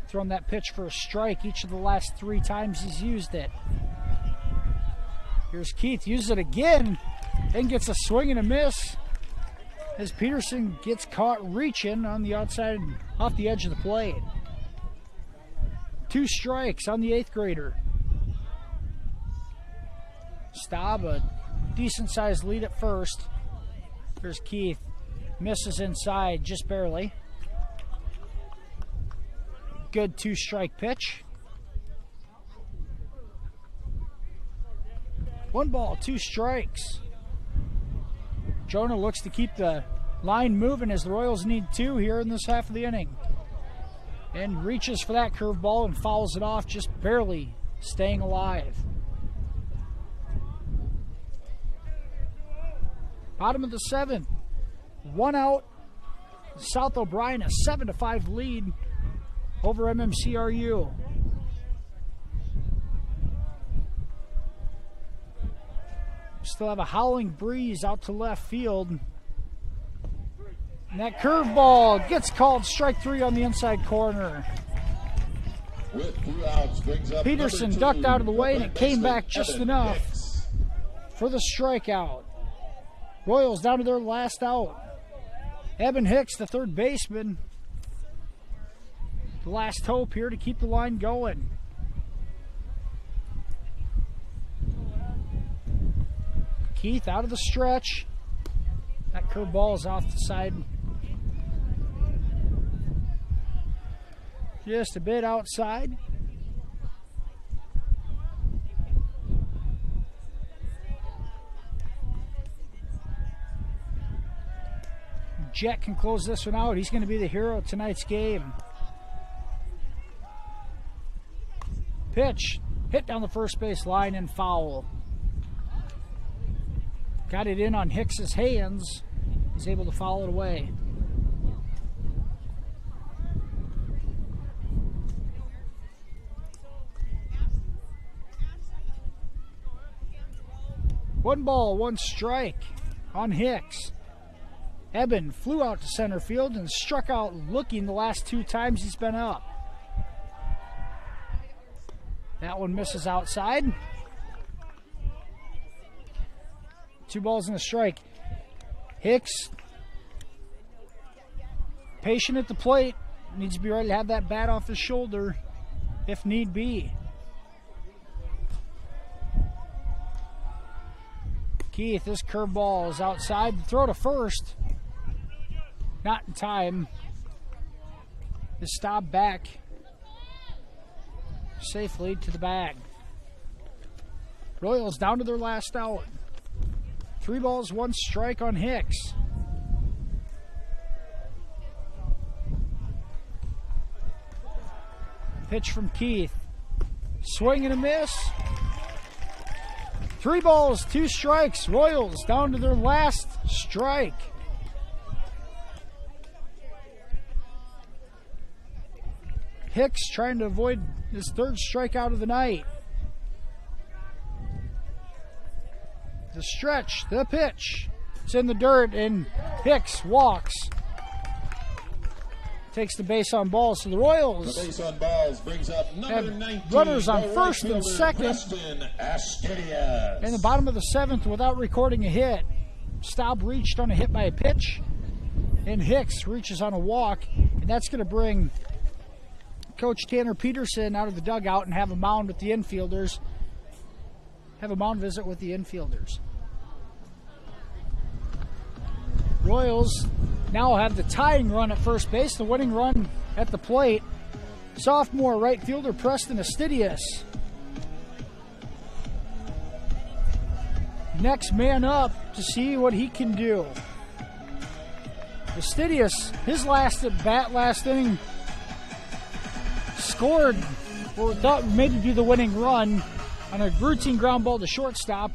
Thrown that pitch for a strike each of the last 3 times he's used it. Here's Keith, uses it again, then gets a swing and a miss as Peterson gets caught reaching on the outside, off the edge of the plate. 2 strikes on the 8th grader. Staub, a decent-sized lead at first. Here's Keith. Misses inside just barely. Good 2-strike pitch. 1 ball, 2 strikes. Jonah looks to keep the line moving as the Royals need 2 here in this half of the inning. And reaches for that curveball and fouls it off, just barely staying alive. Bottom of the 7th. 1 out. South O'Brien, a 7-5 lead over MMCRU. Still have a howling breeze out to left field. And that curveball gets called strike 3 on the inside corner. Peterson ducked out of the way and it came back just enough for the strikeout. Royals down to their last out. Evan Hicks, the third baseman. The last hope here to keep the line going. Keith out of the stretch. That curveball is off the side. Just a bit outside. Jet can close this one out. He's going to be the hero of tonight's game. Pitch. Hit down the first base line and foul. Got it in on Hicks's hands. He's able to foul it away. One ball, 1 strike on Hicks. Eben flew out to center field and struck out looking the last 2 times he's been up. That one misses outside. 2 balls and a strike. Hicks, patient at the plate, needs to be ready to have that bat off his shoulder if need be. Keith, this curveball is outside. Throw to first. Not in time. The stop back safely to the bag. Royals down to their last out. 3 balls, 1 strike on Hicks. Pitch from Keith. Swing and a miss. 3 balls, 2 strikes. Royals down to their last strike. Hicks trying to avoid his 3rd strikeout of the night. The stretch, the pitch. It's in the dirt, and Hicks walks. Takes the base on balls. So the Royals the base on balls brings up number 19, runners on first and second. In the bottom of the 7th without recording a hit. Staub reached on a hit by a pitch, and Hicks reaches on a walk, and that's going to bring Coach Tanner Peterson out of the dugout and have a mound with the infielders. Have a mound visit with the infielders. Royals now have the tying run at first base, the winning run at the plate. Sophomore right fielder Preston Astidius. Next man up to see what he can do. Astidius, his last at bat last inning, scored or thought maybe be the winning run on a routine ground ball to shortstop.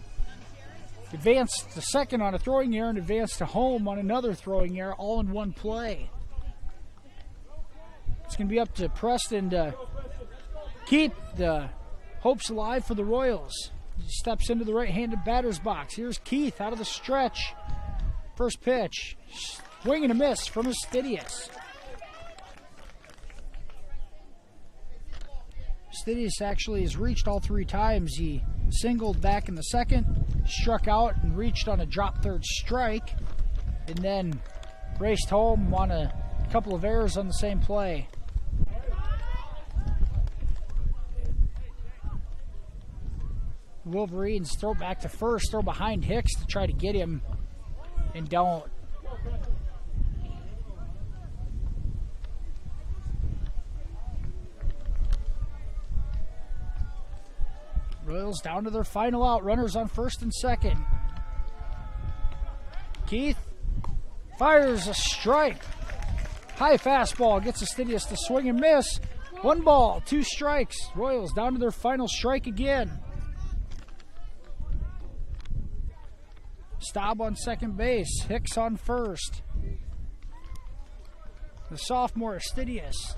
Advanced to second on a throwing error and advanced to home on another throwing error, all in one play. It's going to be up to Preston to keep the hopes alive for the Royals. He steps into the right-handed batter's box. Here's Keith out of the stretch. First pitch. Swing and a miss from Astidius. Astidius actually has reached all 3 times. He singled back in the 2nd, struck out and reached on a drop 3rd strike, and then raced home on a couple of errors on the same play. Wolverines throw back to first, throw behind Hicks to try to get him, and don't. Royals down to their final out. Runners on first and second. Keith fires a strike. High fastball gets Astidius to swing and miss. 1 ball, 2 strikes. Royals down to their final strike again. Staub on second base. Hicks on first. The sophomore Astidius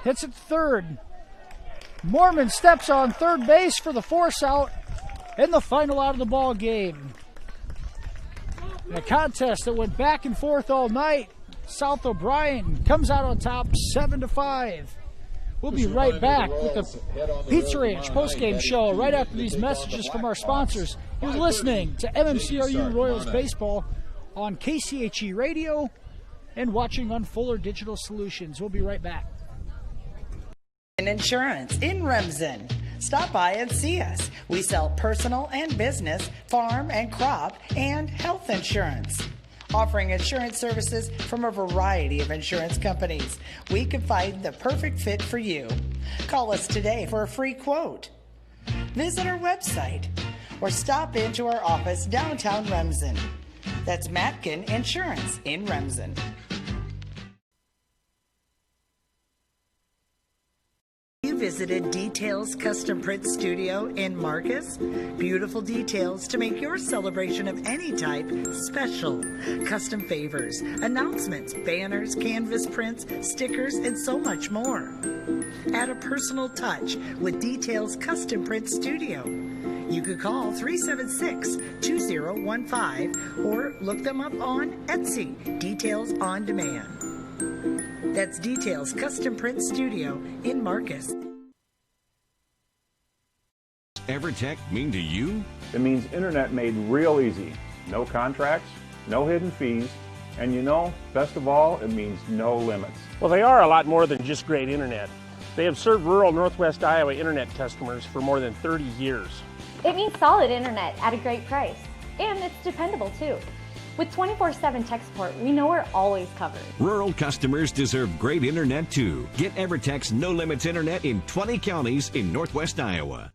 hits it third. Mormon steps on third base for the force out and the final out of the ball game. In a contest that went back and forth all night, South O'Brien comes out on top 7-5. We'll be right back with the Pizza Ranch postgame show right after these messages from our sponsors. You're listening to MMCRU Royals Baseball on KCHE Radio and watching on Fuller Digital Solutions. We'll be right back. Insurance in Remsen. Stop by and see us. We sell personal and business, farm and crop, and health insurance. Offering insurance services from a variety of insurance companies, we can find the perfect fit for you. Call us today for a free quote. Visit our website or stop into our office downtown Remsen. That's Matkin Insurance in Remsen. You visited Details Custom Print Studio in Marcus? Beautiful details to make your celebration of any type special. Custom favors, announcements, banners, canvas prints, stickers, and so much more. Add a personal touch with Details Custom Print Studio. You could call 376-2015 or look them up on Etsy, Details on Demand. That's Details Custom Print Studio in Marcus. EverTech mean to you? It means internet made real easy. No contracts, no hidden fees, and you know, best of all, it means no limits. Well, they are a lot more than just great internet. They have served rural Northwest Iowa internet customers for more than 30 years. It means solid internet at a great price. And it's dependable too. With 24/7 tech support, we know we're always covered. Rural customers deserve great internet too. Get EverTech's no limits internet in 20 counties in Northwest Iowa.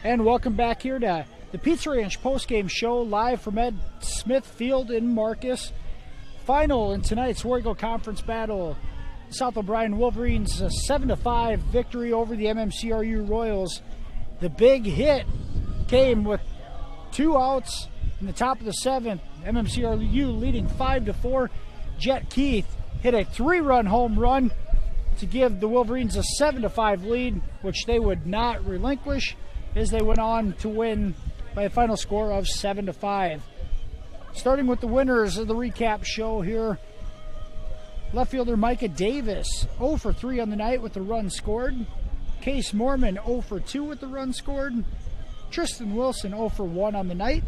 And welcome back here to the Pizza Ranch postgame show live from Ed Smith Field in Marcus. Final in tonight's War Eagle Conference battle. South O'Brien Wolverines a 7-5 victory over the MMCRU Royals. The big hit came with 2 outs in the top of the 7th. MMCRU leading 5-4. Jet Keith hit a 3-run home run to give the Wolverines a 7-5 lead, which they would not relinquish, as they went on to win by a final score of 7-5. Starting with the winners of the recap show here. Left fielder Micah Davis, 0 for 3 on the night with the run scored. Case Mormon, 0 for 2 with the run scored. Tristan Wilson, 0 for 1 on the night.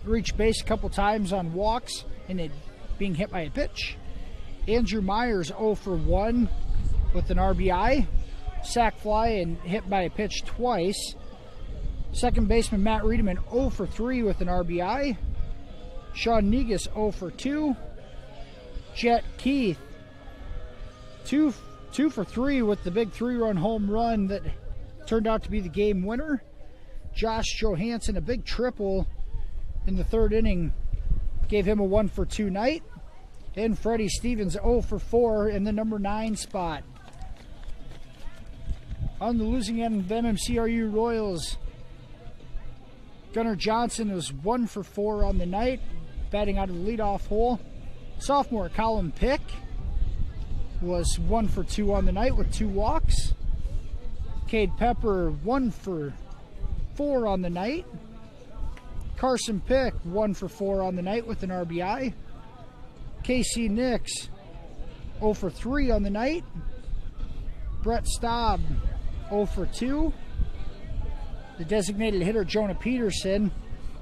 Reached base a couple times on walks and it being hit by a pitch. Andrew Myers, 0 for 1 with an RBI. Sack fly and hit by a pitch twice. Second baseman Matt Riedemann 0 for 3 with an RBI. Sean Negus 0 for 2. Jet Keith 2 for 3 with the big 3-run home run that turned out to be the game winner. Josh Johansson a big triple in the 3rd inning gave him a 1 for 2 night. And Freddie Stevens 0 for 4 in the number 9 spot. On the losing end of the MMCRU Royals, Gunnar Johnson was 1 for 4 on the night, batting out of the leadoff hole. Sophomore Colin Pick was 1 for 2 on the night with 2 walks. Cade Pepper 1 for 4 on the night. Carson Pick 1 for 4 on the night with an RBI. Casey Nix 0 for 3 on the night. Brett Staub 0 for 2. The designated hitter Jonah Peterson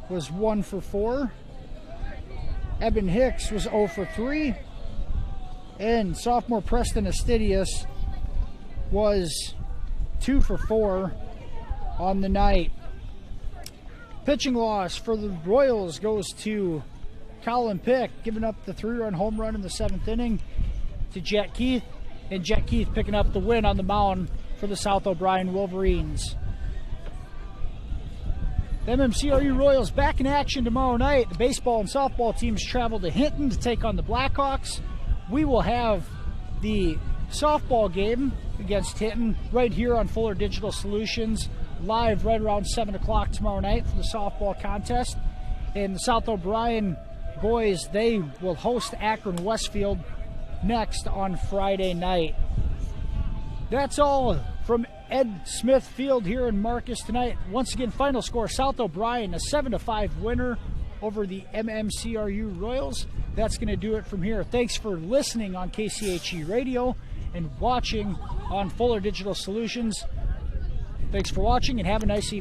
was 1 for 4. Eben Hicks was 0 for 3. And sophomore Preston Astidius was 2 for 4 on the night. Pitching loss for the Royals goes to Colin Pick, giving up the 3-run home run in the 7th inning to Jet Keith, and Jet Keith picking up the win on the mound for the South O'Brien Wolverines. The MMCRU Royals back in action tomorrow night. The baseball and softball teams travel to Hinton to take on the Blackhawks. We will have the softball game against Hinton right here on Fuller Digital Solutions, live right around 7 o'clock tomorrow night for the softball contest. And the South O'Brien boys, they will host Akron Westfield next on Friday night. That's all from Ed Smith Field here in Marcus tonight. Once again, final score, South O'Brien, a 7-5 winner over the MMCRU Royals. That's going to do it from here. Thanks for listening on KCHE Radio and watching on Fuller Digital Solutions. Thanks for watching and have a nice evening.